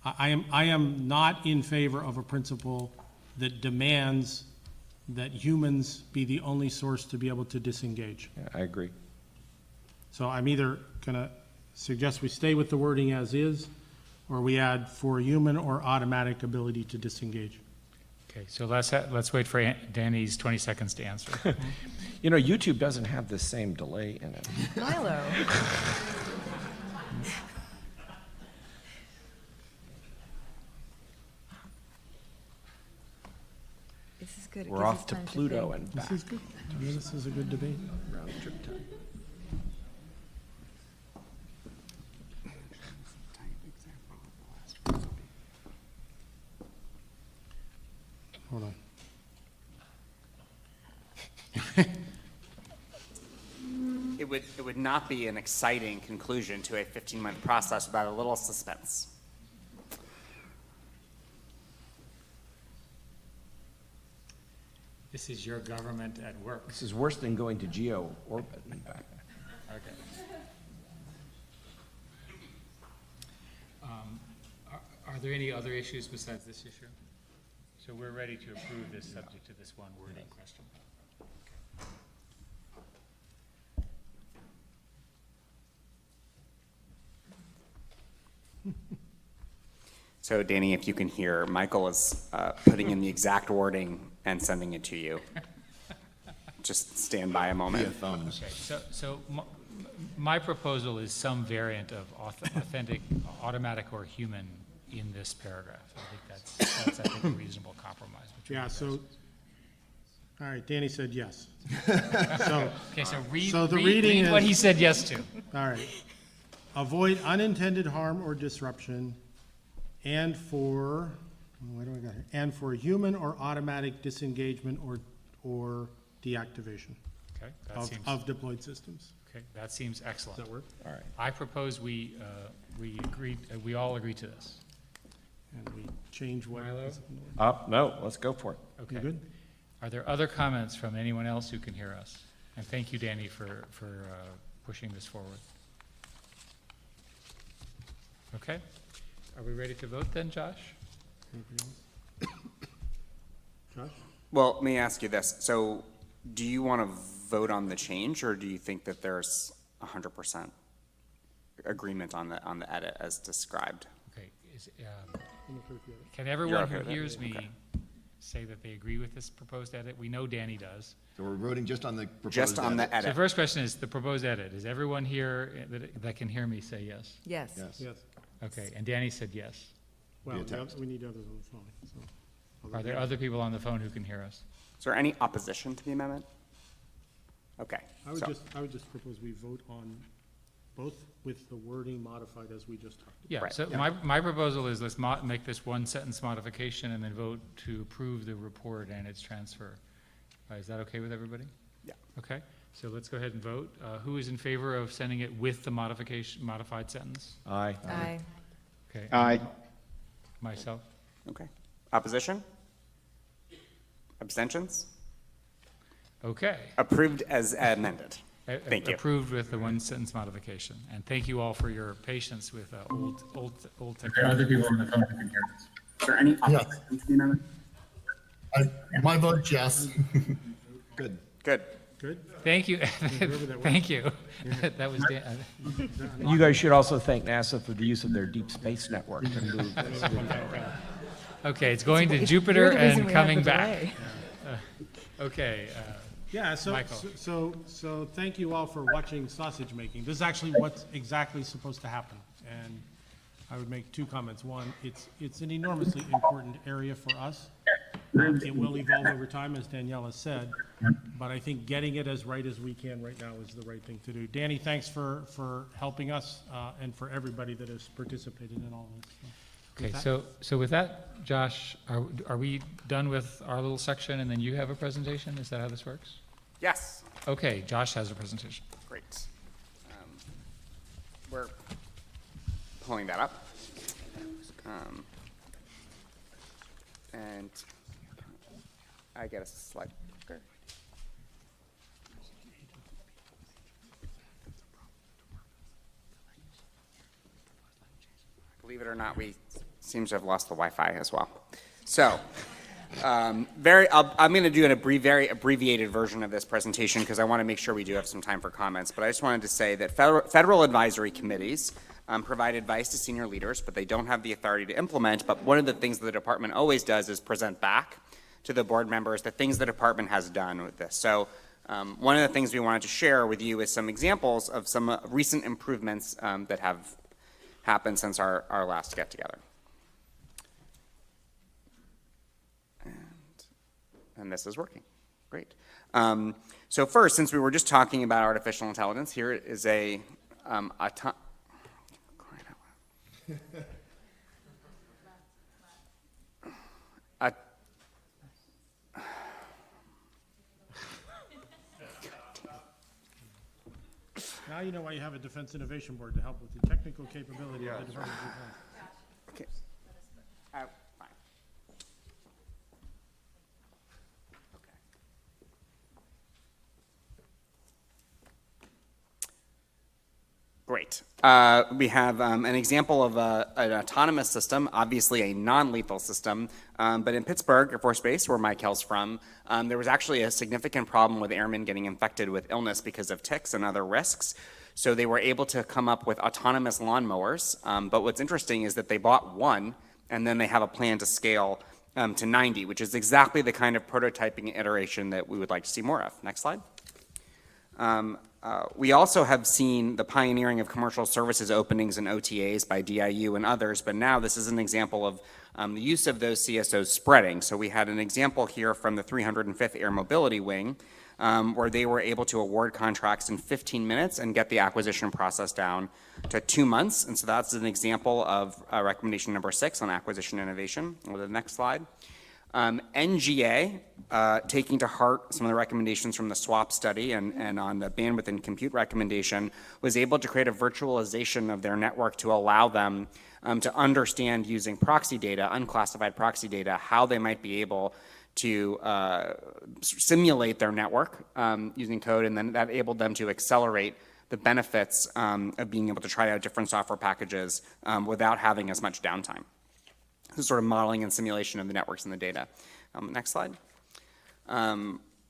I am not in favor of a principle that demands that humans be the only source to be able to disengage. Yeah, I agree. So I'm either going to suggest we stay with the wording as is, or we add for human or automatic ability to disengage. Okay, so let's wait for Danny's 20 seconds to answer. You know, YouTube doesn't have the same delay in it. Milo. This is good. It We're gives off us to time Pluto think. and back. This is good. This is a good debate. Round trip time. Hold on. It would not be an exciting conclusion to a 15-month process without a little suspense. This is your government at work. This is worse than going to geo orbit and back. Okay. Are there any other issues besides this issue? So we're ready to approve this subject to this one wording question. So Danny, if you can hear, Michael is putting in the exact wording and sending it to you. Just stand by a moment. Okay, so my proposal is some variant of authentic, automatic, or human in this paragraph. I think that's I think, a reasonable compromise. Yeah, so, all right, Danny said yes. Okay, so read reading what is- he said yes to. All right. Avoid unintended harm or disruption and for, what do I got here? And for human or automatic disengagement or deactivation Okay, that seems of deployed systems. okay. That seems excellent. Does that work? All right. I propose we all agree to this. and we change what. No, let's go for it. Okay. good? Are there other comments from anyone else who can hear us? And thank you, Danny, for pushing this forward. Okay. Are we ready to vote then, Josh? Josh? Well, let me ask you this. So do you want to vote on the change, or do you think that there's 100% agreement on the edit as described? Okay. Can everyone okay who with that? hears me Okay. say that they agree with this proposed edit? We know Danny does. So we're voting just on the proposed Just on the edit. So edit. the first question is the proposed edit. Is everyone here that can hear me say yes? Yes. Yes. Yes. Okay, and Danny said yes. Well, Via the text. we need others on the phone, so. Are there other people on the phone who can hear us? Is there any opposition to the amendment? Okay. I would so- just propose we vote on both with the wording modified as we just talked about. Yeah, Right, so my proposal is let's make this one sentence modification and then vote to approve the report and its transfer. Is that okay with everybody? Yeah. Okay, so let's go ahead and vote. Who is in favor of sending it with the modified sentence? Aye. Aye. Okay. Aye. Myself? Okay. Opposition? Abstentions? Okay. Approved as amended. Thank you. Approved with the one sentence modification. And thank you all for your patience with old There are other technology. people on the phone who can hear us. Is there any opposition to the amendment? My vote's yes. Good. Good. Good? Thank you. Whoever that was. Thank you. That was Dan. You guys should also thank NASA for the use of their deep space network to move this. Okay, it's going to You're Jupiter the reason and we have coming the back. delay. Okay, Yeah, Michael. so thank you all for watching sausage making. This is actually what's exactly supposed to happen. And I would make two comments. One, it's an enormously important area for us. It will evolve over time, as Danielle has said, but I think getting it as right as we can right now is the right thing to do. Danny, thanks for helping us, and for everybody that has participated in all this. okay. With that- So with that, Josh, are we done with our little section and then you have a presentation? Is that how this works? Yes. Okay, Josh has a presentation. Great. We're pulling that up. And I get a slide. Okay. Believe it or not, we seem to have lost the Wi-Fi as well. So, I'm going to do very abbreviated version of this presentation because I want to make sure we do have some time for comments. But I just wanted to say that federal advisory committees provide advice to senior leaders, but they don't have the authority to implement. But one of the things that the department always does is present back to the board members the things the department has done with this. So one of the things we wanted to share with you is some examples of some recent improvements that have happened since our last get-together. And this is working. Great. So first, since we were just talking about artificial intelligence, here is a Now you know why you have a Defense Innovation Board to help with the technical capability of the Department of Defense. Okay. Fine. Okay. Great. We have an example of an autonomous system, obviously a non-lethal system, but in Pittsburgh Air Force Base, where Mike hails from, there was actually a significant problem with airmen getting infected with illness because of ticks and other risks. So they were able to come up with autonomous lawnmowers. But what's interesting is that they bought one, and then they have a plan to scale to 90, which is exactly the kind of prototyping iteration that we would like to see more of. Next slide. We also have seen the pioneering of commercial services openings and OTAs by DIU and others, but now this is an example of the use of those CSOs spreading. So we had an example here from the 305th Air Mobility Wing, where they were able to award contracts in 15 minutes and get the acquisition process down to 2 months. And so that's an example of recommendation number 6 on acquisition innovation. Go to the next slide. NGA, taking to heart some of the recommendations from the SWAP study and on the bandwidth and compute recommendation, was able to create a virtualization of their network to allow them to understand using proxy data, unclassified proxy data, how they might be able to simulate their network using code, and then that enabled them to accelerate the benefits of being able to try out different software packages without having as much downtime. This is sort of modeling and simulation of the networks and the data. Next slide.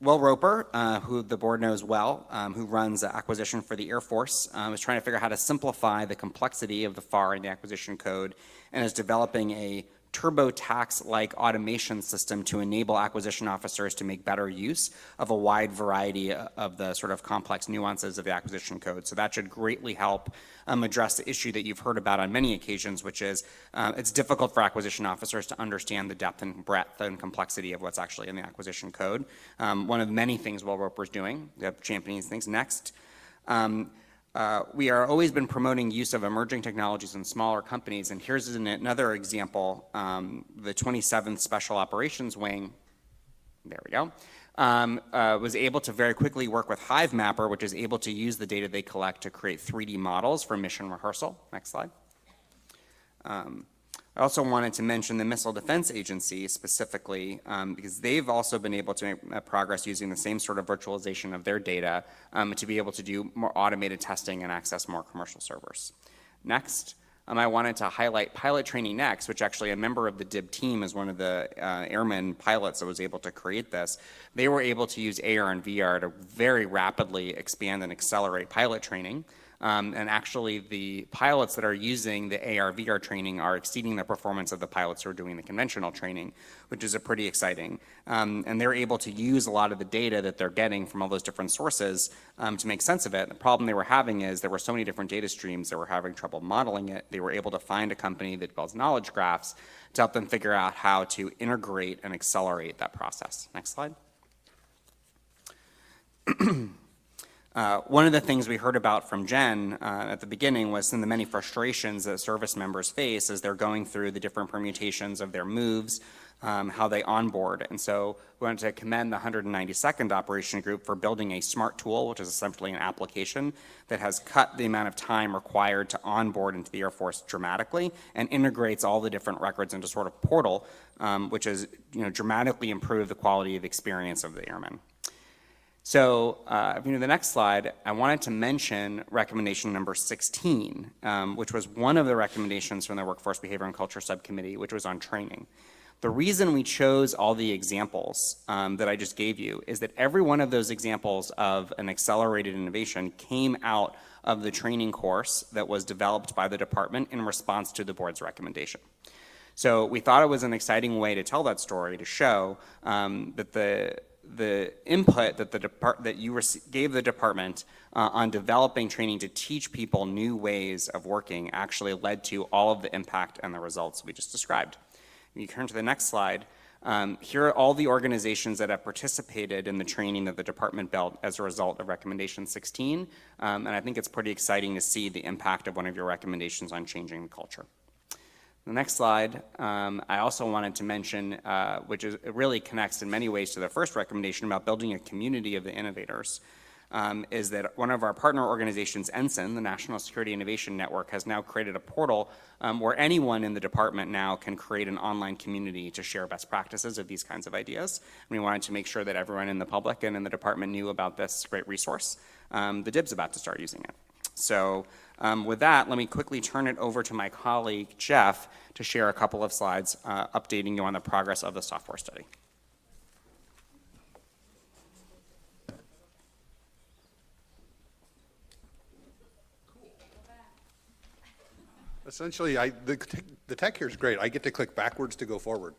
Will Roper, who the board knows well, who runs acquisition for the Air Force, is trying to figure out how to simplify the complexity of the FAR and the acquisition code, and is developing a TurboTax-like automation system to enable acquisition officers to make better use of a wide variety of the sort of complex nuances of the acquisition code. So that should greatly help address the issue that you've heard about on many occasions, which is it's difficult for acquisition officers to understand the depth and breadth and complexity of what's actually in the acquisition code. One of many things Will Roper's doing, championing these things. Next. We are always been promoting use of emerging technologies in smaller companies, and here's another example. The 27th Special Operations Wing, there we go, was able to very quickly work with HiveMapper, which is able to use the data they collect to create 3D models for mission rehearsal. Next slide. I also wanted to mention the Missile Defense Agency specifically because they've also been able to make progress using the same sort of virtualization of their data to be able to do more automated testing and access more commercial servers. Next, I wanted to highlight Pilot Training Next, which actually a member of the DIB team is one of the airmen pilots that was able to create this. They were able to use AR and VR to very rapidly expand and accelerate pilot training. And actually, the pilots that are using the AR/VR training are exceeding the performance of the pilots who are doing the conventional training, which is pretty exciting. And they're able to use a lot of the data that they're getting from all those different sources to make sense of it. The problem they were having is there were so many different data streams that were having trouble modeling it. They were able to find a company that builds knowledge graphs to help them figure out how to integrate and accelerate that process. Next slide. One of the things we heard about from Jen at the beginning was some of the many frustrations that service members face as they're going through the different permutations of their moves, how they onboard. And so we wanted to commend the 192nd Operation Group for building a SMART tool, which is essentially an application that has cut the amount of time required to onboard into the Air Force dramatically and integrates all the different records into sort of portal, which has dramatically improved the quality of experience of the airmen. So if you go to the next slide, I wanted to mention recommendation number 16, which was one of the recommendations from the Workforce Behavior and Culture Subcommittee, which was on training. The reason we chose all the examples that I just gave you is that every one of those examples of an accelerated innovation came out of the training course that was developed by the department in response to the board's recommendation. So we thought it was an exciting way to tell that story, to show that the input that you gave the department on developing training to teach people new ways of working actually led to all of the impact and the results we just described. If you turn to the next slide, here are all the organizations that have participated in the training that the department built as a result of recommendation 16, and I think it's pretty exciting to see the impact of one of your recommendations on changing the culture. The next slide, I also wanted to mention, which is, it really connects in many ways to the first recommendation about building a community of the innovators, is that one of our partner organizations, Ensign, the National Security Innovation Network, has now created a portal where anyone in the department now can create an online community to share best practices of these kinds of ideas. And we wanted to make sure that everyone in the public and in the department knew about this great resource. The DIB's about to start using it. So with that, let me quickly turn it over to my colleague, Jeff, to share a couple of slides updating you on the progress of the software study. Essentially, the tech here is great. I get to click backwards to go forward,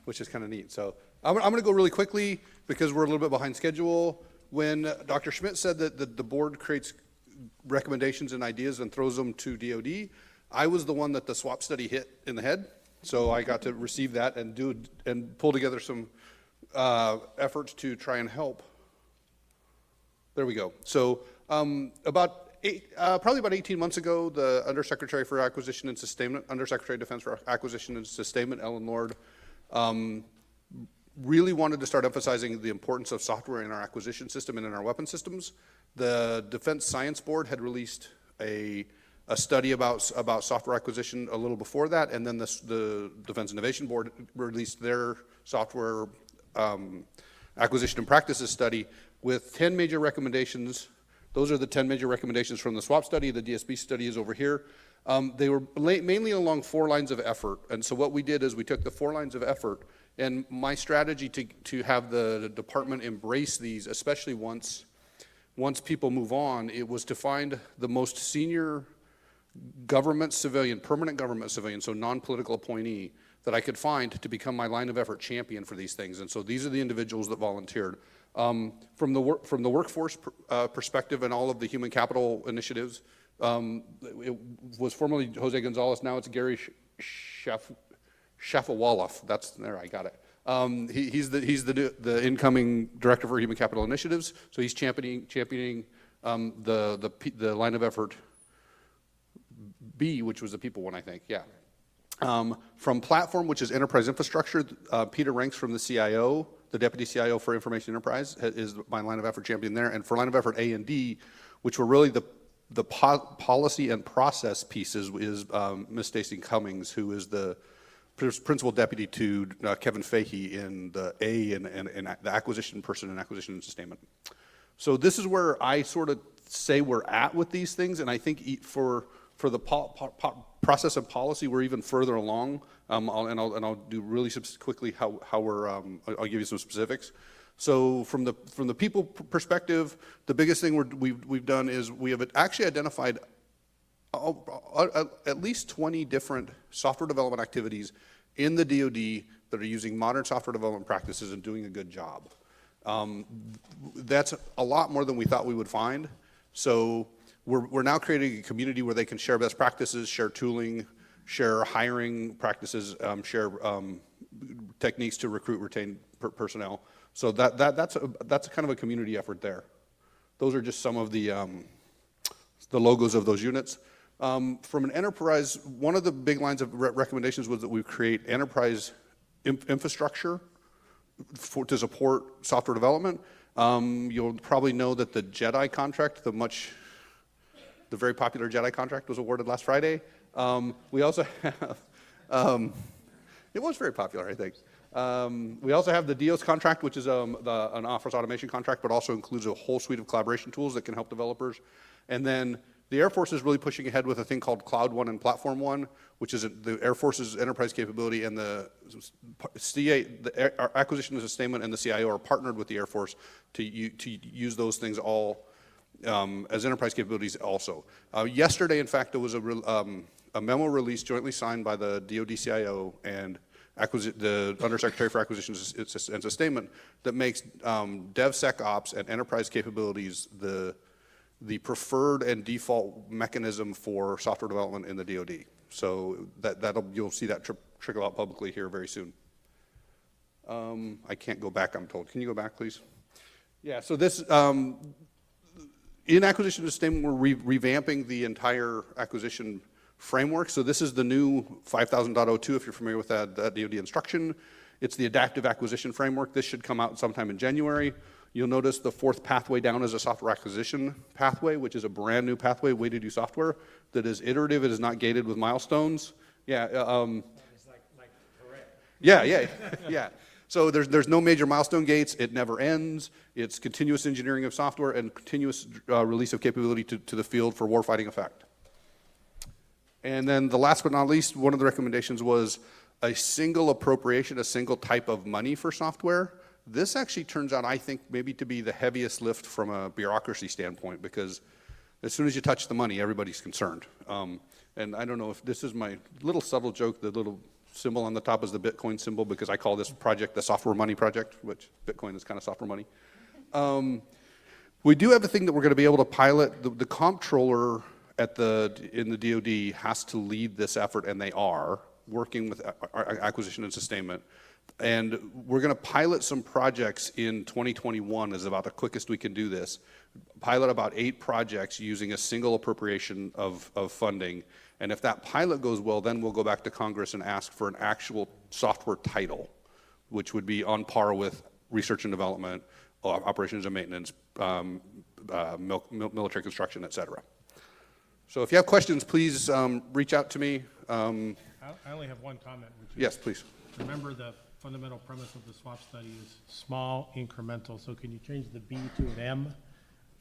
which is kind of neat. So I'm going to go really quickly because we're a little bit behind schedule. When Dr. Schmidt said that the board creates recommendations and ideas and throws them to DoD, I was the one that the SWAP study hit in the head, so I got to receive that and pull together some efforts to try and help. There we go. So probably about 18 months ago, the Undersecretary for Acquisition and Sustainment, Undersecretary of Defense for Acquisition and Sustainment, Ellen Lord, really wanted to start emphasizing the importance of software in our acquisition system and in our weapon systems. The Defense Science Board had released a study about software acquisition a little before that, and then the Defense Innovation Board released their software acquisition and practices study with 10 major recommendations. Those are the 10 major recommendations from the SWAP study. The DSB study is over here. They were mainly along 4 lines of effort, and so what we did is we took the 4 lines of effort, and my strategy to have the department embrace these, especially once people move on, it was to find the most senior government civilian, permanent government civilian, so non-political appointee, that I could find to become my line of effort champion for these things. And so these are the individuals that volunteered. From the workforce perspective and all of the human capital initiatives, it was formerly Jose Gonzalez, now it's Gary Shafawaloff. That's there, I got it. He's the incoming director for human capital initiatives. So he's championing the line of effort B, which was the people one, I think. Yeah. From platform, which is enterprise infrastructure, Peter Ranks from the CIO, the deputy CIO for information enterprise, is my line of effort champion there. And for line of effort A and D, which were really the policy and process pieces, is Ms. Stacey Cummings, who is the principal deputy to Kevin Fahey in the A and the acquisition person and acquisition and sustainment. So this is where I sort of say we're at with these things, and I think for the process and policy, we're even further along. I'll do really quickly how we're. I'll give you some specifics. So from the people perspective, the biggest thing we've done is we have actually identified at least 20 different software development activities in the DoD that are using modern software development practices and doing a good job. That's a lot more than we thought we would find. So we're now creating a community where they can share best practices, share tooling, share hiring practices, share techniques to recruit, retain personnel. So that's kind of a community effort there. Those are just some of the logos of those units. From an enterprise, one of the big lines of recommendations was that we create enterprise infrastructure to support software development. You'll probably know that the JEDI contract, the very popular JEDI contract, was awarded last Friday. We also have, it was very popular, I think. We also have the DEOS contract, which is an office automation contract, but also includes a whole suite of collaboration tools that can help developers. And then the Air Force is really pushing ahead with a thing called Cloud One and Platform One, which is the Air Force's enterprise capability, and the acquisition and sustainment and the CIO are partnered with the Air Force to use those things all as enterprise capabilities also. Yesterday, in fact, there was a memo released jointly signed by the DoD CIO and the Undersecretary for Acquisitions and Sustainment that makes DevSecOps and enterprise capabilities the preferred and default mechanism for software development in the DoD. So you'll see that trickle out publicly here very soon. I can't go back, I'm told. Can you go back, please? Yeah, so this, in acquisition and sustainment, we're revamping the entire acquisition framework. So this is the new 5000.02, if you're familiar with that DoD instruction. It's the adaptive acquisition framework. This should come out sometime in January. You'll notice the 4th pathway down is a software acquisition pathway, which is a brand new pathway, way to do software, that is iterative, it is not gated with milestones. Yeah. It's like correct. Yeah. So there's no major milestone gates, it never ends. It's continuous engineering of software and continuous release of capability to the field for warfighting effect. And then the last but not least, one of the recommendations was a single appropriation, a single type of money for software. This actually turns out, I think, maybe to be the heaviest lift from a bureaucracy standpoint, because as soon as you touch the money, everybody's concerned. And I don't know if this is my little subtle joke, the little symbol on the top is the Bitcoin symbol, because I call this project the software money project, which Bitcoin is kind of software money. We do have a thing that we're going to be able to pilot. The comptroller in the DoD has to lead this effort, and they are working with acquisition and sustainment. And we're going to pilot some projects in 2021 is about the quickest we can do this. Pilot about 8 projects using a single appropriation of funding. And if that pilot goes well, then we'll go back to Congress and ask for an actual software title, which would be on par with research and development, operations and maintenance, military construction, et cetera. So if you have questions, please reach out to me. I only have one comment. Which is, Yes, please. remember the fundamental premise of the SWAP study is small incremental. So can you change the B to an M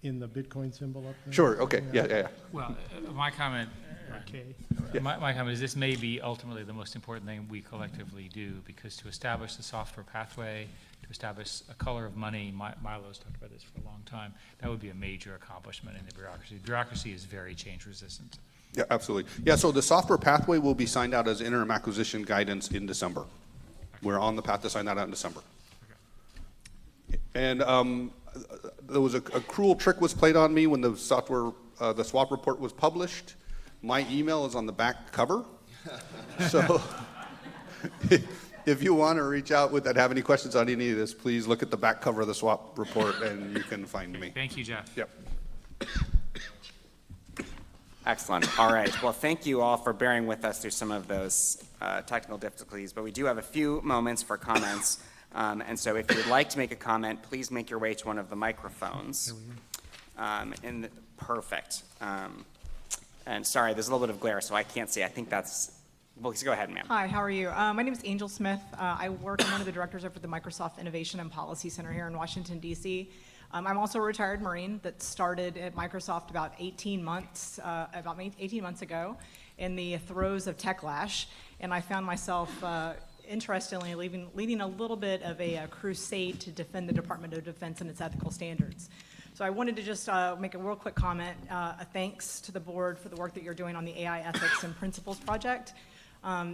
in the Bitcoin symbol up there? Sure, okay, yeah. Well, my comment, Okay. my comment is this may be ultimately the most important thing we collectively do, because to establish the software pathway, to establish a color of money, Milo's talked about this for a long time, that would be a major accomplishment in the bureaucracy. Bureaucracy is very change resistant. Yeah, absolutely. Yeah, so the software pathway will be signed out as interim acquisition guidance in December. We're on the path to sign that out in December. And there was a cruel trick was played on me when the software, the SWAP report was published. My email is on the back cover. So if you want to reach out with that, have any questions on any of this, please look at the back cover of the SWAP report and you can find me. Thank you, Jeff. Yep. Excellent. All right. Well, thank you all for bearing with us through some of those technical difficulties, but we do have a few moments for comments. And so if you'd like to make a comment, please make your way to one of the microphones. Perfect. And sorry, there's a little bit of glare, so I can't see. I think that's, well, go ahead, ma'am. Hi, how are you? My name is Angel Smith. I work, I'm one of the directors over at the Microsoft Innovation and Policy Center here in Washington, D.C. I'm also a retired Marine that started at Microsoft about 18 months ago in the throes of Techlash, and I found myself interestingly leading a little bit of a crusade to defend the Department of Defense and its ethical standards. So I wanted to just make a real quick comment, a thanks to the board for the work that you're doing on the AI Ethics and Principles Project.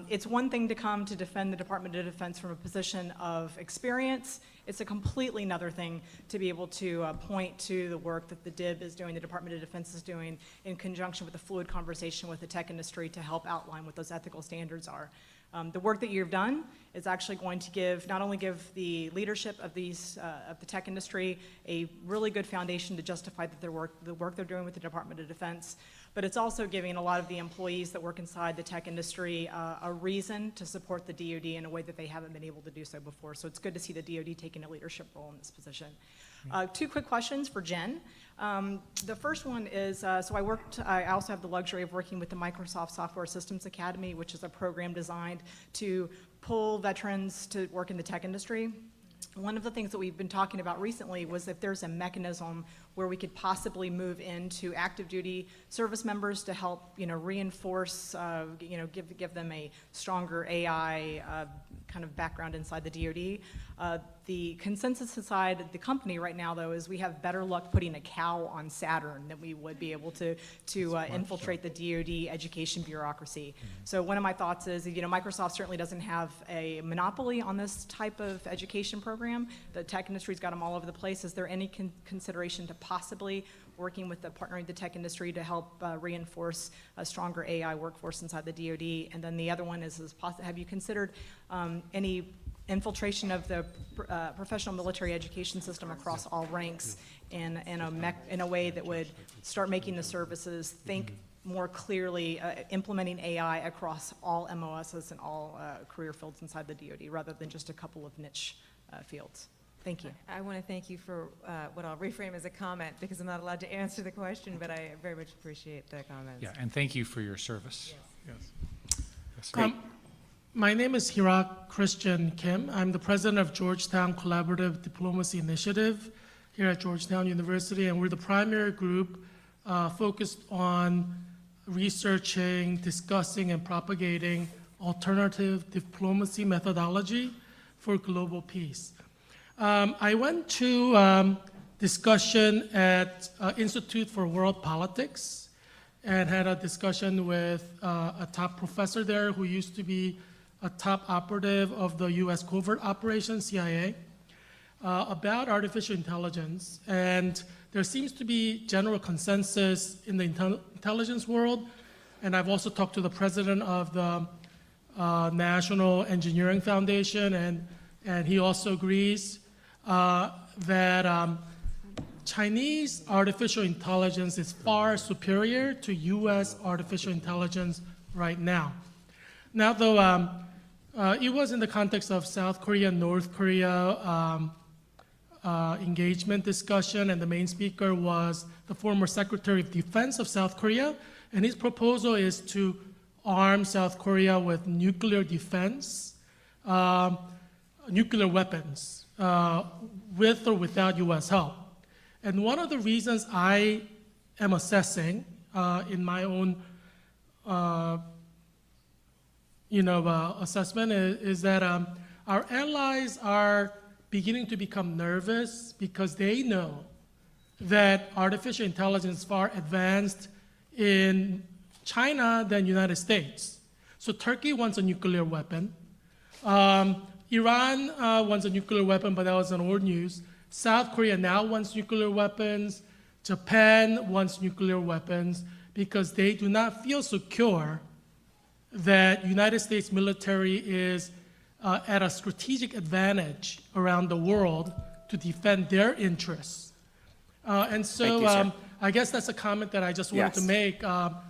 It's one thing to come to defend the Department of Defense from a position of experience. It's a completely another thing to be able to point to the work that the DIB is doing, the Department of Defense is doing, in conjunction with a fluid conversation with the tech industry to help outline what those ethical standards are. The work that you've done is actually going to not only give the leadership of the tech industry a really good foundation to justify that the work they're doing with the Department of Defense, but it's also giving a lot of the employees that work inside the tech industry a reason to support the DoD in a way that they haven't been able to do so before. So it's good to see the DoD taking a leadership role in this position. Two quick questions for Jen. The first one is, so I also have the luxury of working with the Microsoft Software Systems Academy, which is a program designed to pull veterans to work in the tech industry. One of the things that we've been talking about recently was if there's a mechanism where we could possibly move into active duty service members to help, reinforce, give them a stronger AI kind of background inside the DoD. The consensus inside the company right now, though, is we have better luck putting a cow on Saturn than we would be able to infiltrate the DoD education bureaucracy. So one of my thoughts is, Microsoft certainly doesn't have a monopoly on this type of education program. The tech industry's got them all over the place. Is there any consideration to possibly working with partnering the tech industry to help reinforce a stronger AI workforce inside the DoD? And then the other one is have you considered any infiltration of the professional military education system across all ranks in a way that would start making the services think more clearly, implementing AI across all MOSs and all career fields inside the DoD, rather than just a couple of niche fields? Thank you. I want to thank you for what I'll reframe as a comment, because I'm not allowed to answer the question, but I very much appreciate the comments. Yeah, and thank you for your service. Yes. Great. My name is Hirak Christian Kim. I'm the president of Georgetown Collaborative Diplomacy Initiative here at Georgetown University, and we're the primary group focused on researching, discussing, and propagating alternative diplomacy methodology for global peace. I went to discussion at Institute for World Politics and had a discussion with a top professor there who used to be a top operative of the US Covert Operations, CIA, about artificial intelligence. And there seems to be general consensus in the intelligence world, and I've also talked to the president of the National Engineering Foundation, and he also agrees that Chinese artificial intelligence is far superior to US artificial intelligence right now. Now, though, It was in the context of South Korea, North Korea engagement discussion, and the main speaker was the former Secretary of Defense of South Korea, and his proposal is to arm South Korea with nuclear defense, nuclear weapons, with or without U.S. help. And one of the reasons I am assessing in my own assessment is that our allies are beginning to become nervous because they know that artificial intelligence is far advanced in China than United States. So Turkey wants a nuclear weapon. Iran wants a nuclear weapon, but that was on old news. South Korea now wants nuclear weapons. Japan wants nuclear weapons because they do not feel secure that United States military is at a strategic advantage around the world to defend their interests. And so Thank you, sir. I guess that's a comment that I just wanted to Yes. make,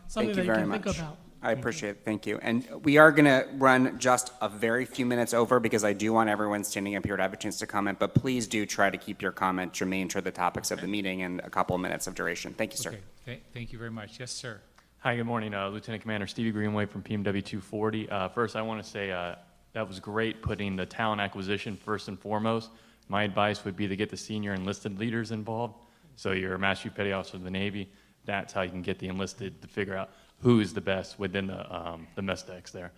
something that you can think much. about. I appreciate it. Thank you. And we are going to run just a very few minutes over because I do want everyone standing up here to have a chance to comment, but please do try to keep your comment germane to the topics of the meeting and a couple of minutes of duration. Thank you, sir. Okay, thank you very much. Yes, sir. Hi, good morning. Lieutenant Commander Stevie Greenway from PMW 240. First, I want to say that was great putting the talent acquisition first and foremost. My advice would be to get the senior enlisted leaders involved. So you're a Master Chief Petty Officer of the Navy. That's how you can get the enlisted to figure out who is the best within the mess decks there.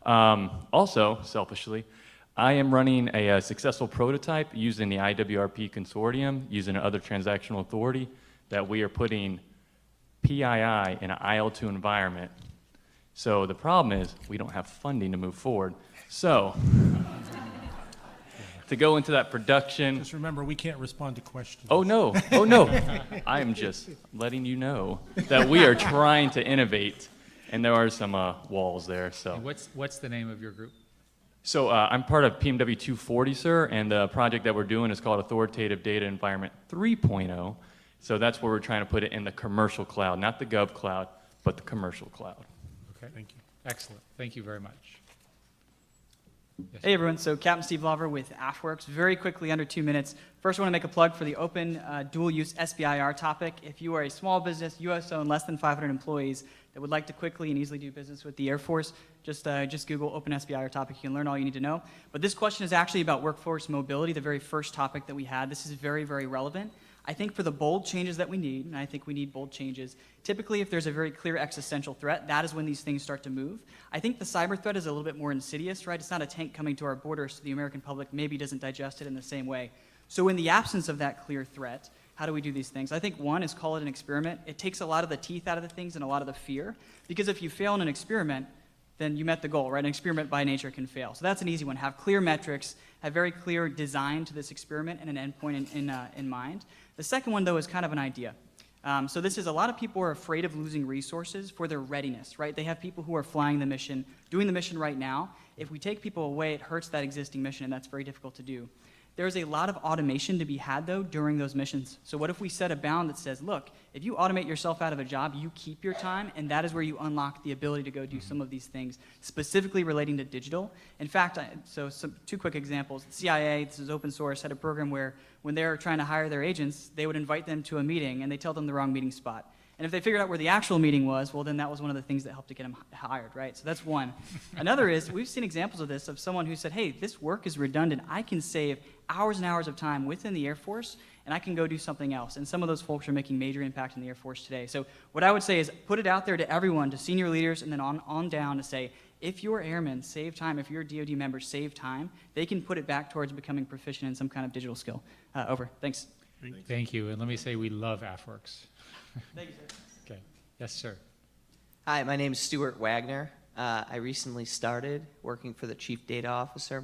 Also, selfishly, I am running a successful prototype using the IWRP consortium, using another transactional authority, that we are putting PII in an IL-2 environment. So the problem is we don't have funding to move forward. So to go into that production. Just remember, we can't respond to questions. Oh, no. Oh, no. I am just letting you know that we are trying to innovate, and there are some walls there. So. And what's the name of your group? So I'm part of PMW 240, sir, and the project that we're doing is called Authoritative Data Environment 3.0. So that's where we're trying to put it in the commercial cloud, not the gov cloud, but the commercial cloud. Okay, thank you. Excellent. Thank you very much. Yes. Hey everyone, so Captain Steve Lover with AFWorks. Very quickly, under 2 minutes. First, I want to make a plug for the open dual-use SBIR topic. If you are a small business, US-owned, less than 500 employees, that would like to quickly and easily do business with the Air Force, just Google open SBIR topic. You can learn all you need to know. But this question is actually about workforce mobility, the very first topic that we had. This is very, very relevant. I think for the bold changes that we need, and I think we need bold changes, typically if there's a very clear existential threat, that is when these things start to move. I think the cyber threat is a little bit more insidious, right? It's not a tank coming to our borders, so the American public maybe doesn't digest it in the same way. So in the absence of that clear threat, how do we do these things? I think one is call it an experiment. It takes a lot of the teeth out of the things and a lot of the fear, because if you fail in an experiment, then you met the goal, right? An experiment by nature can fail. So that's an easy one. Have clear metrics, have very clear design to this experiment and an endpoint in mind. The second one, though, is kind of an idea. So this is a lot of people are afraid of losing resources for their readiness, right? They have people who are flying the mission, doing the mission right now. If we take people away, it hurts that existing mission, and that's very difficult to do. There's a lot of automation to be had, though, during those missions. So what if we set a bound that says, look, if you automate yourself out of a job, you keep your time, and that is where you unlock the ability to go do some of these things, specifically relating to digital. In fact, two quick examples. The CIA, this is open source, had a program where when they were trying to hire their agents, they would invite them to a meeting, and they tell them the wrong meeting spot. And if they figured out where the actual meeting was, well, then that was one of the things that helped to get them hired, right? So that's one. Another is, we've seen examples of this, of someone who said, hey, this work is redundant. I can save hours and hours of time within the Air Force, and I can go do something else. And some of those folks are making major impact in the Air Force today. So what I would say is put it out there to everyone, to senior leaders, and then on down to say, if your airmen save time, if your DoD members save time, they can put it back towards becoming proficient in some kind of digital skill. Over. Thanks. Thank you. And let me say we love AFWorks. Thank you, sir. Okay. Yes, sir. Hi, my name is Stuart Wagner. I recently started working for the Chief Data Officer,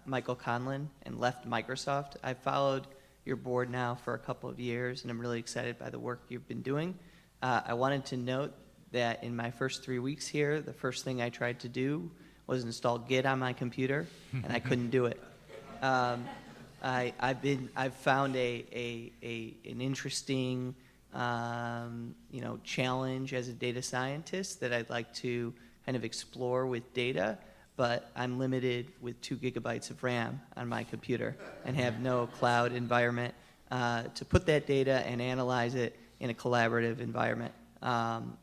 Michael Conlin, and left Microsoft. I've followed your board now for a couple of years, and I'm really excited by the work you've been doing. I wanted to note that in my first 3 weeks here, the first thing I tried to do was install Git on my computer, and I couldn't do it. I've found an interesting challenge as a data scientist that I'd like to kind of explore with data, but I'm limited with 2 gigabytes of RAM on my computer and have no cloud environment to put that data and analyze it in a collaborative environment.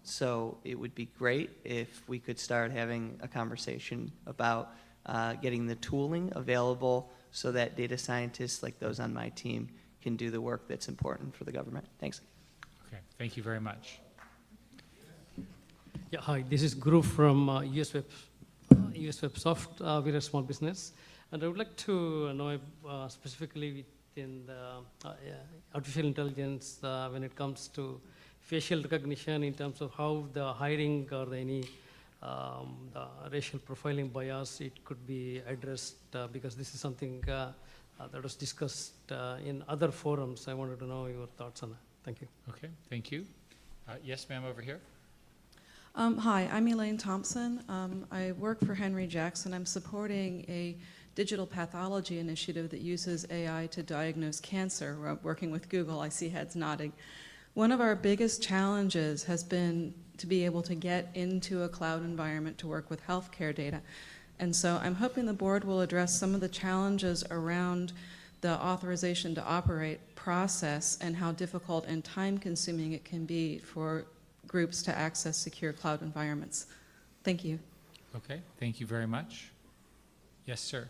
So it would be great if we could start having a conversation about getting the tooling available so that data scientists like those on my team can do the work that's important for the government. Thanks. Okay, thank you very much. Yeah, hi, this is Guru from US WebSoft. We're a small business. And I would like to know specifically within the artificial intelligence when it comes to facial recognition in terms of how the hiring or any the racial profiling bias, it could be addressed because this is something that was discussed in other forums. I wanted to know your thoughts on that. Thank you. Okay, thank you. Yes, ma'am, over here. Hi, I'm Elaine Thompson. I work for Henry Jackson. I'm supporting a digital pathology initiative that uses AI to diagnose cancer. We're working with Google. I see heads nodding. One of our biggest challenges has been to be able to get into a cloud environment to work with healthcare data. And so I'm hoping the board will address some of the challenges around the authorization to operate process and how difficult and time-consuming it can be for groups to access secure cloud environments. Thank you. Okay, thank you very much. Yes, sir.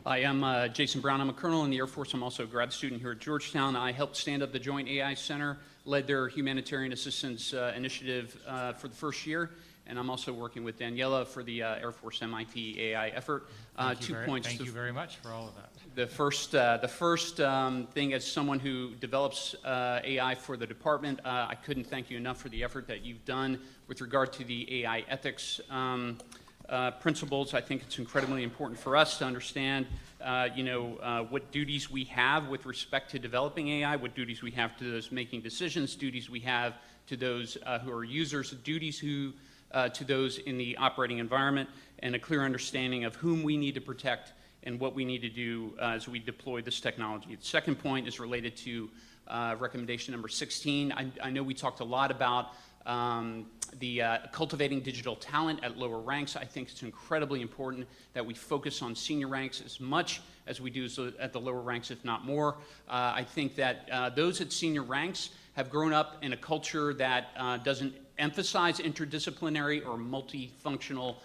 Hi, I'm Jason Brown. I'm a colonel in the Air Force. I'm also a grad student here at Georgetown. I helped stand up the Joint AI Center, led their humanitarian assistance initiative for the first year, and I'm also working with Daniela for the Air Force MIT AI effort. Thank you very much for all of that. The first thing, as someone who develops AI for the department, I couldn't thank you enough for the effort that you've done with regard to the AI ethics principles. I think it's incredibly important for us to understand, what duties we have with respect to developing AI, what duties we have to those making decisions, duties we have to those who are users, duties to those in the operating environment, and a clear understanding of whom we need to protect and what we need to do as we deploy this technology. The second point is related to recommendation number 16. I know we talked a lot about the cultivating digital talent at lower ranks. I think it's incredibly important that we focus on senior ranks as much as we do at the lower ranks, if not more. I think that those at senior ranks have grown up in a culture that doesn't emphasize interdisciplinary or multifunctional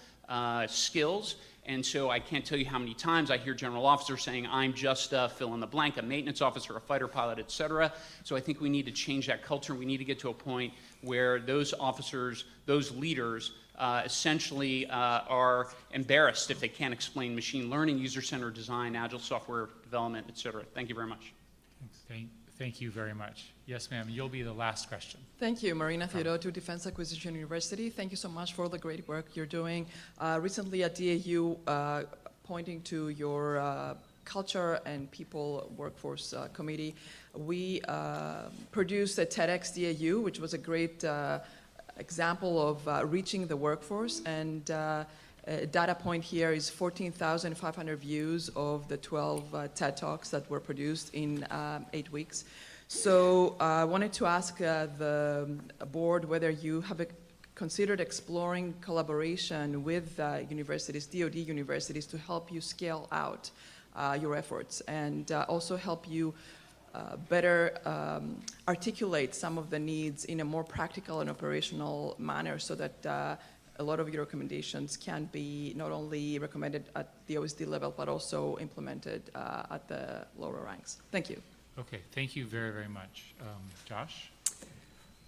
skills. And so I can't tell you how many times I hear general officers saying, I'm just fill in the blank, a maintenance officer, a fighter pilot, et cetera. So I think we need to change that culture. We need to get to a point where those officers, those leaders, essentially are embarrassed if they can't explain machine learning, user-centered design, agile software development, et cetera. Thank you very much. Thank you very much. Yes, ma'am, you'll be the last question. Thank you, Marina Theodotou, Defense Acquisition University. Thank you so much for the great work you're doing. Recently at DAU, pointing to your culture and people workforce committee, we produced a TEDx DAU, which was a great example of reaching the workforce. And data point here is 14,500 views of the 12 TED Talks that were produced in 8 weeks. So I wanted to ask the board whether you have considered exploring collaboration with universities, DoD universities, to help you scale out your efforts and also help you better articulate some of the needs in a more practical and operational manner so that a lot of your recommendations can be not only recommended at the OSD level, but also implemented at the lower ranks. Thank you. Okay, thank you very, very much. Josh?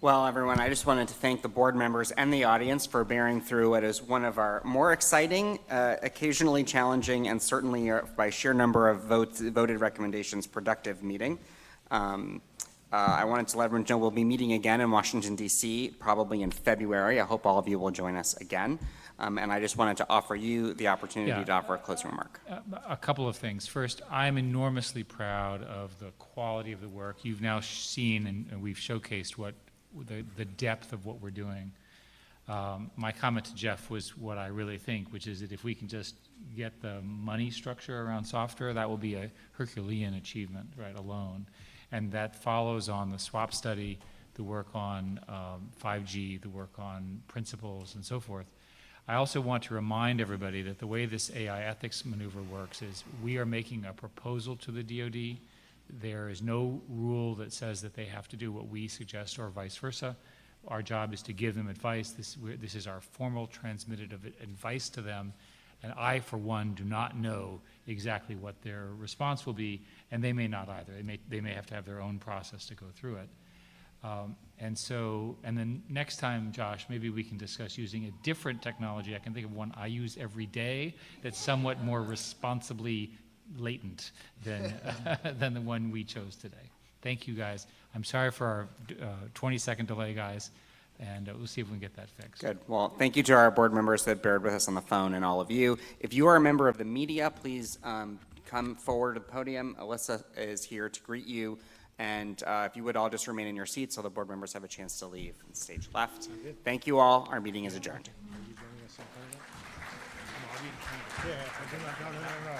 Well, everyone, I just wanted to thank the board members and the audience for bearing through what is one of our more exciting, occasionally challenging, and certainly by sheer number of voted recommendations, productive meeting. I wanted to let everyone know we'll be meeting again in Washington, D.C., probably in February. I hope all of you will join us again. And I just wanted to offer you the opportunity to offer a closing remark. A couple of things. First, I'm enormously proud of the quality of the work. You've now seen and we've showcased what the depth of what we're doing. My comment to Jeff was what I really think, which is that if we can just get the money structure around software, that will be a Herculean achievement, right, alone. And that follows on the SWAP study, the work on 5G, the work on principles and so forth. I also want to remind everybody that the way this AI ethics maneuver works is we are making a proposal to the DoD. There is no rule that says that they have to do what we suggest or vice versa. Our job is to give them advice. This is our formal transmitted of advice to them. And I, for one, do not know exactly what their response will be, and they may not either. They may have to have their own process to go through it. And then next time, Josh, maybe we can discuss using a different technology. I can think of one I use every day that's somewhat more responsibly latent than, than the one we chose today. Thank you, guys. I'm sorry for our 20-second delay, guys, and we'll see if we can get that fixed. Good. Well, thank you to our board members that bared with us on the phone and all of you. If you are a member of the media, please come forward to the podium. Alyssa is here to greet you. And if you would all just remain in your seats so the board members have a chance to leave on stage left. Thank you all. Our meeting is adjourned. Yeah, no.